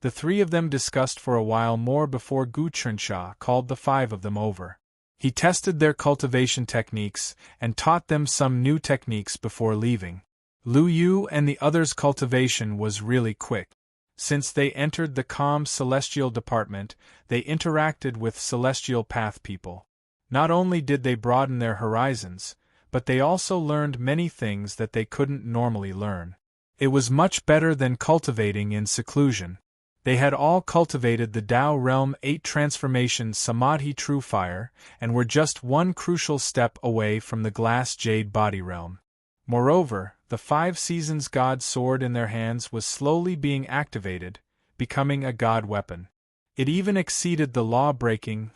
The three of them discussed for a while more before Gu Chensha called the five of them over. He tested their cultivation techniques and taught them some new techniques before leaving. Lu Yu and the others' cultivation was really quick. Since they entered the calm celestial department, they interacted with celestial path people. Not only did they broaden their horizons, but they also learned many things that they couldn't normally learn. It was much better than cultivating in seclusion. They had all cultivated the Tao Realm 8 transformation Samadhi True Fire, and were just one crucial step away from the Glass Jade Body Realm. Moreover, the 5 Seasons God Sword in their hands was slowly being activated, becoming a God weapon. It even exceeded the law-breaking,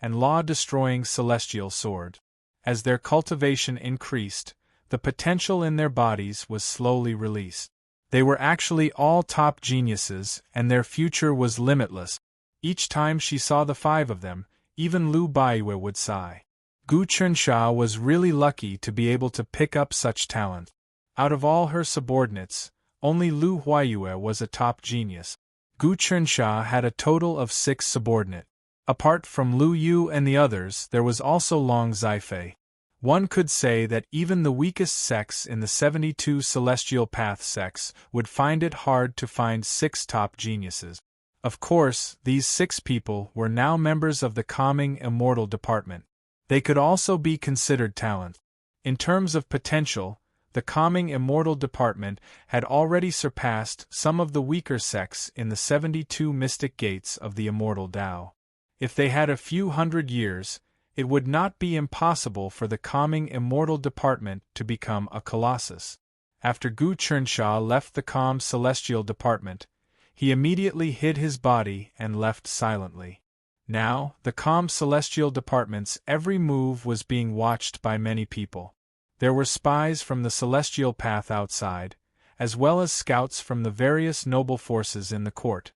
and law-destroying Celestial Sword. As their cultivation increased, the potential in their bodies was slowly released. They were actually all top geniuses, and their future was limitless. Each time she saw the 5 of them, even Lu Baiwei would sigh. Gu Chensha was really lucky to be able to pick up such talent. Out of all her subordinates, only Lu Huayue was a top genius. Gu Chensha had a total of 6 subordinates. Apart from Lu Yu and the others, there was also Long Zifei. One could say that even the weakest sex in the 72 Celestial Path sects would find it hard to find 6 top geniuses. Of course, these 6 people were now members of the Calming Immortal Department. They could also be considered talent. In terms of potential, the Calming Immortal Department had already surpassed some of the weaker sects in the 72 mystic gates of the Immortal Tao. If they had a few hundred years, it would not be impossible for the Calming Immortal Department to become a colossus. After Gu Chensha left the Calm Celestial Department, he immediately hid his body and left silently. Now, the Calm Celestial Department's every move was being watched by many people. There were spies from the Celestial Path outside, as well as scouts from the various noble forces in the court.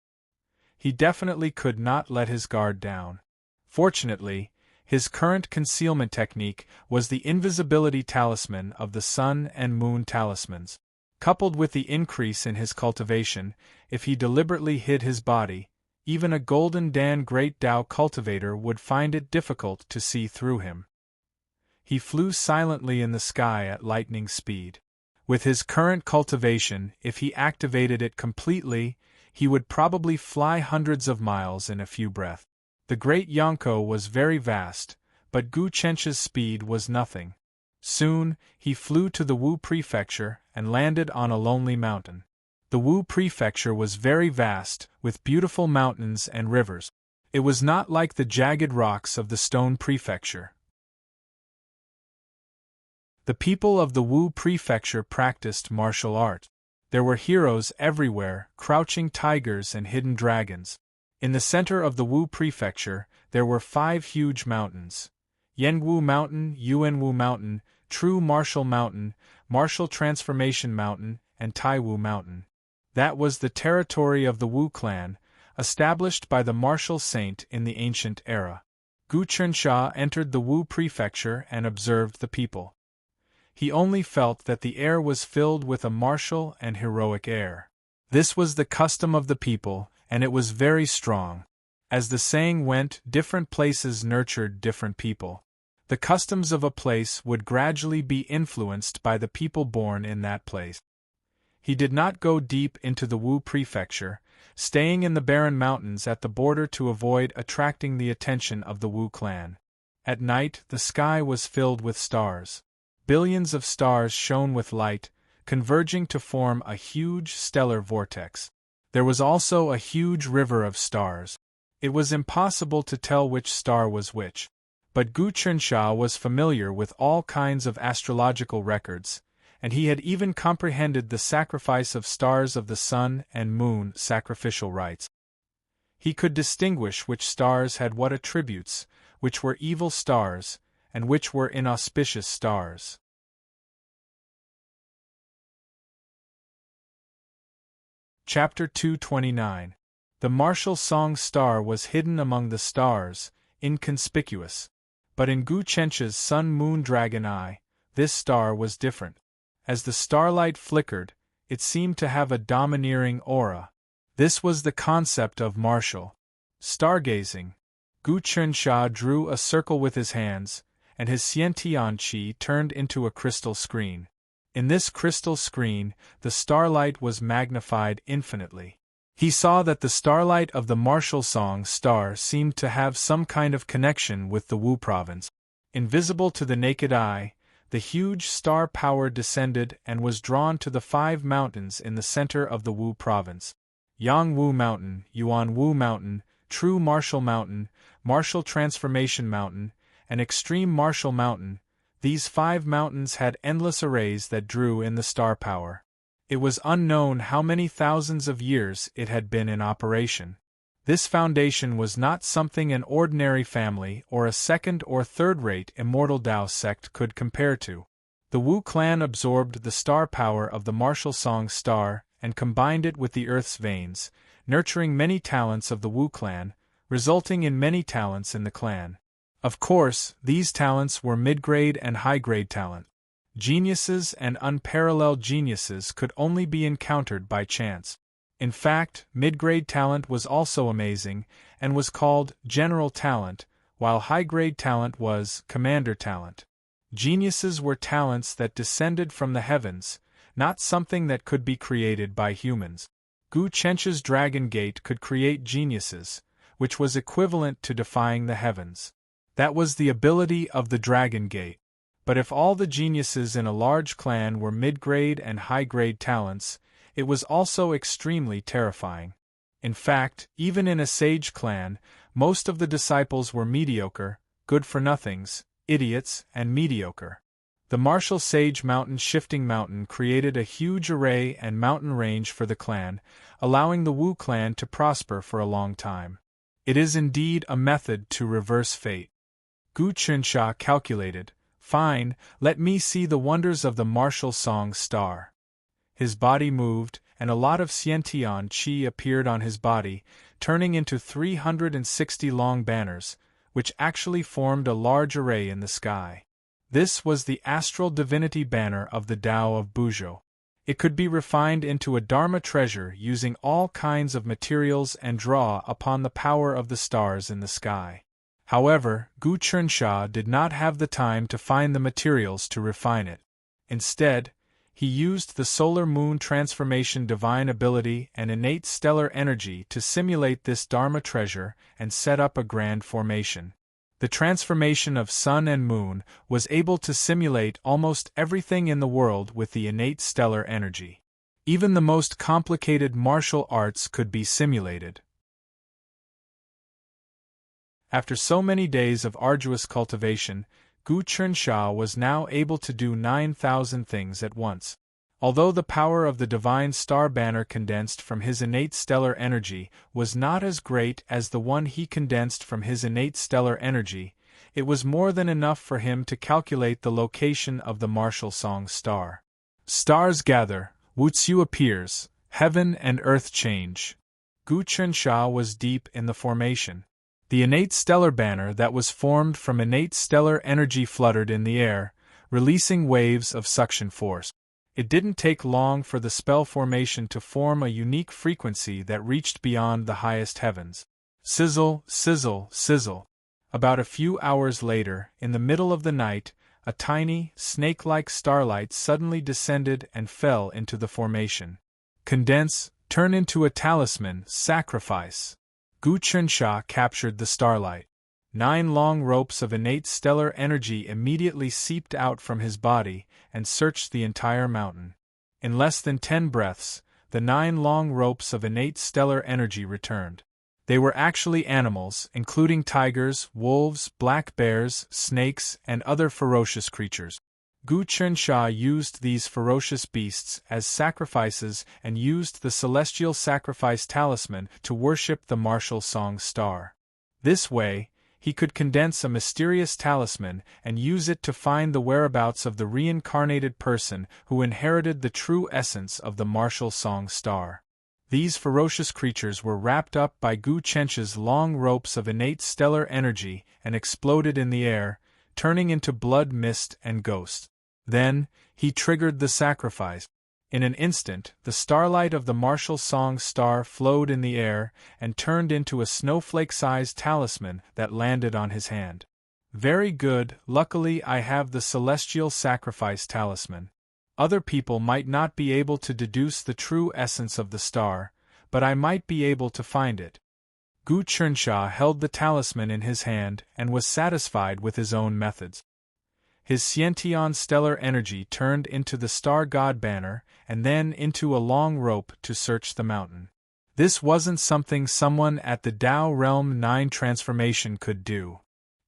He definitely could not let his guard down. Fortunately, his current concealment technique was the invisibility talisman of the Sun and Moon talismans. Coupled with the increase in his cultivation, if he deliberately hid his body, even a Golden Dan Great Tao cultivator would find it difficult to see through him. He flew silently in the sky at lightning speed. With his current cultivation, if he activated it completely, he would probably fly hundreds of miles in a few breaths. The great Yonko was very vast, but Gu Chencha's speed was nothing. Soon, he flew to the Wu Prefecture and landed on a lonely mountain. The Wu Prefecture was very vast, with beautiful mountains and rivers. It was not like the jagged rocks of the Stone Prefecture. The people of the Wu Prefecture practiced martial art. There were heroes everywhere, crouching tigers and hidden dragons. In the center of the Wu Prefecture, there were 5 huge mountains: Yenwu Mountain, Yuanwu Mountain, True Martial Mountain, Martial Transformation Mountain, and Taiwu Mountain. That was the territory of the Wu clan, established by the martial saint in the ancient era. Gu Chensha entered the Wu Prefecture and observed the people. He only felt that the air was filled with a martial and heroic air. This was the custom of the people, and it was very strong. As the saying went, different places nurtured different people. The customs of a place would gradually be influenced by the people born in that place. He did not go deep into the Wu Prefecture, staying in the barren mountains at the border to avoid attracting the attention of the Wu clan. At night, the sky was filled with stars. Billions of stars shone with light, converging to form a huge stellar vortex. There was also a huge river of stars. It was impossible to tell which star was which. But Gu Chensha was familiar with all kinds of astrological records, and he had even comprehended the sacrifice of stars of the sun and moon sacrificial rites. He could distinguish which stars had what attributes, which were evil stars, and which were inauspicious stars. Chapter 229. The martial song star was hidden among the stars, inconspicuous. But in Gu Chencha's sun-moon dragon eye, this star was different. As the starlight flickered, it seemed to have a domineering aura. This was the concept of martial stargazing. Gu Chensha drew a circle with his hands, and his Xiantian Qi turned into a crystal screen. In this crystal screen, the starlight was magnified infinitely. He saw that the starlight of the martial song star seemed to have some kind of connection with the Wu province. Invisible to the naked eye, the huge star power descended and was drawn to the 5 mountains in the center of the Wu province: Yang Wu Mountain, Yuan Wu Mountain, True Martial Mountain, Martial Transformation Mountain, and Extreme Martial Mountain. These 5 mountains had endless arrays that drew in the star power. It was unknown how many thousands of years it had been in operation. This foundation was not something an ordinary family or a second- or third-rate immortal Dao sect could compare to. The Wu clan absorbed the star power of the martial song star and combined it with the earth's veins, nurturing many talents of the Wu clan, resulting in many talents in the clan. Of course, these talents were mid-grade and high-grade talent. Geniuses and unparalleled geniuses could only be encountered by chance. In fact, mid-grade talent was also amazing, and was called general talent, while high-grade talent was commander talent. Geniuses were talents that descended from the heavens, not something that could be created by humans. Gu Chencha's Dragon Gate could create geniuses, which was equivalent to defying the heavens. That was the ability of the Dragon Gate. But if all the geniuses in a large clan were mid-grade and high-grade talents, it was also extremely terrifying. In fact, even in a sage clan, most of the disciples were mediocre, good-for-nothings, idiots, and mediocre. The martial sage mountain shifting mountain created a huge array and mountain range for the clan, allowing the Wu clan to prosper for a long time. It is indeed a method to reverse fate. Gu Chensha calculated, "Fine, let me see the wonders of the martial song star." His body moved, and a lot of Xiantian Qi appeared on his body, turning into 360 long banners, which actually formed a large array in the sky. This was the astral divinity banner of the Tao of Buzhou. It could be refined into a Dharma treasure using all kinds of materials and draw upon the power of the stars in the sky. However, Gu Chunxia did not have the time to find the materials to refine it. Instead, he used the solar moon transformation divine ability and innate stellar energy to simulate this Dharma treasure and set up a grand formation. The transformation of sun and moon was able to simulate almost everything in the world with the innate stellar energy. Even the most complicated martial arts could be simulated. After so many days of arduous cultivation, Gu Chunxia was now able to do 9,000 things at once. Although the power of the divine star banner condensed from his innate stellar energy was not as great as the one he condensed from his innate stellar energy, it was more than enough for him to calculate the location of the martial song star. Stars gather, Wuxiu appears, heaven and earth change. Gu Chunxia was deep in the formation. The innate stellar banner that was formed from innate stellar energy fluttered in the air, releasing waves of suction force. It didn't take long for the spell formation to form a unique frequency that reached beyond the highest heavens. Sizzle, sizzle, sizzle. About a few hours later, in the middle of the night, a tiny, snake-like starlight suddenly descended and fell into the formation. Condense, turn into a talisman, sacrifice. Gu Chunxia captured the starlight. 9 long ropes of innate stellar energy immediately seeped out from his body and searched the entire mountain. In less than 10 breaths, the 9 long ropes of innate stellar energy returned. They were actually animals, including tigers, wolves, black bears, snakes, and other ferocious creatures. Gu Chunxia used these ferocious beasts as sacrifices and used the celestial sacrifice talisman to worship the martial song star. This way, he could condense a mysterious talisman and use it to find the whereabouts of the reincarnated person who inherited the true essence of the martial song star. These ferocious creatures were wrapped up by Gu Chenxia's long ropes of innate stellar energy and exploded in the air, turning into blood mist and ghosts. Then, he triggered the sacrifice. In an instant, the starlight of the martial song star flowed in the air and turned into a snowflake-sized talisman that landed on his hand. Very good, luckily I have the celestial sacrifice talisman. Other people might not be able to deduce the true essence of the star, but I might be able to find it. Gu Chunxia held the talisman in his hand and was satisfied with his own methods. His Xiantian stellar energy turned into the star god banner and then into a long rope to search the mountain. This wasn't something someone at the Tao Realm 9 transformation could do.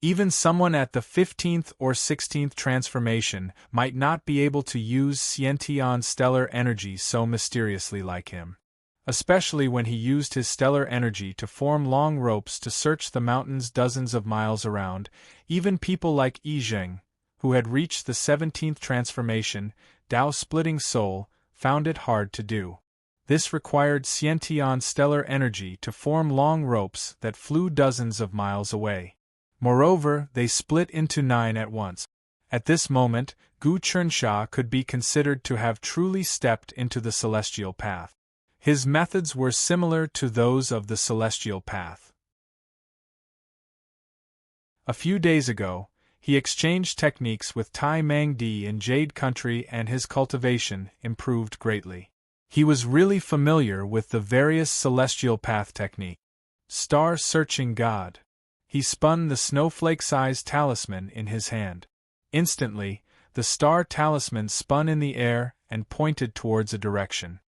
Even someone at the 15th or 16th transformation might not be able to use Xiantian stellar energy so mysteriously like him. Especially when he used his stellar energy to form long ropes to search the mountains dozens of miles around, even people like Yi Zheng, who had reached the 17th transformation, Tao-splitting soul, found it hard to do. This required Xiantian stellar energy to form long ropes that flew dozens of miles away. Moreover, they split into 9 at once. At this moment, Gu Chunxia could be considered to have truly stepped into the celestial path. His methods were similar to those of the celestial path. A few days ago, he exchanged techniques with Tai Mangdi in Jade Country and his cultivation improved greatly. He was really familiar with the various celestial path techniques. Star-searching God. He spun the snowflake-sized talisman in his hand. Instantly, the star talisman spun in the air and pointed towards a direction.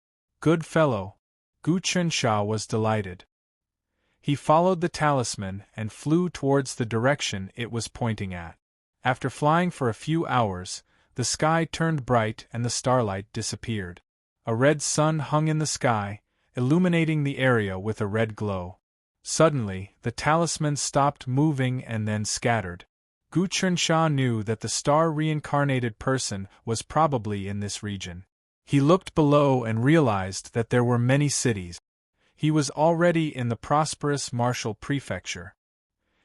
Good fellow. Gu Chunxia was delighted. He followed the talisman and flew towards the direction it was pointing at. After flying for a few hours, the sky turned bright and the starlight disappeared. A red sun hung in the sky, illuminating the area with a red glow. Suddenly, the talisman stopped moving and then scattered. Gu Chunxia knew that the star-reincarnated person was probably in this region. He looked below and realized that there were many cities. He was already in the prosperous Martial Prefecture.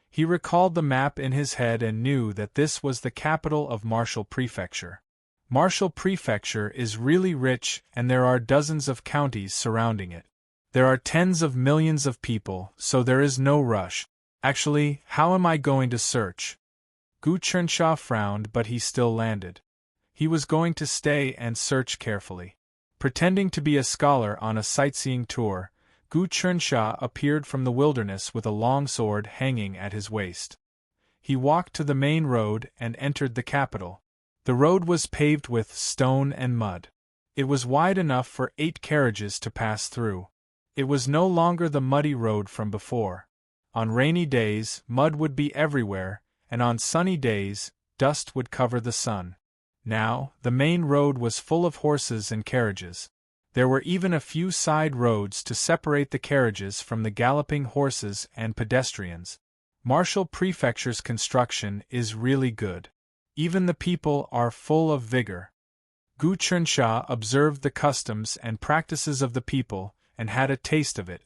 He recalled the map in his head and knew that this was the capital of Martial Prefecture. Martial Prefecture is really rich and there are dozens of counties surrounding it. There are tens of millions of people, so there is no rush. Actually, how am I going to search? Gu Chernshaw frowned, but he still landed. He was going to stay and search carefully. Pretending to be a scholar on a sightseeing tour, Gu Chernshaw appeared from the wilderness with a long sword hanging at his waist. He walked to the main road and entered the capital. The road was paved with stone and mud. It was wide enough for 8 carriages to pass through. It was no longer the muddy road from before. On rainy days, mud would be everywhere, and on sunny days, dust would cover the sun. Now, the main road was full of horses and carriages. There were even a few side roads to separate the carriages from the galloping horses and pedestrians. Marshall Prefecture's construction is really good. Even the people are full of vigor. Gu Chernshaw observed the customs and practices of the people and had a taste of it.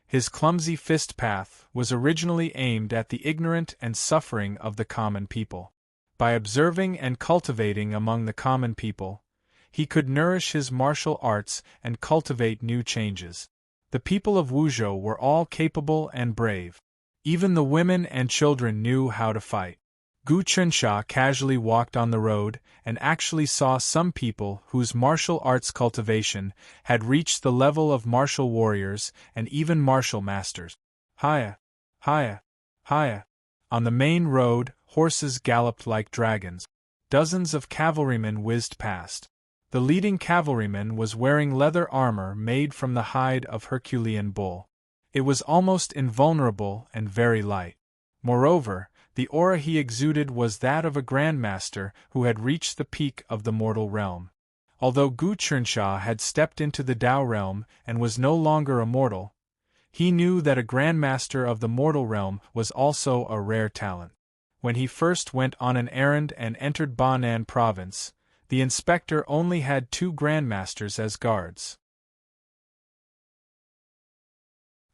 His clumsy fist path was originally aimed at the ignorant and suffering of the common people. By observing and cultivating among the common people, he could nourish his martial arts and cultivate new changes. The people of Wuzhou were all capable and brave. Even the women and children knew how to fight. Gu Chernshaw casually walked on the road and actually saw some people whose martial arts cultivation had reached the level of martial warriors and even martial masters. Hiya! Hiya! Hiya! On the main road, horses galloped like dragons. Dozens of cavalrymen whizzed past. The leading cavalryman was wearing leather armor made from the hide of Herculean bull. It was almost invulnerable and very light. Moreover, the aura he exuded was that of a grandmaster who had reached the peak of the mortal realm. Although Gu Chernshaw had stepped into the Tao realm and was no longer a mortal, he knew that a grandmaster of the mortal realm was also a rare talent. When he first went on an errand and entered Banan province, the inspector only had 2 grandmasters as guards.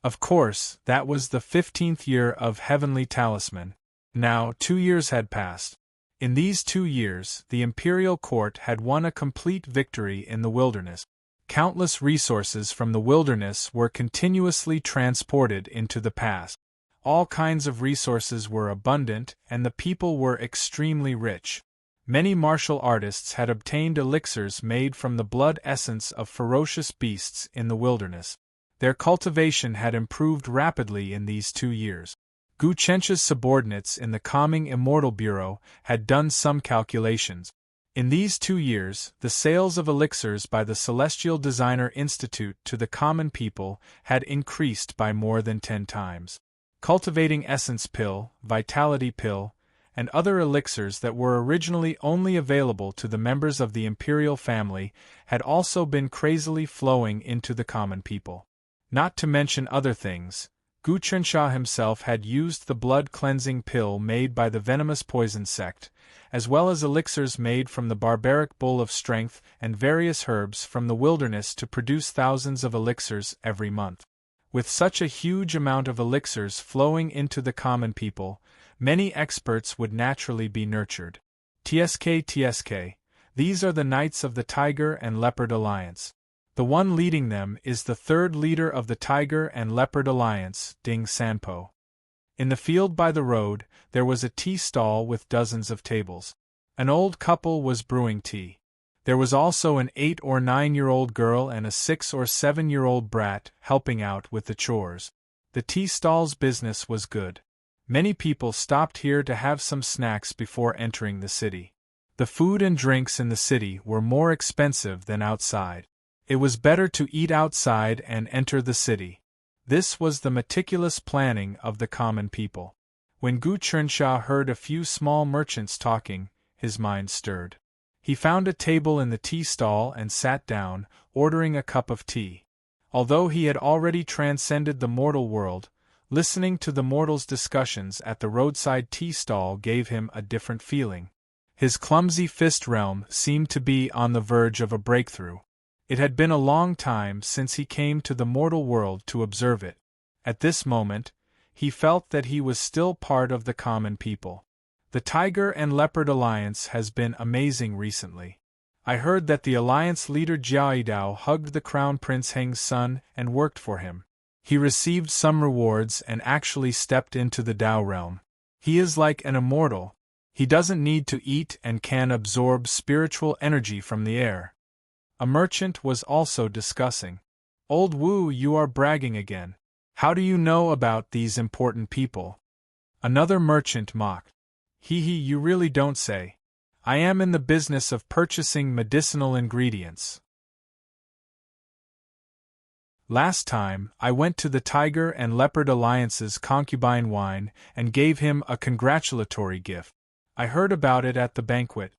Of course, that was the 15th year of Heavenly Talisman. Now 2 years had passed. In these 2 years, the imperial court had won a complete victory in the wilderness. Countless resources from the wilderness were continuously transported into the pass. All kinds of resources were abundant, and the people were extremely rich. Many martial artists had obtained elixirs made from the blood essence of ferocious beasts in the wilderness. Their cultivation had improved rapidly in these 2 years. Gu Chernsha's subordinates in the Calming Immortal Bureau had done some calculations. In these 2 years, the sales of elixirs by the Celestial Designer Institute to the common people had increased by more than 10 times. Cultivating Essence Pill, Vitality Pill, and other elixirs that were originally only available to the members of the imperial family had also been crazily flowing into the common people. Not to mention other things, Gu Chernshaw himself had used the blood-cleansing pill made by the venomous poison sect, as well as elixirs made from the barbaric bull of strength and various herbs from the wilderness to produce thousands of elixirs every month. With such a huge amount of elixirs flowing into the common people, many experts would naturally be nurtured. TSK, these are the Knights of the Tiger and Leopard Alliance. The one leading them is the 3rd leader of the Tiger and Leopard Alliance, Ding Sanpo. In the field by the road, there was a tea stall with dozens of tables. An old couple was brewing tea. There was also an 8 or 9-year-old girl and a 6 or 7-year-old brat helping out with the chores. The tea stall's business was good. Many people stopped here to have some snacks before entering the city. The food and drinks in the city were more expensive than outside. It was better to eat outside and enter the city. This was the meticulous planning of the common people. When Gu Chernshaw heard a few small merchants talking, his mind stirred. He found a table in the tea stall and sat down, ordering a cup of tea. Although he had already transcended the mortal world, listening to the mortals' discussions at the roadside tea stall gave him a different feeling. His clumsy fist realm seemed to be on the verge of a breakthrough. It had been a long time since he came to the mortal world to observe it. At this moment, he felt that he was still part of the common people. The Tiger and Leopard Alliance has been amazing recently. I heard that the Alliance leader Jiaidao hugged the Crown Prince Heng's son and worked for him. He received some rewards and actually stepped into the Tao realm. He is like an immortal. He doesn't need to eat and can absorb spiritual energy from the air. A merchant was also discussing. Old Wu, you are bragging again. How do you know about these important people? Another merchant mocked. Hee hee, you really don't say. I am in the business of purchasing medicinal ingredients. Last time, I went to the Tiger and Leopard Alliance's concubine wine and gave him a congratulatory gift. I heard about it at the banquet.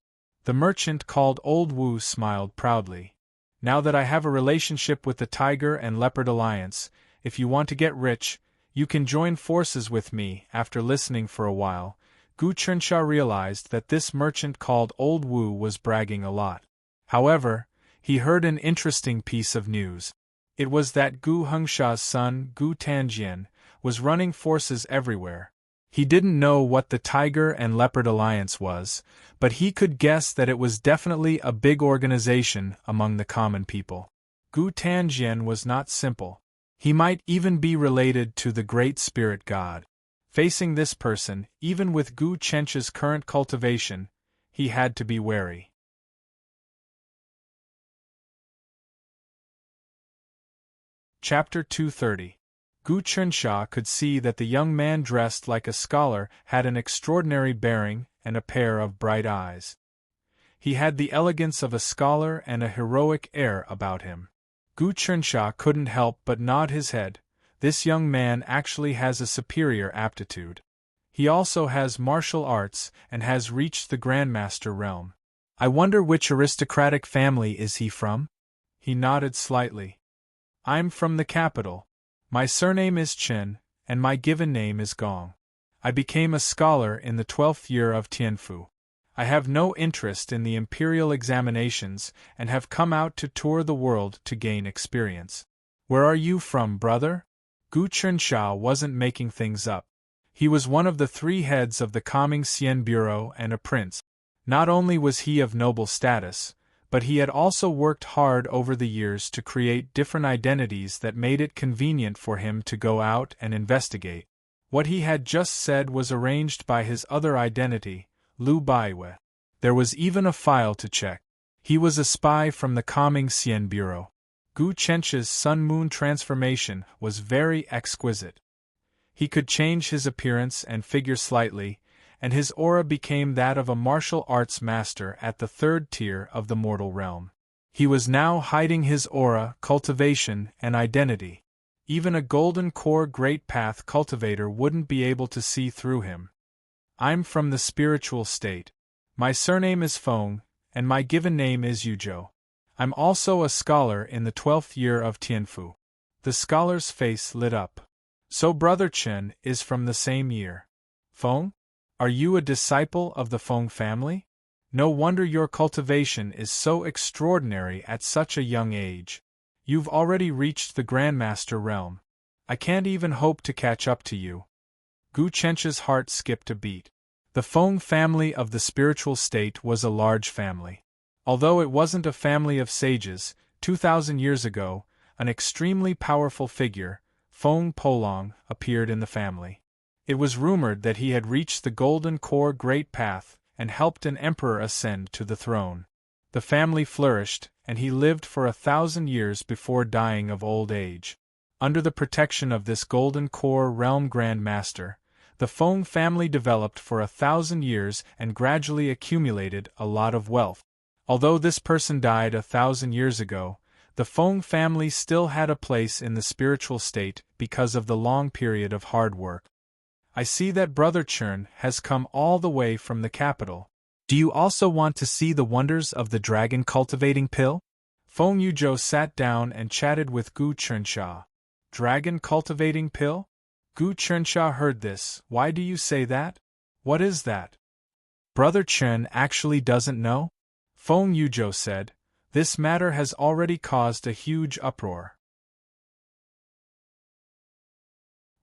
The merchant called Old Wu smiled proudly. Now that I have a relationship with the Tiger and Leopard Alliance, if you want to get rich, you can join forces with me. After listening for a while, Gu Chensha realized that this merchant called Old Wu was bragging a lot. However, he heard an interesting piece of news. It was that Gu Hengsha's son, Gu Tanjian, was running forces everywhere. He didn't know what the Tiger and Leopard Alliance was, but he could guess that it was definitely a big organization among the common people. Gu Tanjian was not simple. He might even be related to the Great Spirit God. Facing this person, even with Gu Chensha's current cultivation, he had to be wary. Chapter 230. Gu Chensha could see that the young man dressed like a scholar had an extraordinary bearing and a pair of bright eyes. He had the elegance of a scholar and a heroic air about him. Gu Chensha couldn't help but nod his head. This young man actually has a superior aptitude. He also has martial arts and has reached the Grandmaster realm. I wonder which aristocratic family is he from? He nodded slightly. I'm from the capital. My surname is Chen, and my given name is Gong. I became a scholar in the 12th year of Tianfu. I have no interest in the imperial examinations and have come out to tour the world to gain experience. Where are you from, brother? Gu Chensha wasn't making things up. He was one of the 3 heads of the Coming Xian Bureau and a prince. Not only was he of noble status, but he had also worked hard over the years to create different identities that made it convenient for him to go out and investigate. What he had just said was arranged by his other identity, Lu Baiwei. There was even a file to check. He was a spy from the Coming Xian Bureau. Gu Chensha's sun-moon transformation was very exquisite. He could change his appearance and figure slightly, and his aura became that of a martial arts master at the 3rd tier of the mortal realm. He was now hiding his aura, cultivation, and identity. Even a golden core great path cultivator wouldn't be able to see through him. I'm from the spiritual state. My surname is Feng, and my given name is Yuzhou. I'm also a scholar in the 12th year of Tianfu. The scholar's face lit up. So Brother Chen is from the same year. Feng? Are you a disciple of the Feng family? No wonder your cultivation is so extraordinary at such a young age. You've already reached the Grandmaster realm. I can't even hope to catch up to you. Gu Chensha's heart skipped a beat. The Feng family of the spiritual state was a large family. Although it wasn't a family of sages, 2,000 years ago, an extremely powerful figure, Feng Polong, appeared in the family. It was rumored that he had reached the Golden Core Great Path and helped an emperor ascend to the throne. The family flourished, and he lived for 1,000 years before dying of old age. Under the protection of this Golden Core Realm Grand Master, the Feng family developed for 1,000 years and gradually accumulated a lot of wealth. Although this person died 1,000 years ago, the Feng family still had a place in the spiritual state because of the long period of hard work. I see that Brother Chen has come all the way from the capital. Do you also want to see the wonders of the dragon cultivating pill? Feng Yuzhou sat down and chatted with Gu Chensha. Dragon cultivating pill? Gu Chensha heard this. Why do you say that? What is that? Brother Chen actually doesn't know? Feng Yuzhou said. This matter has already caused a huge uproar.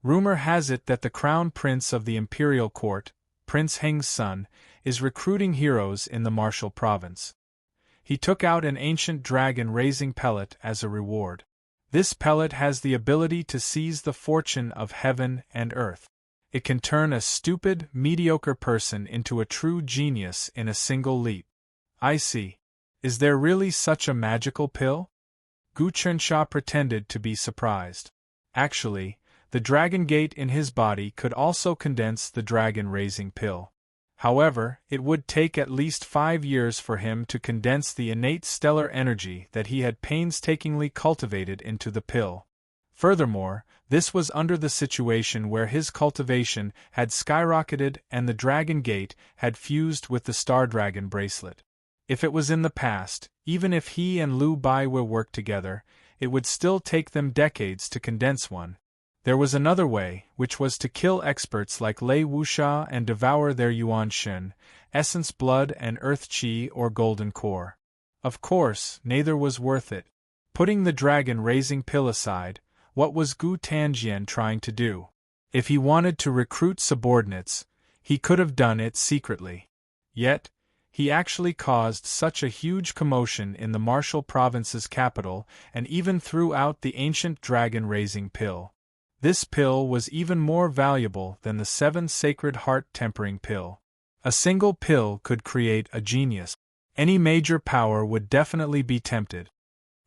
Rumor has it that the crown prince of the imperial court, Prince Heng's son, is recruiting heroes in the martial province. He took out an ancient dragon raising pellet as a reward. This pellet has the ability to seize the fortune of heaven and earth. It can turn a stupid, mediocre person into a true genius in a single leap. I see. Is there really such a magical pill? Gu Chensha pretended to be surprised. Actually, the dragon gate in his body could also condense the dragon-raising pill. However, it would take at least 5 years for him to condense the innate stellar energy that he had painstakingly cultivated into the pill. Furthermore, this was under the situation where his cultivation had skyrocketed and the dragon gate had fused with the star dragon bracelet. If it was in the past, even if he and Liu Baiwe worked together, it would still take them decades to condense one. There was another way, which was to kill experts like Lei Wuxia and devour their Yuan Shen, essence blood and earth qi or golden core. Of course, neither was worth it. Putting the dragon-raising pill aside, what was Gu Tanjian trying to do? If he wanted to recruit subordinates, he could have done it secretly. Yet, he actually caused such a huge commotion in the Martial Province's capital and even threw out the ancient dragon-raising pill. This pill was even more valuable than the 7 sacred heart-tempering pill. A single pill could create a genius. Any major power would definitely be tempted.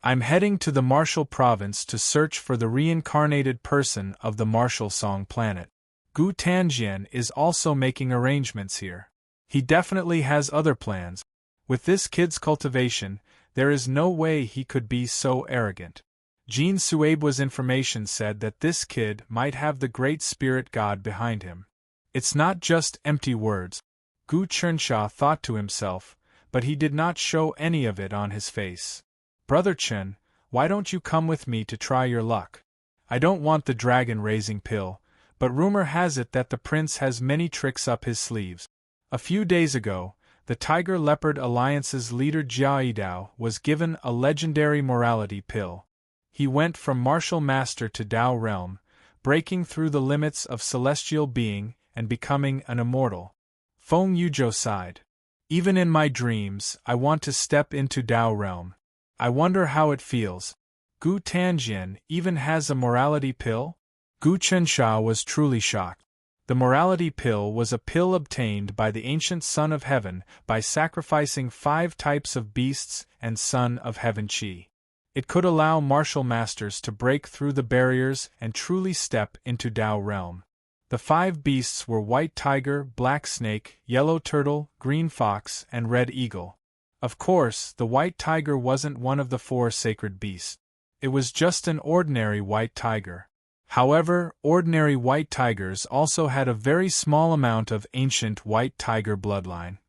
I'm heading to the Martial Province to search for the reincarnated person of the Martial Song planet. Gu Tanjian is also making arrangements here. He definitely has other plans. With this kid's cultivation, there is no way he could be so arrogant. Jean Suebu's information said that this kid might have the great spirit god behind him. It's not just empty words, Gu Chensha thought to himself, but he did not show any of it on his face. Brother Chen, why don't you come with me to try your luck? I don't want the dragon-raising pill, but rumor has it that the prince has many tricks up his sleeves. A few days ago, the Tiger-Leopard Alliance's leader Jia Yidao was given a legendary morality pill. He went from martial master to Tao realm, breaking through the limits of celestial being and becoming an immortal. Feng Yuzhou sighed. Even in my dreams, I want to step into Tao realm. I wonder how it feels. Gu Tanjian even has a morality pill? Gu Chensha was truly shocked. The morality pill was a pill obtained by the ancient Son of Heaven by sacrificing 5 types of beasts and Son of Heaven Qi. It could allow martial masters to break through the barriers and truly step into Tao realm. The 5 beasts were white tiger, black snake, yellow turtle, green fox, and red eagle. Of course, the white tiger wasn't one of the 4 sacred beasts. It was just an ordinary white tiger. However, ordinary white tigers also had a very small amount of ancient white tiger bloodline.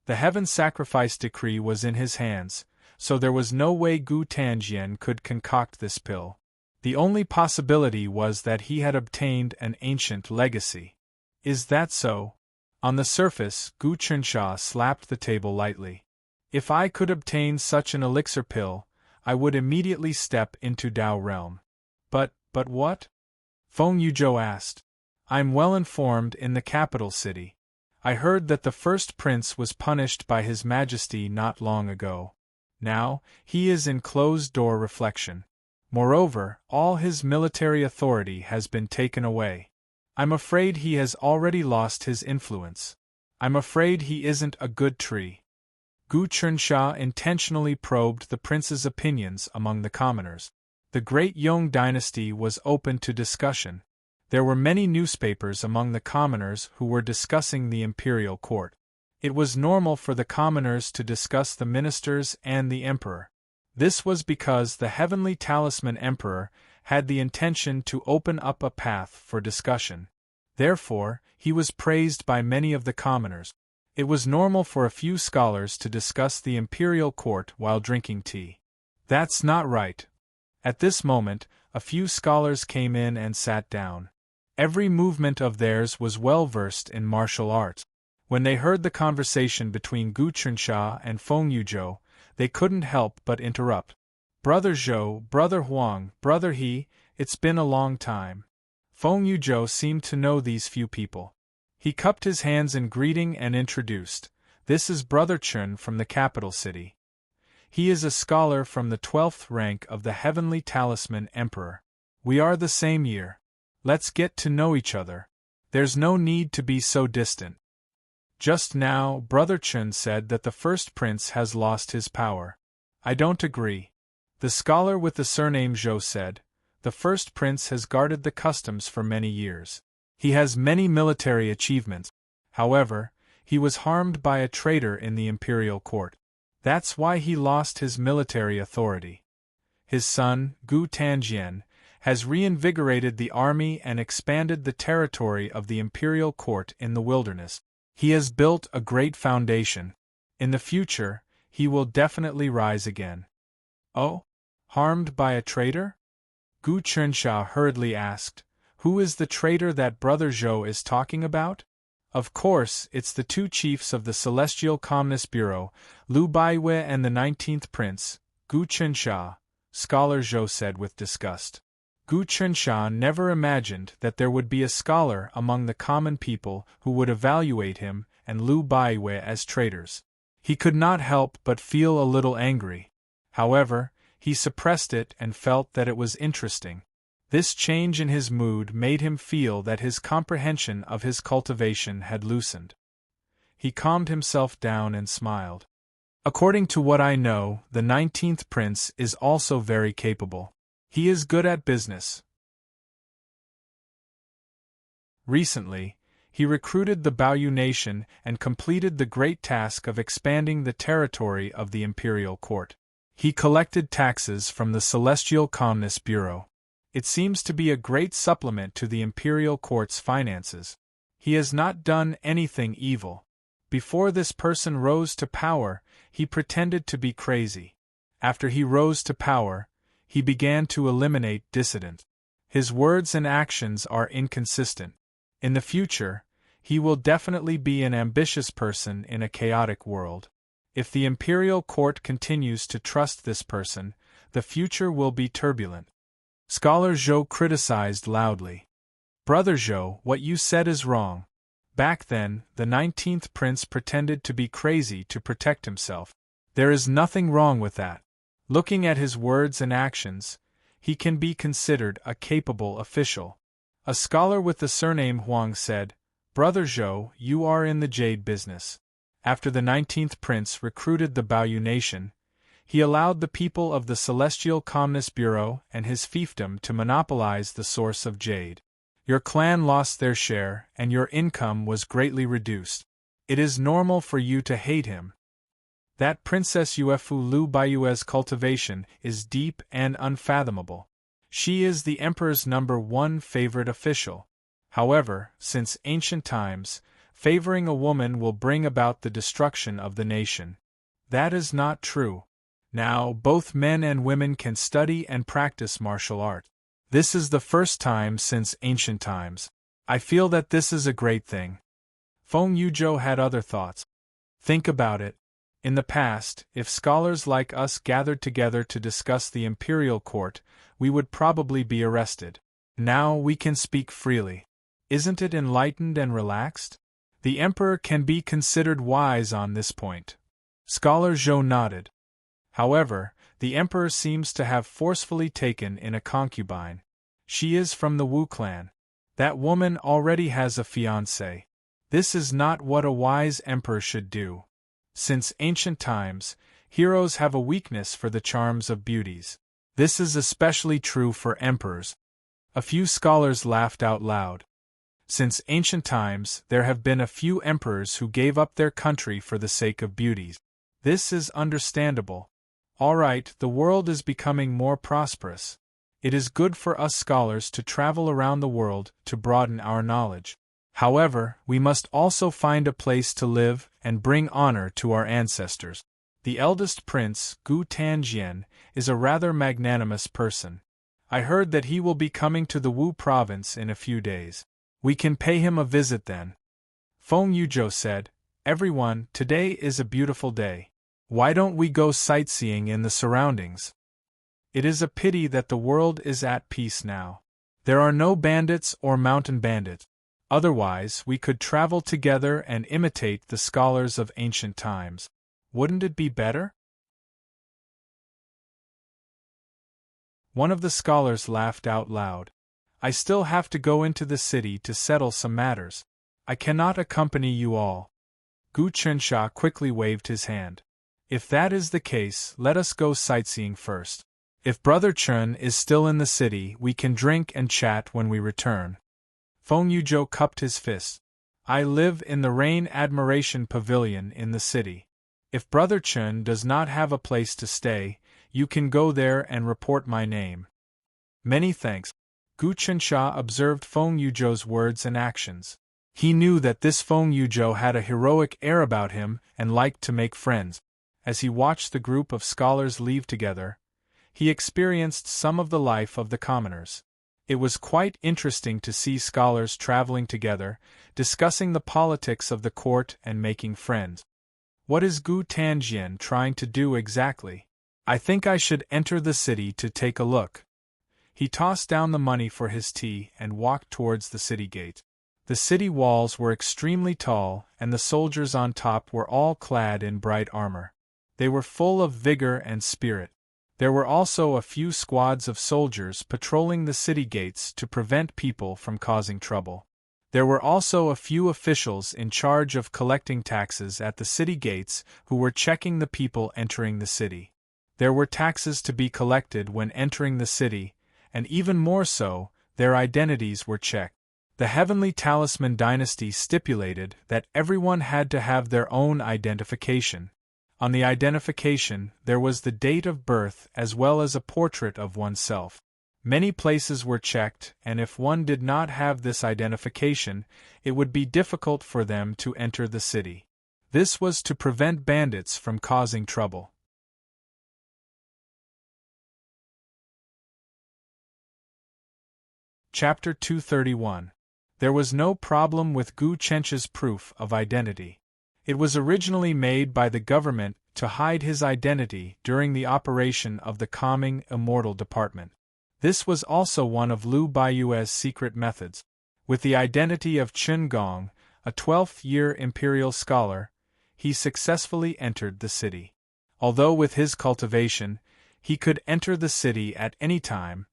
The heaven sacrifice decree was in his hands, so there was no way Gu Tanjian could concoct this pill. The only possibility was that he had obtained an ancient legacy. Is that so? On the surface, Gu Chensha slapped the table lightly. If I could obtain such an elixir pill, I would immediately step into Tao realm. But what? Feng Yuzhou asked. I'm well informed in the capital city. I heard that the first prince was punished by His Majesty not long ago. Now, he is in closed-door reflection. Moreover, all his military authority has been taken away. I'm afraid he has already lost his influence. I'm afraid he isn't a good tree. Gu Chensha intentionally probed the prince's opinions among the commoners. The Great Yong dynasty was open to discussion. There were many newspapers among the commoners who were discussing the imperial court. It was normal for the commoners to discuss the ministers and the emperor. This was because the heavenly talisman emperor had the intention to open up a path for discussion. Therefore, he was praised by many of the commoners. It was normal for a few scholars to discuss the imperial court while drinking tea. That's not right. At this moment, a few scholars came in and sat down. Every movement of theirs was well versed in martial arts. When they heard the conversation between Gu Chensha and Feng Yuzhou, they couldn't help but interrupt. Brother Zhou, Brother Huang, Brother He, it's been a long time. Feng Yuzhou seemed to know these few people. He cupped his hands in greeting and introduced, This is Brother Chen from the capital city. He is a scholar from the 12th rank of the Heavenly Talisman Emperor. We are the same year. Let's get to know each other. There's no need to be so distant. Just now, Brother Chun said that the first prince has lost his power. I don't agree. The scholar with the surname Zhou said, the first prince has guarded the customs for many years. He has many military achievements. However, he was harmed by a traitor in the imperial court. That's why he lost his military authority. His son, Gu Tanjian, has reinvigorated the army and expanded the territory of the imperial court in the wilderness. He has built a great foundation. In the future, he will definitely rise again. Oh? Harmed by a traitor? Gu Chunsha hurriedly asked, who is the traitor that Brother Zhou is talking about? Of course, it's the two chiefs of the Celestial Calmness Bureau, Lu Baiwei and the 19th Prince, Gu Chunsha, Scholar Zhou said with disgust. Gu Chunsha never imagined that there would be a scholar among the common people who would evaluate him and Lu Baiwei as traitors. He could not help but feel a little angry. However, he suppressed it and felt that it was interesting. This change in his mood made him feel that his comprehension of his cultivation had loosened. He calmed himself down and smiled. According to what I know, the 19th Prince is also very capable. He is good at business. Recently, he recruited the Baoyu nation and completed the great task of expanding the territory of the imperial court. He collected taxes from the Celestial Calmness Bureau. It seems to be a great supplement to the imperial court's finances. He has not done anything evil. Before this person rose to power, he pretended to be crazy. After he rose to power, he began to eliminate dissidents. His words and actions are inconsistent. In the future, he will definitely be an ambitious person in a chaotic world. If the imperial court continues to trust this person, the future will be turbulent. Scholar Zhou criticized loudly. Brother Zhou, what you said is wrong. Back then, the 19th Prince pretended to be crazy to protect himself. There is nothing wrong with that. Looking at his words and actions, he can be considered a capable official. A scholar with the surname Huang said, Brother Zhou, you are in the jade business. After the 19th Prince recruited the Baoyu nation, he allowed the people of the Celestial Calmness Bureau and his fiefdom to monopolize the source of jade. Your clan lost their share and your income was greatly reduced. It is normal for you to hate him. That Princess Yuefu Lu Baiyue's cultivation is deep and unfathomable. She is the Emperor's #1 favorite official. However, since ancient times, favoring a woman will bring about the destruction of the nation. That is not true. Now, both men and women can study and practice martial art. This is the first time since ancient times. I feel that this is a great thing. Feng Yuzhou had other thoughts. Think about it. In the past, if scholars like us gathered together to discuss the imperial court, we would probably be arrested. Now we can speak freely. Isn't it enlightened and relaxed? The emperor can be considered wise on this point. Scholar Zhou nodded. However, the emperor seems to have forcefully taken in a concubine. She is from the Wu clan. That woman already has a fiancé. This is not what a wise emperor should do. Since ancient times, heroes have a weakness for the charms of beauties. This is especially true for emperors. A few scholars laughed out loud. Since ancient times, there have been a few emperors who gave up their country for the sake of beauties. This is understandable. All right, the world is becoming more prosperous. It is good for us scholars to travel around the world to broaden our knowledge. However, we must also find a place to live and bring honor to our ancestors. The eldest prince, Gu Tanjian, is a rather magnanimous person. I heard that he will be coming to the Wu province in a few days. We can pay him a visit then. Feng Yuzhou said, Everyone, today is a beautiful day. Why don't we go sightseeing in the surroundings? It is a pity that the world is at peace now. There are no bandits or mountain bandits. Otherwise, we could travel together and imitate the scholars of ancient times. Wouldn't it be better? One of the scholars laughed out loud. I still have to go into the city to settle some matters. I cannot accompany you all. Gu Chensha quickly waved his hand. If that is the case, let us go sightseeing first. If Brother Chun is still in the city, we can drink and chat when we return. Feng Yuzhou cupped his fist. I live in the Rain Admiration Pavilion in the city. If Brother Chun does not have a place to stay, you can go there and report my name. Many thanks. Gu Chensha observed Feng Yuzhou's words and actions. He knew that this Feng Yuzhou had a heroic air about him and liked to make friends. As he watched the group of scholars leave together, he experienced some of the life of the commoners. It was quite interesting to see scholars traveling together, discussing the politics of the court and making friends. What is Gu Tanjian trying to do exactly? I think I should enter the city to take a look. He tossed down the money for his tea and walked towards the city gate. The city walls were extremely tall, and the soldiers on top were all clad in bright armor. They were full of vigor and spirit. There were also a few squads of soldiers patrolling the city gates to prevent people from causing trouble. There were also a few officials in charge of collecting taxes at the city gates who were checking the people entering the city. There were taxes to be collected when entering the city, and even more so, their identities were checked. The Heavenly Talisman dynasty stipulated that everyone had to have their own identification. On the identification, there was the date of birth as well as a portrait of oneself. Many places were checked, and if one did not have this identification, it would be difficult for them to enter the city. This was to prevent bandits from causing trouble. Chapter 231. There was no problem with Gu Chencha's proof of identity. It was originally made by the government to hide his identity during the operation of the Calming Immortal Department. This was also one of Liu Baiyue's secret methods. With the identity of Chen Gong, a 12th-year imperial scholar, he successfully entered the city. Although with his cultivation, he could enter the city at any time,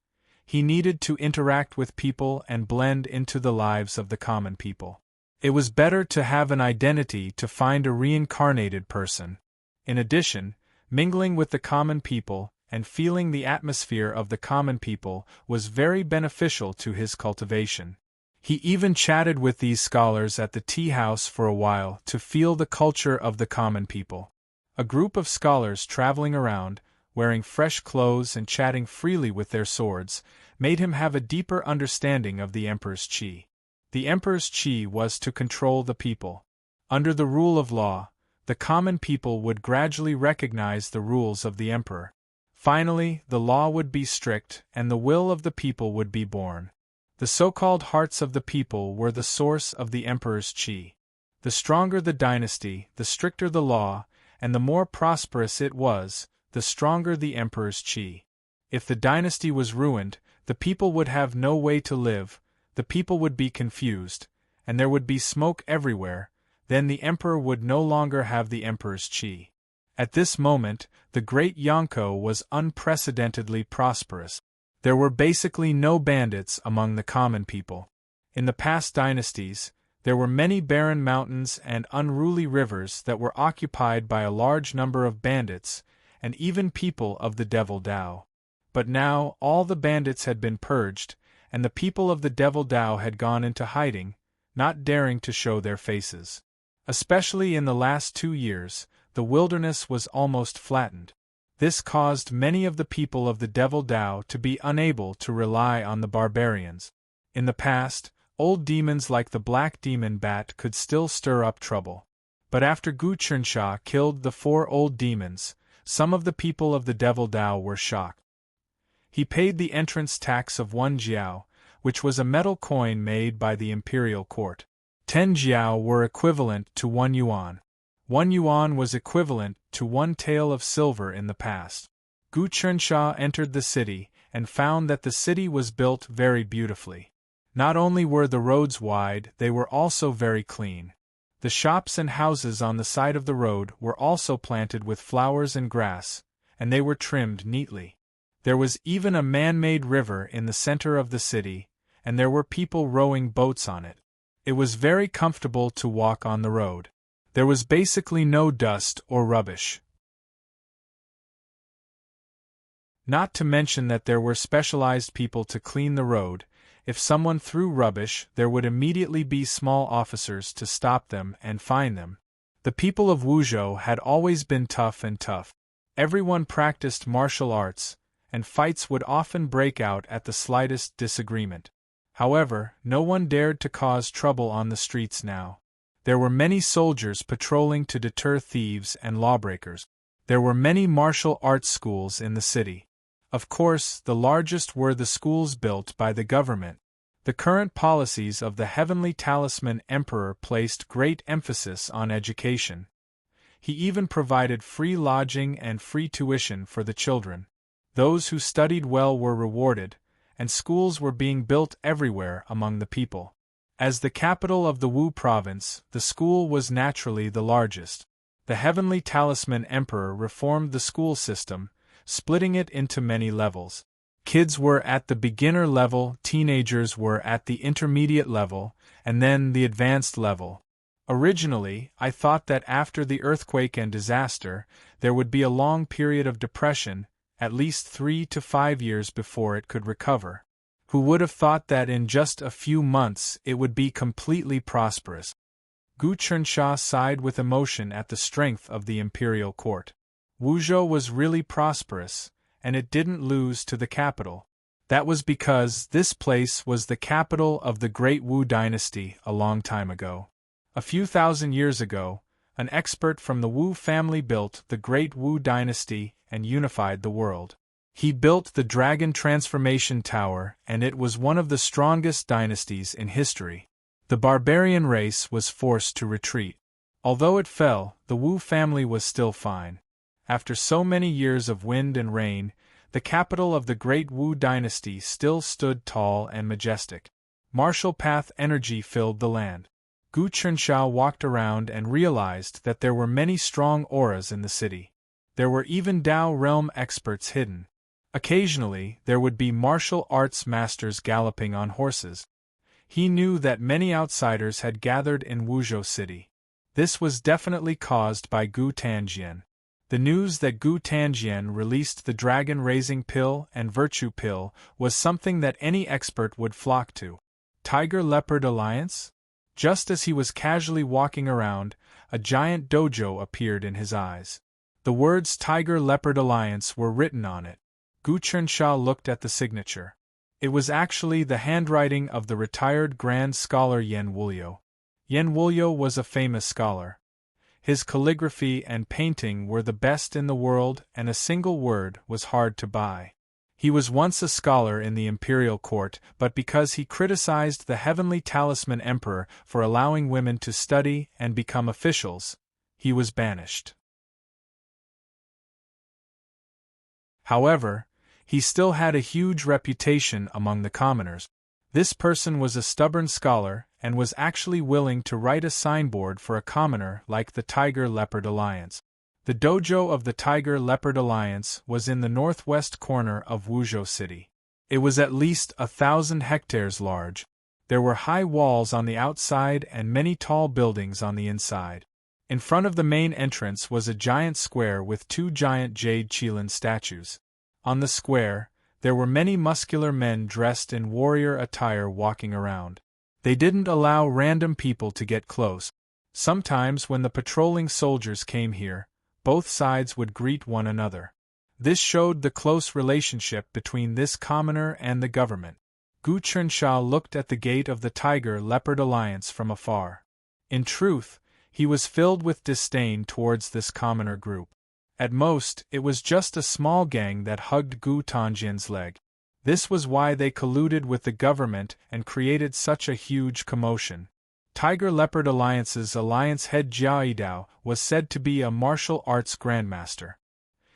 he needed to interact with people and blend into the lives of the common people. It was better to have an identity to find a reincarnated person. In addition, mingling with the common people and feeling the atmosphere of the common people was very beneficial to his cultivation. He even chatted with these scholars at the tea house for a while to feel the culture of the common people. A group of scholars traveling around, wearing fresh clothes and chatting freely with their swords, made him have a deeper understanding of the emperor's qi. The emperor's qi was to control the people. Under the rule of law, the common people would gradually recognize the rules of the emperor. Finally, the law would be strict and the will of the people would be born. The so-called hearts of the people were the source of the emperor's qi. The stronger the dynasty, the stricter the law, and the more prosperous it was, the stronger the emperor's qi. If the dynasty was ruined, the people would have no way to live, the people would be confused, and there would be smoke everywhere, then the emperor would no longer have the emperor's qi. At this moment, the great Yonko was unprecedentedly prosperous. There were basically no bandits among the common people. In the past dynasties, there were many barren mountains and unruly rivers that were occupied by a large number of bandits, and even people of the Devil Dao. But now all the bandits had been purged, and the people of the Devil Dao had gone into hiding, not daring to show their faces. Especially in the last 2 years, the wilderness was almost flattened. This caused many of the people of the Devil Dao to be unable to rely on the barbarians. In the past, old demons like the black demon bat could still stir up trouble. But after Gu Chensha killed the 4 old demons, some of the people of the Devil Dao were shocked. He paid the entrance tax of 1 jiao, which was a metal coin made by the imperial court. 10 jiao were equivalent to 1 yuan. 1 yuan was equivalent to 1 tael of silver in the past. Gu Chensha entered the city and found that the city was built very beautifully. Not only were the roads wide, they were also very clean. The shops and houses on the side of the road were also planted with flowers and grass, and they were trimmed neatly. There was even a man-made river in the center of the city, and there were people rowing boats on it. It was very comfortable to walk on the road. There was basically no dust or rubbish. Not to mention that there were specialized people to clean the road. If someone threw rubbish, there would immediately be small officers to stop them and fine them. The people of Wuzhou had always been tough. Everyone practiced martial arts, and fights would often break out at the slightest disagreement. However, no one dared to cause trouble on the streets now. There were many soldiers patrolling to deter thieves and lawbreakers. There were many martial arts schools in the city. Of course, the largest were the schools built by the government. The current policies of the Heavenly Talisman Emperor placed great emphasis on education. He even provided free lodging and free tuition for the children. Those who studied well were rewarded, and schools were being built everywhere among the people. As the capital of the Wu province, the school was naturally the largest. The Heavenly Talisman Emperor reformed the school system, splitting it into many levels. Kids were at the beginner level, teenagers were at the intermediate level, and then the advanced level. Originally, I thought that after the earthquake and disaster, there would be a long period of depression, at least 3 to 5 years before it could recover. Who would have thought that in just a few months it would be completely prosperous? Gu Chernsha sighed with emotion at the strength of the imperial court. Wuzhou was really prosperous, and it didn't lose to the capital. That was because this place was the capital of the Great Wu dynasty a long time ago. A few thousand years ago, an expert from the Wu family built the Great Wu dynasty and unified the world. He built the Dragon Transformation Tower, and it was one of the strongest dynasties in history. The barbarian race was forced to retreat. Although it fell, the Wu family was still fine. After so many years of wind and rain, the capital of the Great Wu dynasty still stood tall and majestic. Martial path energy filled the land. Gu Chernsha walked around and realized that there were many strong auras in the city. There were even Dao realm experts hidden. Occasionally, there would be martial arts masters galloping on horses. He knew that many outsiders had gathered in Wuzhou city. This was definitely caused by Gu Tanjian. The news that Gu Tanjian released the dragon-raising pill and virtue pill was something that any expert would flock to. Tiger-Leopard Alliance? Just as he was casually walking around, a giant dojo appeared in his eyes. The words Tiger-Leopard Alliance were written on it. Gu Chernsha looked at the signature. It was actually the handwriting of the retired Grand Scholar Yen Wuliu. Yen Wuliu was a famous scholar. His calligraphy and painting were the best in the world, and a single word was hard to buy. He was once a scholar in the imperial court, but because he criticized the Heavenly Talisman Emperor for allowing women to study and become officials, he was banished. However, he still had a huge reputation among the commoners. This person was a stubborn scholar and was actually willing to write a signboard for a commoner like the Tiger-Leopard Alliance. The dojo of the Tiger-Leopard Alliance was in the northwest corner of Wuzhou city. It was at least 1,000 hectares large. There were high walls on the outside and many tall buildings on the inside. In front of the main entrance was a giant square with 2 giant jade qilin statues. On the square, there were many muscular men dressed in warrior attire walking around. They didn't allow random people to get close. Sometimes when the patrolling soldiers came here, both sides would greet one another. This showed the close relationship between this commoner and the government. Gu Chernsha looked at the gate of the Tiger-Leopard Alliance from afar. In truth, he was filled with disdain towards this commoner group. At most, it was just a small gang that hugged Gu Tanjian's leg. This was why they colluded with the government and created such a huge commotion. Tiger-Leopard Alliance's alliance head Jiao Yidao was said to be a martial arts grandmaster.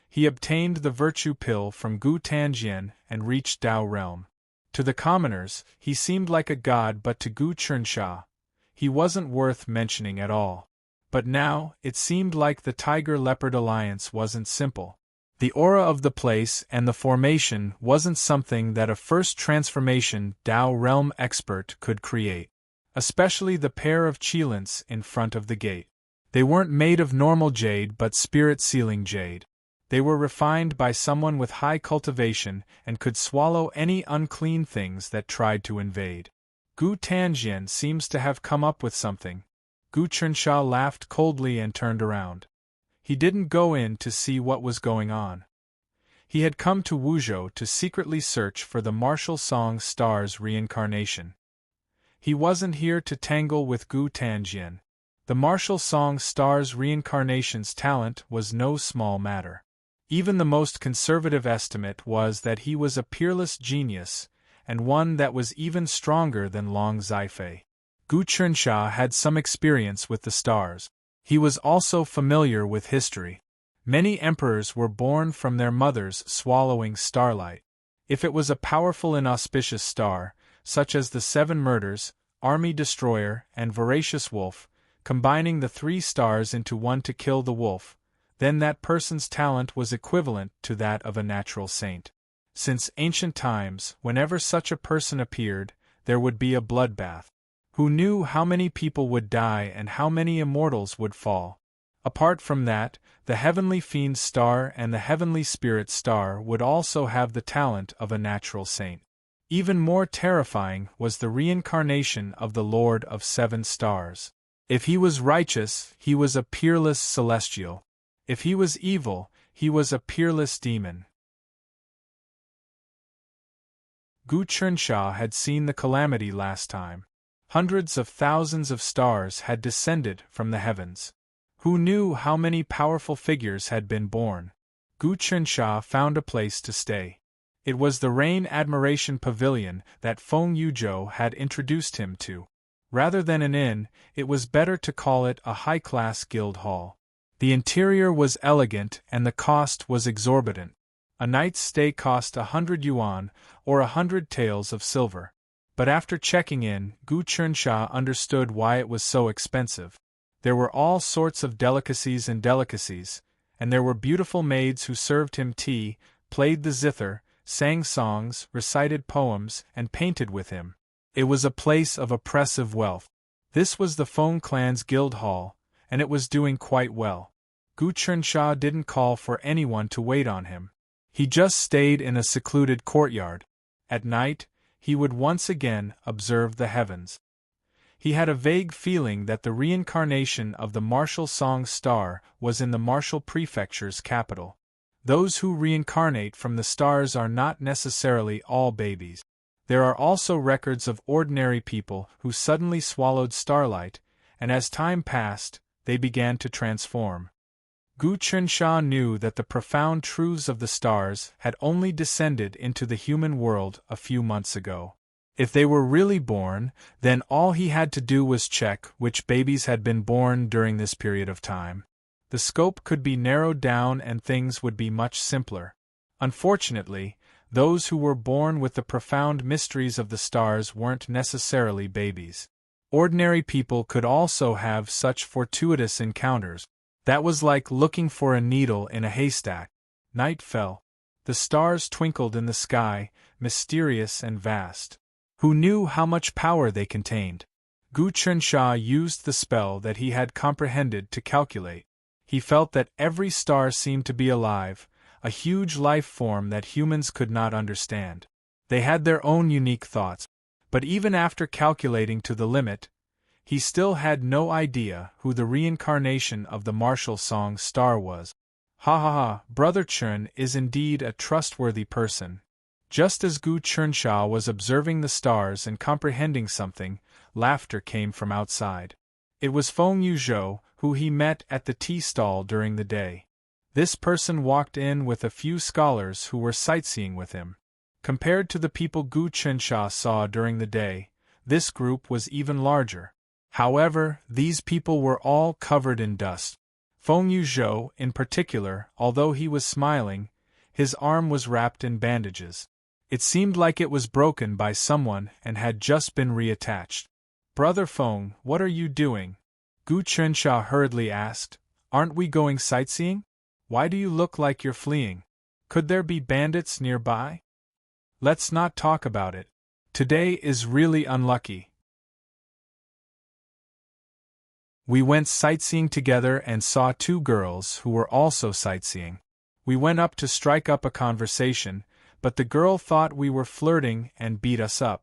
He obtained the virtue pill from Gu Tanjian and reached Dao realm. To the commoners, he seemed like a god, but to Gu Chernsha, he wasn't worth mentioning at all. But now, it seemed like the Tiger-Leopard Alliance wasn't simple. The aura of the place and the formation wasn't something that a first transformation Dao realm expert could create. Especially the pair of chelants in front of the gate. They weren't made of normal jade but spirit-sealing jade. They were refined by someone with high cultivation and could swallow any unclean things that tried to invade. Gu Tanjian seems to have come up with something. Gu Chensha laughed coldly and turned around. He didn't go in to see what was going on. He had come to Wuzhou to secretly search for the martial song star's reincarnation. He wasn't here to tangle with Gu Tanjian. The martial song star's reincarnation's talent was no small matter. Even the most conservative estimate was that he was a peerless genius, and one that was even stronger than Long Zifei. Gu Chensha had some experience with the stars. He was also familiar with history. Many emperors were born from their mothers swallowing starlight. If it was a powerful inauspicious star, such as the Seven Murders, Army Destroyer, and Voracious Wolf, combining the three stars into one to kill the wolf, then that person's talent was equivalent to that of a natural saint. Since ancient times, whenever such a person appeared, there would be a bloodbath. Who knew how many people would die and how many immortals would fall? Apart from that, the Heavenly Fiend Star and the Heavenly Spirit Star would also have the talent of a natural saint. Even more terrifying was the reincarnation of the Lord of Seven Stars. If he was righteous, he was a peerless celestial. If he was evil, he was a peerless demon. Gu Chensha had seen the calamity last time. Hundreds of thousands of stars had descended from the heavens. Who knew how many powerful figures had been born? Gu Chensha found a place to stay. It was the Rain Admiration Pavilion that Feng Yuzhou had introduced him to. Rather than an inn, it was better to call it a high-class guild hall. The interior was elegant and the cost was exorbitant. A night's stay cost 100 yuan, or 100 taels of silver. But after checking in, Gu Chensha understood why it was so expensive. There were all sorts of delicacies, and there were beautiful maids who served him tea, played the zither, sang songs, recited poems, and painted with him. It was a place of oppressive wealth. This was the Feng clan's guild hall, and it was doing quite well. Gu Chensha didn't call for anyone to wait on him. He just stayed in a secluded courtyard. At night, he would once again observe the heavens. He had a vague feeling that the reincarnation of the martial song star was in the martial prefecture's capital. Those who reincarnate from the stars are not necessarily all babies. There are also records of ordinary people who suddenly swallowed starlight, and as time passed, they began to transform. Gu Chensha knew that the profound truths of the stars had only descended into the human world a few months ago. If they were really born, then all he had to do was check which babies had been born during this period of time. The scope could be narrowed down and things would be much simpler. Unfortunately, those who were born with the profound mysteries of the stars weren't necessarily babies. Ordinary people could also have such fortuitous encounters. That was like looking for a needle in a haystack. Night fell. The stars twinkled in the sky, mysterious and vast. Who knew how much power they contained? Gu Chensha used the spell that he had comprehended to calculate. He felt that every star seemed to be alive, a huge life form that humans could not understand. They had their own unique thoughts, but even after calculating to the limit, he still had no idea who the reincarnation of the martial song star was. Ha ha ha, Brother Chun is indeed a trustworthy person. Just as Gu Chensha was observing the stars and comprehending something, laughter came from outside. It was Feng Yuzhou, who he met at the tea stall during the day. This person walked in with a few scholars who were sightseeing with him. Compared to the people Gu Chensha saw during the day, this group was even larger. However, these people were all covered in dust. Feng Yuzhou, in particular, although he was smiling, his arm was wrapped in bandages. It seemed like it was broken by someone and had just been reattached. Brother Feng, what are you doing? Gu Chensha hurriedly asked. Aren't we going sightseeing? Why do you look like you're fleeing? Could there be bandits nearby? Let's not talk about it. Today is really unlucky. We went sightseeing together and saw two girls who were also sightseeing. We went up to strike up a conversation, but the girl thought we were flirting and beat us up.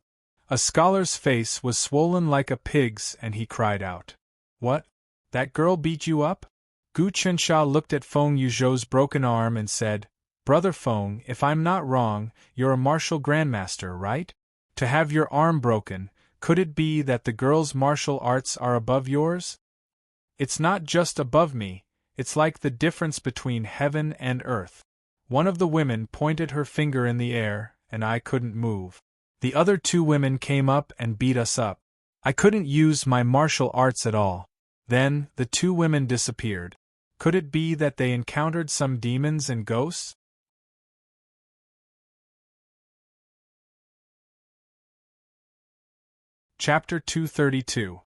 A scholar's face was swollen like a pig's and he cried out, "What? That girl beat you up?" Gu Chensha looked at Feng Yuzhou's broken arm and said, "Brother Feng, if I'm not wrong, you're a martial grandmaster, right? To have your arm broken, could it be that the girl's martial arts are above yours?" "It's not just above me, it's like the difference between heaven and earth." One of the women pointed her finger in the air, and I couldn't move. The other two women came up and beat us up. I couldn't use my martial arts at all. Then, the two women disappeared. Could it be that they encountered some demons and ghosts? Chapter 232.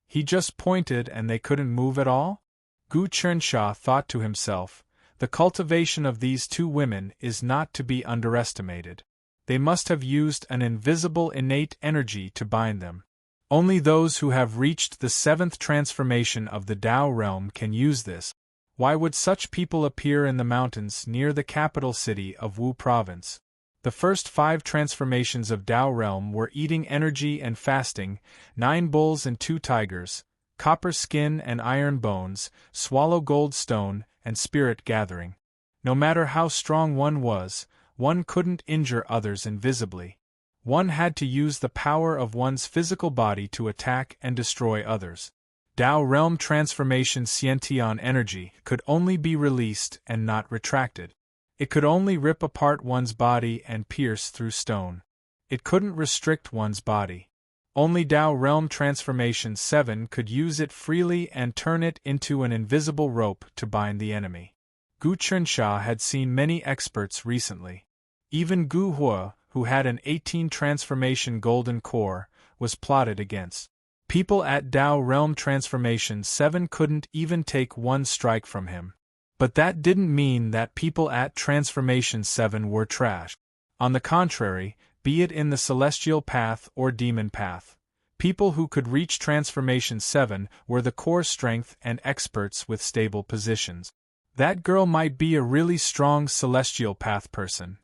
He just pointed and they couldn't move at all? Gu Chensha thought to himself, the cultivation of these two women is not to be underestimated. They must have used an invisible innate energy to bind them. Only those who have reached the seventh transformation of the Tao realm can use this. Why would such people appear in the mountains near the capital city of Wu province? The first 5 transformations of Tao realm were eating energy and fasting, 9 bulls and 2 tigers, copper skin and iron bones, swallow gold stone, and spirit gathering. No matter how strong one was, one couldn't injure others invisibly. One had to use the power of one's physical body to attack and destroy others. Tao realm transformation Xiantian energy could only be released and not retracted. It could only rip apart one's body and pierce through stone. It couldn't restrict one's body. Only Tao realm transformation 7 could use it freely and turn it into an invisible rope to bind the enemy. Gu Chensha had seen many experts recently. Even Gu Hua, who had an 18 transformation golden core, was plotted against. People at Tao realm transformation 7 couldn't even take one strike from him. But that didn't mean that people at Transformation 7 were trash. On the contrary, be it in the celestial path or demon path, people who could reach Transformation 7 were the core strength and experts with stable positions. That girl might be a really strong celestial path person.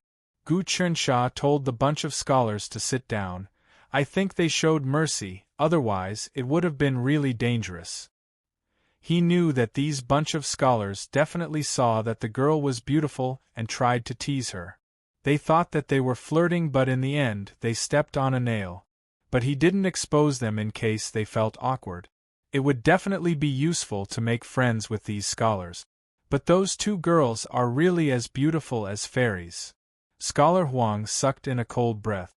Gu Chensha told the bunch of scholars to sit down. I think they showed mercy, otherwise it would have been really dangerous. He knew that these bunch of scholars definitely saw that the girl was beautiful and tried to tease her. They thought that they were flirting, but in the end they stepped on a nail. But he didn't expose them in case they felt awkward. It would definitely be useful to make friends with these scholars. But those two girls are really as beautiful as fairies. Scholar Huang sucked in a cold breath.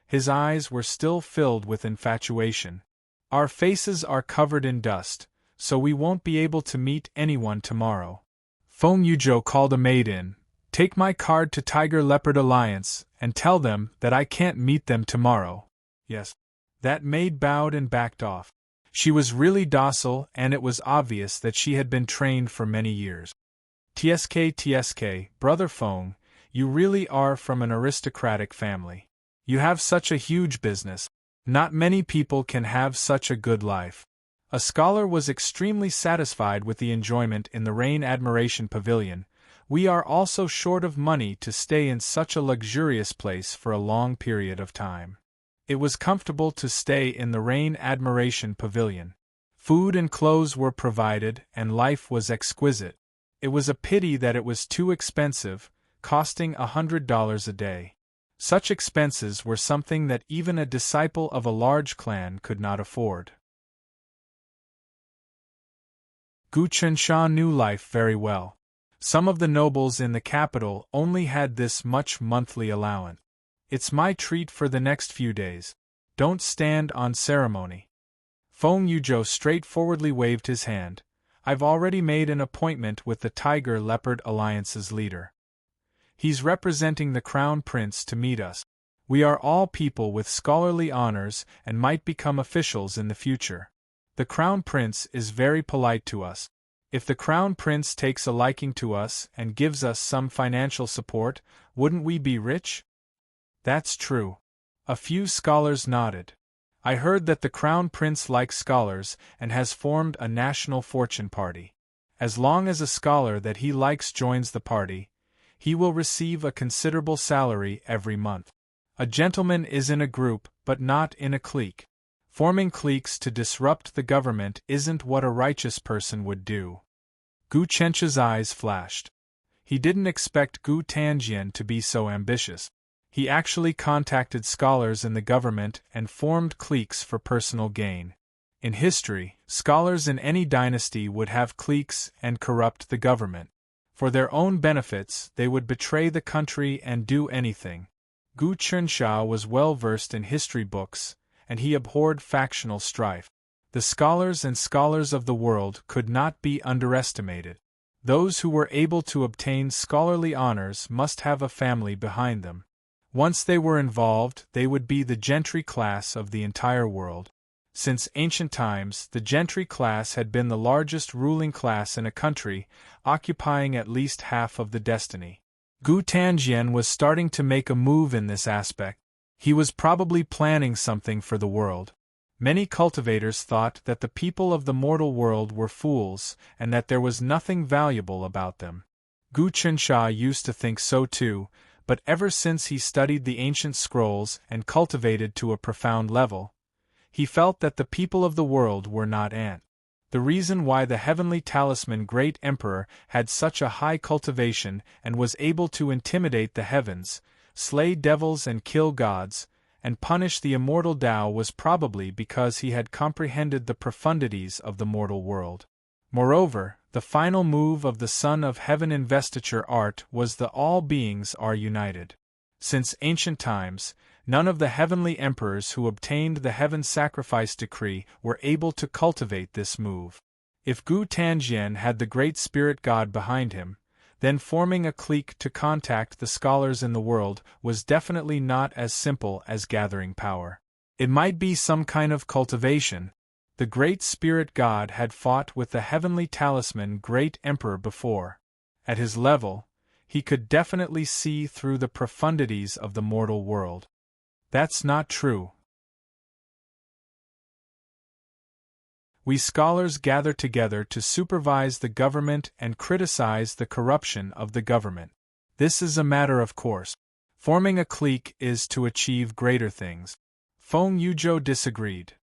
His eyes were still filled with infatuation. Our faces are covered in dust, so we won't be able to meet anyone tomorrow. Feng Yuzhou called a maid in. Take my card to Tiger Leopard Alliance, and tell them that I can't meet them tomorrow. Yes. That maid bowed and backed off. She was really docile, and it was obvious that she had been trained for many years. TSK, Brother Feng, you really are from an aristocratic family. You have such a huge business. Not many people can have such a good life. A scholar was extremely satisfied with the enjoyment in the Rain Admiration Pavilion. We are also short of money to stay in such a luxurious place for a long period of time. It was comfortable to stay in the Rain Admiration Pavilion. Food and clothes were provided, and life was exquisite. It was a pity that it was too expensive, costing $100 a day. Such expenses were something that even a disciple of a large clan could not afford. Gu Chensha knew life very well. Some of the nobles in the capital only had this much monthly allowance. It's my treat for the next few days. Don't stand on ceremony. Feng Yuzhou straightforwardly waved his hand. I've already made an appointment with the Tiger Leopard Alliance's leader. He's representing the Crown Prince to meet us. We are all people with scholarly honors and might become officials in the future. The Crown Prince is very polite to us. If the crown prince takes a liking to us and gives us some financial support, wouldn't we be rich? That's true. A few scholars nodded. I heard that the crown prince likes scholars and has formed a national fortune party. As long as a scholar that he likes joins the party, he will receive a considerable salary every month. A gentleman is in a group, but not in a clique. Forming cliques to disrupt the government isn't what a righteous person would do. Gu Chencha's eyes flashed. He didn't expect Gu Tanjian to be so ambitious. He actually contacted scholars in the government and formed cliques for personal gain. In history, scholars in any dynasty would have cliques and corrupt the government. For their own benefits, they would betray the country and do anything. Gu Chensha was well versed in history books, and he abhorred factional strife. The scholars and scholars of the world could not be underestimated. Those who were able to obtain scholarly honors must have a family behind them. Once they were involved, they would be the gentry class of the entire world. Since ancient times, the gentry class had been the largest ruling class in a country, occupying at least half of the destiny. Gu Tanjian was starting to make a move in this aspect. He was probably planning something for the world. Many cultivators thought that the people of the mortal world were fools and that there was nothing valuable about them. Gu Chensha used to think so too, but ever since he studied the ancient scrolls and cultivated to a profound level, he felt that the people of the world were not ant. The reason why the heavenly talisman Great Emperor had such a high cultivation and was able to intimidate the heavens, slay devils and kill gods, and punish the immortal Tao was probably because he had comprehended the profundities of the mortal world. Moreover, the final move of the Son of Heaven investiture art was the all beings are united. Since ancient times, none of the heavenly emperors who obtained the heaven sacrifice decree were able to cultivate this move. If Gu Tanjian had the great spirit god behind him, then forming a clique to contact the scholars in the world was definitely not as simple as gathering power. It might be some kind of cultivation. The great spirit god had fought with the heavenly talisman Great Emperor before. At his level, he could definitely see through the profundities of the mortal world. That's not true. We scholars gather together to supervise the government and criticize the corruption of the government. This is a matter of course. Forming a clique is to achieve greater things. Feng Yuzhou disagreed.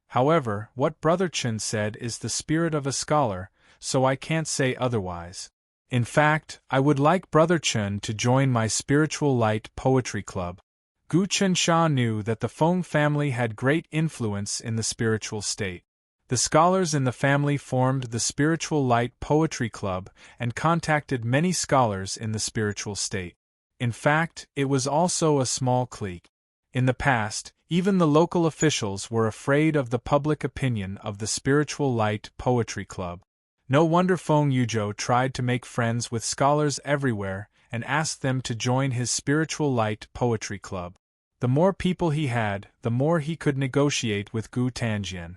However, what Brother Chen said is the spirit of a scholar, so I can't say otherwise. In fact, I would like Brother Chen to join my Spiritual Light Poetry Club. Gu Chensha knew that the Feng family had great influence in the spiritual state. The scholars in the family formed the Spiritual Light Poetry Club and contacted many scholars in the spiritual state. In fact, it was also a small clique. In the past, even the local officials were afraid of the public opinion of the Spiritual Light Poetry Club. No wonder Feng Yuzhou tried to make friends with scholars everywhere and asked them to join his Spiritual Light Poetry Club. The more people he had, the more he could negotiate with Gu Tanjian.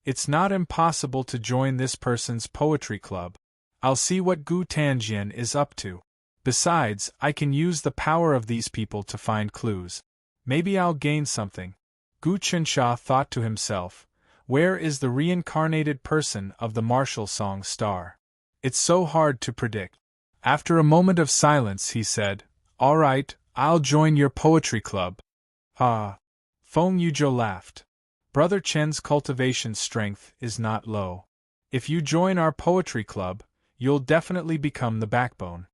It's not impossible to join this person's poetry club. I'll see what Gu Tanjian is up to. Besides, I can use the power of these people to find clues. Maybe I'll gain something. Gu Chensha thought to himself, where is the reincarnated person of the martial song star? It's so hard to predict. After a moment of silence he said, all right, I'll join your poetry club. Ha! Feng Yuzhou laughed. Brother Chen's cultivation strength is not low. If you join our poetry club, you'll definitely become the backbone.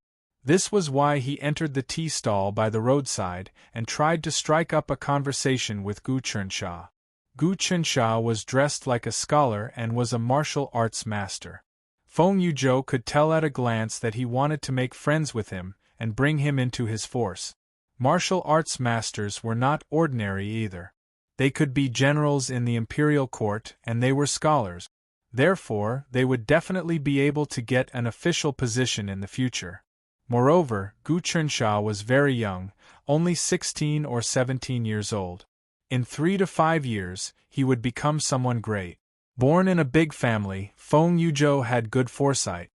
This was why he entered the tea stall by the roadside and tried to strike up a conversation with Gu Chensha. Gu Chensha was dressed like a scholar and was a martial arts master. Feng Yuzhou could tell at a glance that he wanted to make friends with him and bring him into his force. Martial arts masters were not ordinary either. They could be generals in the imperial court and they were scholars. Therefore, they would definitely be able to get an official position in the future. Moreover, Gu Chensha was very young, only 16 or 17 years old. In 3 to 5 years, he would become someone great. Born in a big family, Feng Yuzhou had good foresight.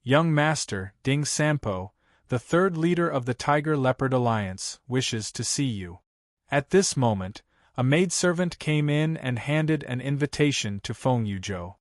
Young Master, Ding Sanpo, the third leader of the Tiger-Leopard Alliance, wishes to see you. At this moment, a maidservant came in and handed an invitation to Feng Yuzhou.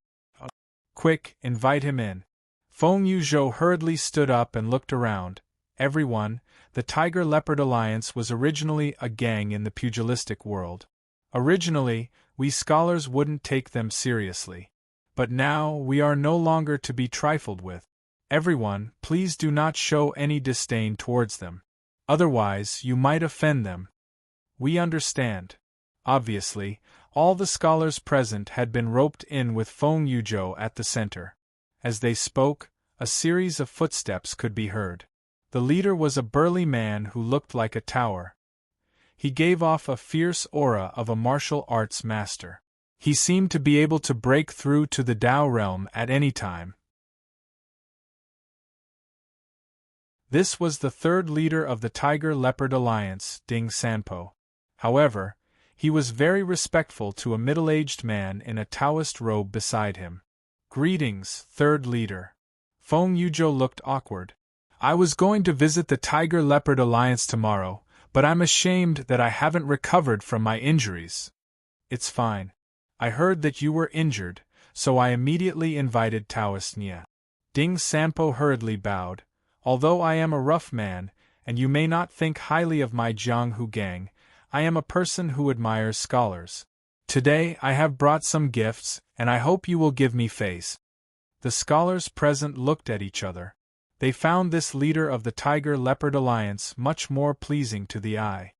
Quick, invite him in. Feng Yuzhou hurriedly stood up and looked around. Everyone, the Tiger-Leopard Alliance was originally a gang in the pugilistic world. Originally, we scholars wouldn't take them seriously. But now we are no longer to be trifled with. Everyone, please do not show any disdain towards them. Otherwise, you might offend them. We understand. Obviously, all the scholars present had been roped in with Feng Yuzhou at the center. As they spoke, a series of footsteps could be heard. The leader was a burly man who looked like a tower. He gave off a fierce aura of a martial arts master. He seemed to be able to break through to the Tao realm at any time. This was the third leader of the Tiger-Leopard Alliance, Ding Sanpo. However, he was very respectful to a middle-aged man in a Taoist robe beside him. Greetings, third leader. Feng Yuzhou looked awkward. I was going to visit the Tiger-Leopard Alliance tomorrow, but I'm ashamed that I haven't recovered from my injuries. It's fine. I heard that you were injured, so I immediately invited Taoist Nia. Ding Sanpo hurriedly bowed. Although I am a rough man, and you may not think highly of my Jianghu gang, I am a person who admires scholars. Today I have brought some gifts, and I hope you will give me face. The scholars present looked at each other. They found this leader of the Tiger-Leopard Alliance much more pleasing to the eye.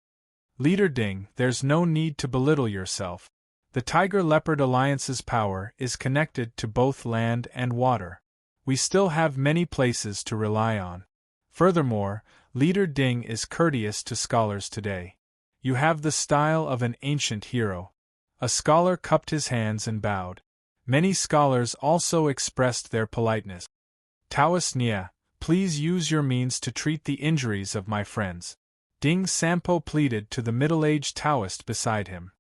Leader Ding, there's no need to belittle yourself. The Tiger-Leopard Alliance's power is connected to both land and water. We still have many places to rely on. Furthermore, Leader Ding is courteous to scholars today. You have the style of an ancient hero. A scholar cupped his hands and bowed. Many scholars also expressed their politeness. Taoist Nia, please use your means to treat the injuries of my friends. Ding Sanpo pleaded to the middle-aged Taoist beside him.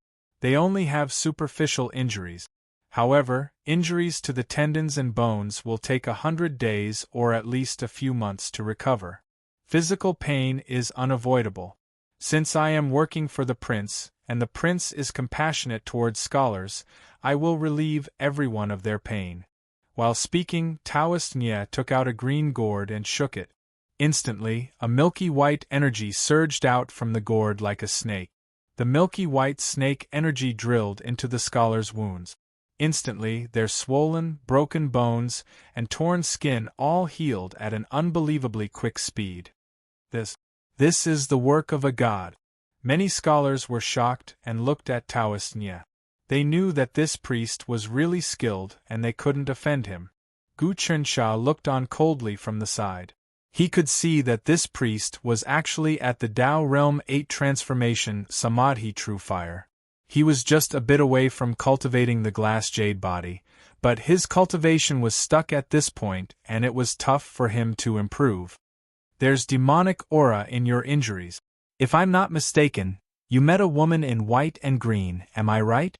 They only have superficial injuries. However, injuries to the tendons and bones will take 100 days or at least a few months to recover. Physical pain is unavoidable. Since I am working for the prince, and the prince is compassionate towards scholars, I will relieve everyone of their pain. While speaking, Taoist Nia took out a green gourd and shook it. Instantly, a milky white energy surged out from the gourd like a snake. The milky white snake energy drilled into the scholars' wounds. Instantly, their swollen, broken bones and torn skin all healed at an unbelievably quick speed. This is the work of a god. Many scholars were shocked and looked at Taoist Nia. They knew that this priest was really skilled and they couldn't offend him. Gu Chensha looked on coldly from the side. He could see that this priest was actually at the Tao Realm 8 transformation Samadhi True Fire. He was just a bit away from cultivating the glass jade body, but his cultivation was stuck at this point and it was tough for him to improve. There's demonic aura in your injuries. If I'm not mistaken, you met a woman in white and green, am I right?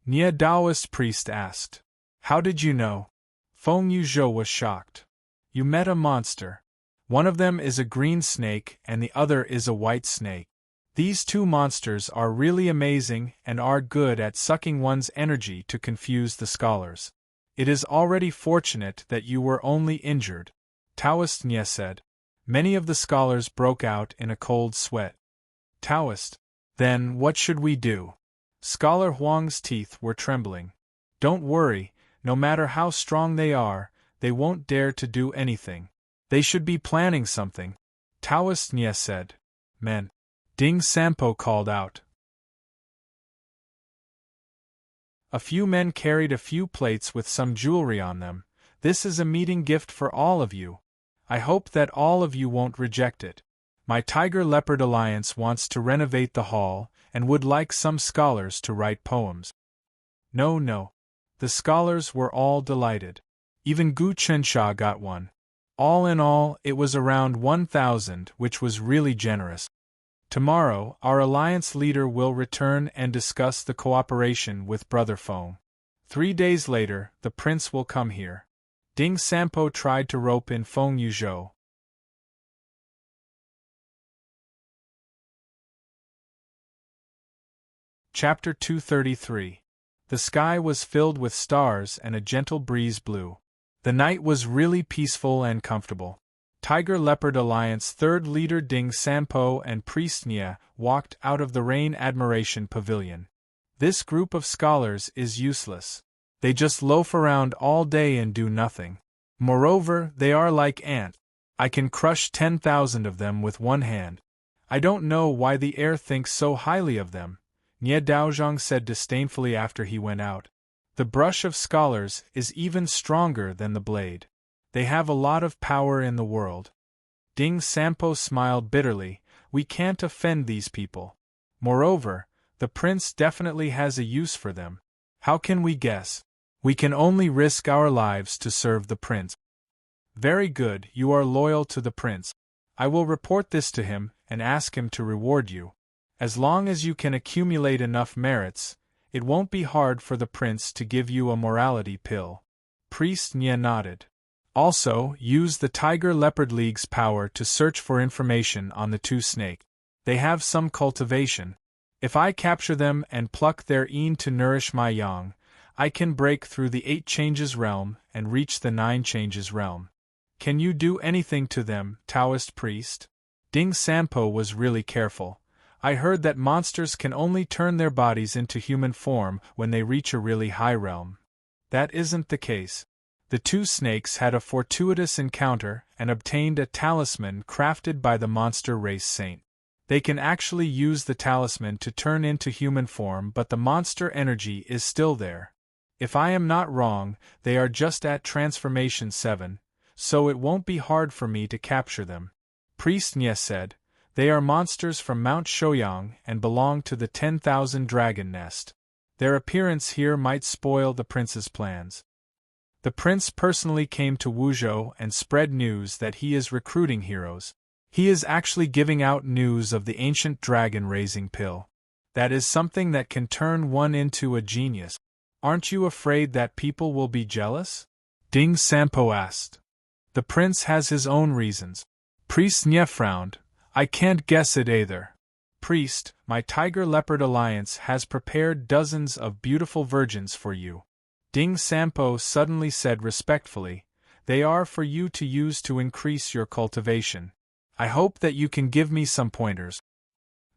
Nia Taoist priest asked. How did you know? Feng Yuzhou was shocked. You met a monster. One of them is a green snake and the other is a white snake. These two monsters are really amazing and are good at sucking one's energy to confuse the scholars. It is already fortunate that you were only injured, Taoist Nia said. Many of the scholars broke out in a cold sweat. Taoist, then what should we do? Scholar Huang's teeth were trembling. Don't worry, no matter how strong they are, they won't dare to do anything. They should be planning something, Taoist Nia said. Men. Ding Sanpo called out. A few men carried a few plates with some jewelry on them. This is a meeting gift for all of you. I hope that all of you won't reject it. My Tiger-Leopard Alliance wants to renovate the hall and would like some scholars to write poems. No. The scholars were all delighted. Even Gu Chensha got one. All in all, it was around 1,000, which was really generous. Tomorrow, our alliance leader will return and discuss the cooperation with Brother Feng. 3 days later, the prince will come here. Ding Sampo tried to rope in Feng Yuzhou. Chapter 233. The sky was filled with stars and a gentle breeze blew. The night was really peaceful and comfortable. Tiger-Leopard Alliance third leader Ding Sampo and Priest Nye walked out of the Rain Admiration Pavilion. This group of scholars is useless. They just loaf around all day and do nothing. Moreover, they are like ants. I can crush 10,000 of them with one hand. I don't know why the air thinks so highly of them, Nye Daozhang said disdainfully after he went out. The brush of scholars is even stronger than the blade. They have a lot of power in the world. Ding Sampo smiled bitterly. We can't offend these people. Moreover, the prince definitely has a use for them. How can we guess? We can only risk our lives to serve the prince. Very good, you are loyal to the prince. I will report this to him and ask him to reward you. As long as you can accumulate enough merits, it won't be hard for the prince to give you a morality pill. Priest Nye nodded. Also, use the Tiger-Leopard League's power to search for information on the two snakes. They have some cultivation. If I capture them and pluck their een to nourish my young, I can break through the 8 changes realm and reach the 9 changes realm. Can you do anything to them, Taoist priest? Ding Sampo was really careful. I heard that monsters can only turn their bodies into human form when they reach a really high realm. That isn't the case. The two snakes had a fortuitous encounter and obtained a talisman crafted by the monster race saint. They can actually use the talisman to turn into human form, but the monster energy is still there. If I am not wrong, they are just at Transformation 7, so it won't be hard for me to capture them. Priest Nye said, they are monsters from Mount Shouyang and belong to the 10,000 Dragon Nest. Their appearance here might spoil the prince's plans. The prince personally came to Wuzhou and spread news that he is recruiting heroes. He is actually giving out news of the ancient dragon-raising pill. That is something that can turn one into a genius. Aren't you afraid that people will be jealous? Ding Sampo asked. The prince has his own reasons. Priest Nye frowned. I can't guess it either. Priest, my Tiger-Leopard Alliance has prepared dozens of beautiful virgins for you. Ding Sampo suddenly said respectfully, they are for you to use to increase your cultivation. I hope that you can give me some pointers.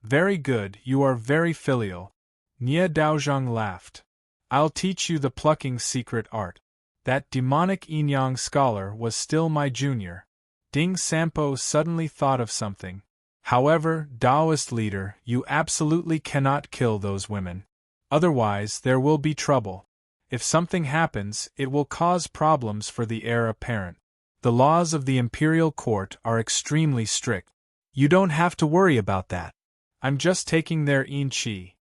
Very good, you are very filial. Nye Daozhang laughed. I'll teach you the plucking secret art. That demonic Enyang scholar was still my junior. Ding Sampo suddenly thought of something. However, Taoist leader, you absolutely cannot kill those women. Otherwise, there will be trouble. If something happens, it will cause problems for the heir apparent. The laws of the imperial court are extremely strict. You don't have to worry about that. I'm just taking their yin qi.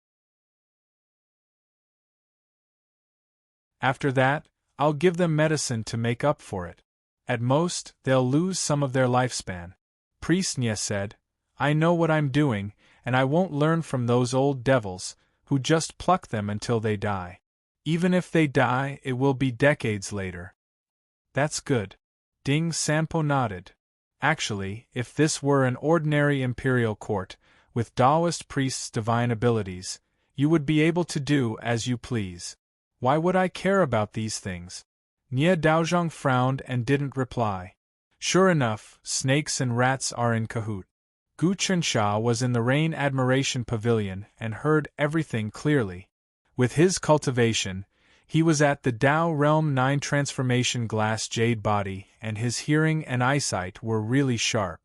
After that, I'll give them medicine to make up for it. At most, they'll lose some of their lifespan. Priest Nye said, I know what I'm doing, and I won't learn from those old devils, who just pluck them until they die. Even if they die, it will be decades later. That's good. Ding Sampo nodded. Actually, if this were an ordinary imperial court, with Taoist priests' divine abilities, you would be able to do as you please. Why would I care about these things? Nye Daozhang frowned and didn't reply. Sure enough, snakes and rats are in cahoot. Gu Chunsha was in the Rain Admiration Pavilion and heard everything clearly. With his cultivation, he was at the Dao Realm 9 Transformation Glass Jade Body, and his hearing and eyesight were really sharp.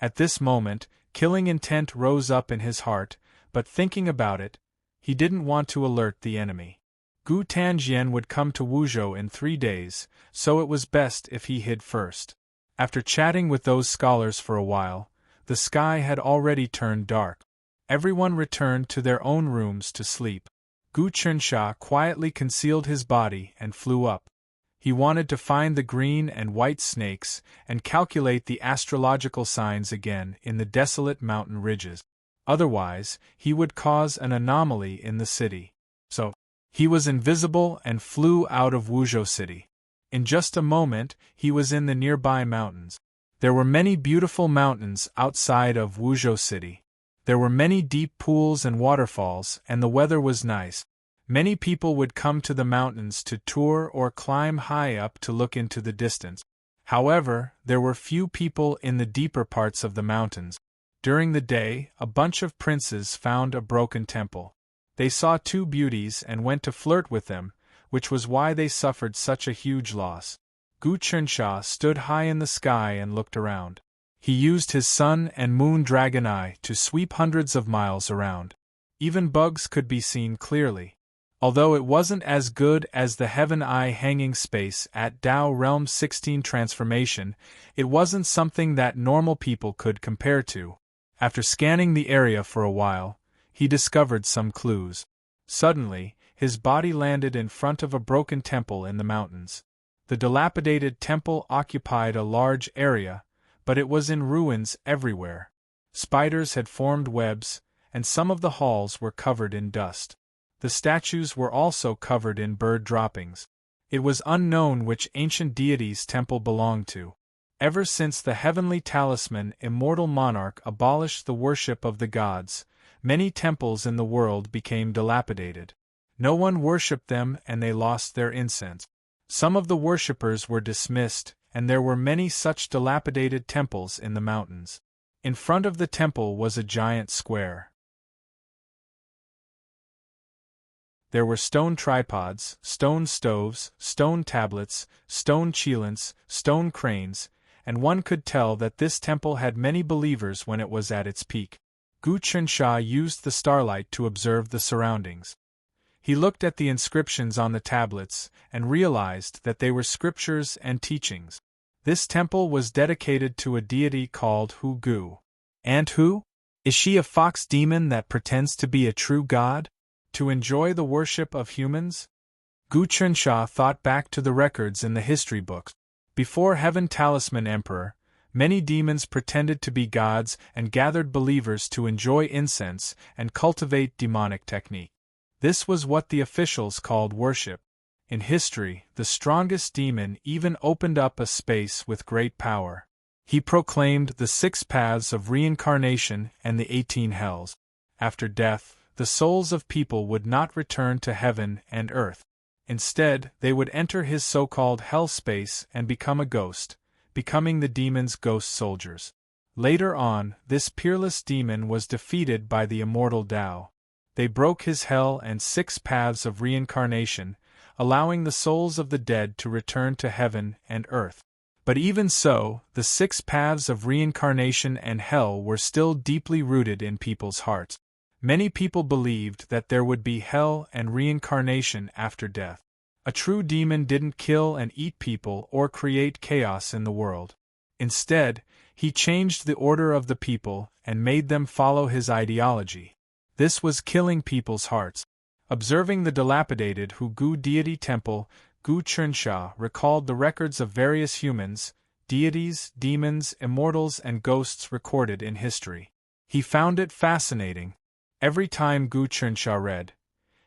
At this moment, killing intent rose up in his heart, but thinking about it, he didn't want to alert the enemy. Gu Tanjian would come to Wuzhou in 3 days, so it was best if he hid first. After chatting with those scholars for a while, the sky had already turned dark. Everyone returned to their own rooms to sleep. Gu Chunsha quietly concealed his body and flew up. He wanted to find the green and white snakes and calculate the astrological signs again in the desolate mountain ridges. Otherwise, he would cause an anomaly in the city. So, He was invisible and flew out of Wuzhou City. In just a moment, he was in the nearby mountains. There were many beautiful mountains outside of Wuzhou City. There were many deep pools and waterfalls, and the weather was nice. Many people would come to the mountains to tour or climb high up to look into the distance. However, there were few people in the deeper parts of the mountains. During the day, a bunch of princes found a broken temple. They saw two beauties and went to flirt with them, which was why they suffered such a huge loss. Gu Chunsha stood high in the sky and looked around. He used his sun and moon dragon eye to sweep hundreds of miles around. Even bugs could be seen clearly. Although it wasn't as good as the Heaven Eye hanging space at Tao Realm 16 transformation, it wasn't something that normal people could compare to. After scanning the area for a while, he discovered some clues. Suddenly, his body landed in front of a broken temple in the mountains. The dilapidated temple occupied a large area, but it was in ruins everywhere. Spiders had formed webs, and some of the halls were covered in dust. The statues were also covered in bird droppings. It was unknown which ancient deity's temple belonged to. Ever since the heavenly talisman Immortal Monarch abolished the worship of the gods, many temples in the world became dilapidated. No one worshipped them and they lost their incense. Some of the worshippers were dismissed, and there were many such dilapidated temples in the mountains. In front of the temple was a giant square. There were stone tripods, stone stoves, stone tablets, stone chelants, stone cranes, and one could tell that this temple had many believers when it was at its peak. Gu Chunsha used the starlight to observe the surroundings. He looked at the inscriptions on the tablets and realized that they were scriptures and teachings. This temple was dedicated to a deity called Hu Gu. And who? Is she a fox demon that pretends to be a true god? To enjoy the worship of humans? Gu Chunsha thought back to the records in the history books. Before Heaven Talisman Emperor, many demons pretended to be gods and gathered believers to enjoy incense and cultivate demonic technique. This was what the officials called worship. In history, the strongest demon even opened up a space with great power. He proclaimed the 6 paths of reincarnation and the 18 hells. After death, the souls of people would not return to heaven and earth. Instead, they would enter his so-called hell space and become a ghost, becoming the demon's ghost soldiers. Later on, this peerless demon was defeated by the immortal Tao. They broke his hell and 6 paths of reincarnation, allowing the souls of the dead to return to heaven and earth. But even so, the 6 paths of reincarnation and hell were still deeply rooted in people's hearts. Many people believed that there would be hell and reincarnation after death. A true demon didn't kill and eat people or create chaos in the world. Instead, he changed the order of the people and made them follow his ideology. This was killing people's hearts. Observing the dilapidated Hu Gu deity temple, Gu Chunsha recalled the records of various humans, deities, demons, immortals, and ghosts recorded in history. He found it fascinating. Every time Gu Chunsha read,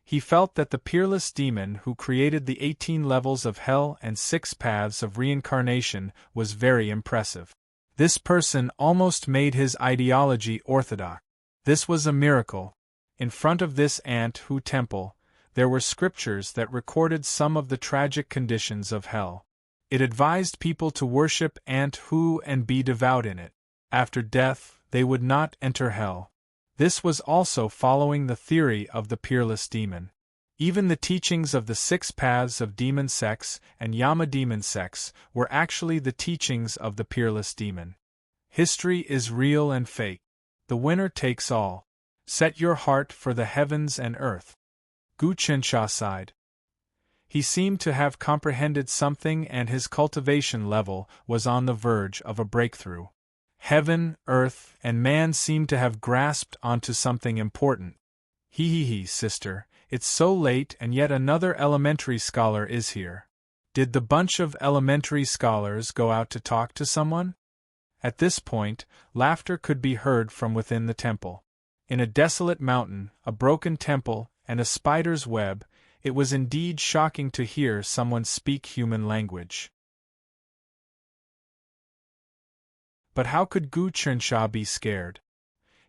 he felt that the peerless demon who created the 18 levels of hell and 6 paths of reincarnation was very impressive. This person almost made his ideology orthodox. This was a miracle. In front of this Ant Hu temple, there were scriptures that recorded some of the tragic conditions of hell. It advised people to worship Ant Hu and be devout in it. After death, they would not enter hell. This was also following the theory of the peerless demon. Even the teachings of the 6 paths of demon sex and Yama demon sex were actually the teachings of the peerless demon. History is real and fake. The winner takes all. Set your heart for the heavens and earth. Gu Chunsha sighed. He seemed to have comprehended something and his cultivation level was on the verge of a breakthrough. Heaven, earth, and man seemed to have grasped onto something important. Hee, sister, it's so late and yet another elementary scholar is here. Did the bunch of elementary scholars go out to talk to someone? At this point, laughter could be heard from within the temple. In a desolate mountain, a broken temple, and a spider's web, It was indeed shocking to hear someone speak human language. But how could Gu Qinsha be scared?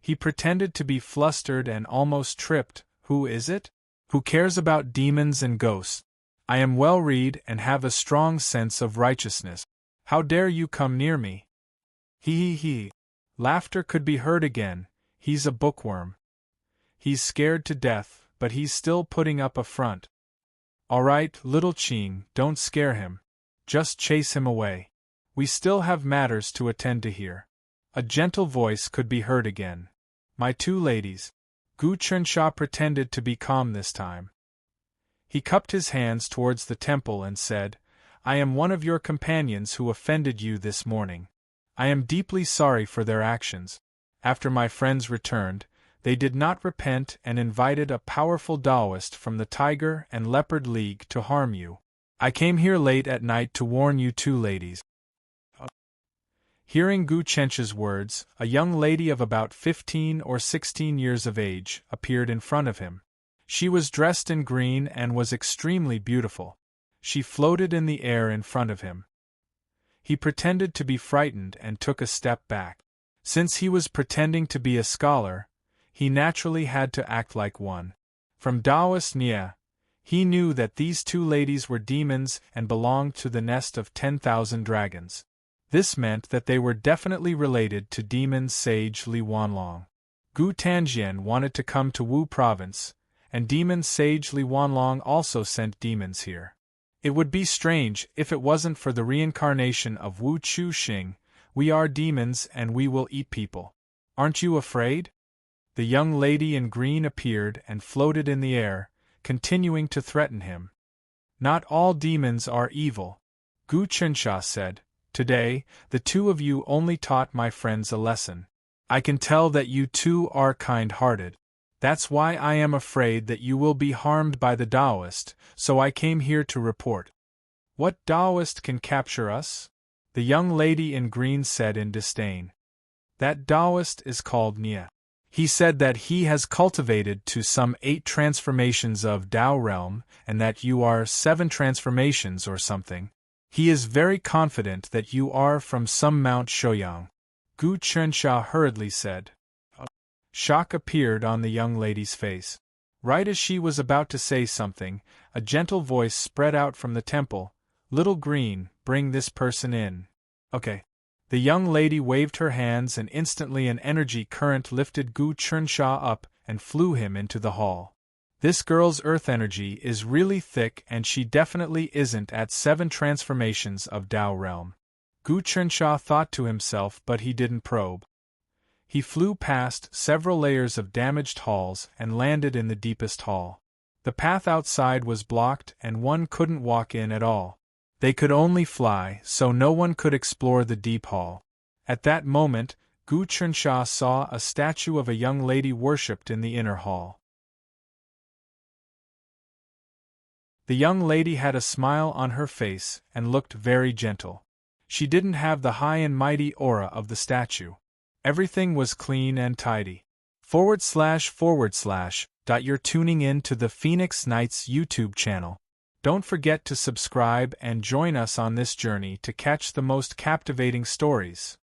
He pretended to be flustered and almost tripped. Who is it? Who cares about demons and ghosts? I am well read and have a strong sense of righteousness. How dare you come near me? He. Laughter could be heard again. He's a bookworm. He's scared to death, but he's still putting up a front. All right, little Qing, don't scare him. Just chase him away. We still have matters to attend to here. A gentle voice could be heard again. My two ladies. Gu Qinsha pretended to be calm this time. He cupped his hands towards the temple and said, I am one of your companions who offended you this morning. I am deeply sorry for their actions. After my friends returned, they did not repent and invited a powerful Taoist from the Tiger and Leopard League to harm you. I came here late at night to warn you two ladies. Hearing Gu Qinsha's words, a young lady of about 15 or 16 years of age appeared in front of him. She was dressed in green and was extremely beautiful. She floated in the air in front of him. He pretended to be frightened and took a step back. Since he was pretending to be a scholar, he naturally had to act like one. From Taoist Nia, he knew that these two ladies were demons and belonged to the nest of 10,000 dragons. This meant that they were definitely related to demon sage Li Wanlong. Gu Tanjian wanted to come to Wu province, and demon sage Li Wanlong also sent demons here. It would be strange if it wasn't for the reincarnation of Wu Chuxing. We are demons and we will eat people. Aren't you afraid? The young lady in green appeared and floated in the air, continuing to threaten him. Not all demons are evil, Gu Qinsha said. Today, the two of you only taught my friends a lesson. I can tell that you two are kind-hearted. That's why I am afraid that you will be harmed by the Taoist, so I came here to report. What Taoist can capture us? The young lady in green said in disdain. That Taoist is called Nia. He said that he has cultivated to some 8 transformations of Tao realm and that you are 7 transformations or something. He is very confident that you are from some Mount Shouyang. Gu Qinsha hurriedly said. Shock appeared on the young lady's face. Right as she was about to say something, a gentle voice spread out from the temple. Little Green, bring this person in. Okay. The young lady waved her hands and instantly an energy current lifted Gu Qinsha up and flew him into the hall. This girl's earth energy is really thick and she definitely isn't at 7 transformations of Tao realm. Gu Qinsha thought to himself, but he didn't probe. He flew past several layers of damaged halls and landed in the deepest hall. The path outside was blocked and one couldn't walk in at all. They could only fly, so no one could explore the deep hall. At that moment, Gu Qinsha saw a statue of a young lady worshipped in the inner hall. The young lady had a smile on her face and looked very gentle. She didn't have the high and mighty aura of the statue. Everything was clean and tidy. // You're tuning in to the Phoenix Nights YouTube channel. Don't forget to subscribe and join us on this journey to catch the most captivating stories.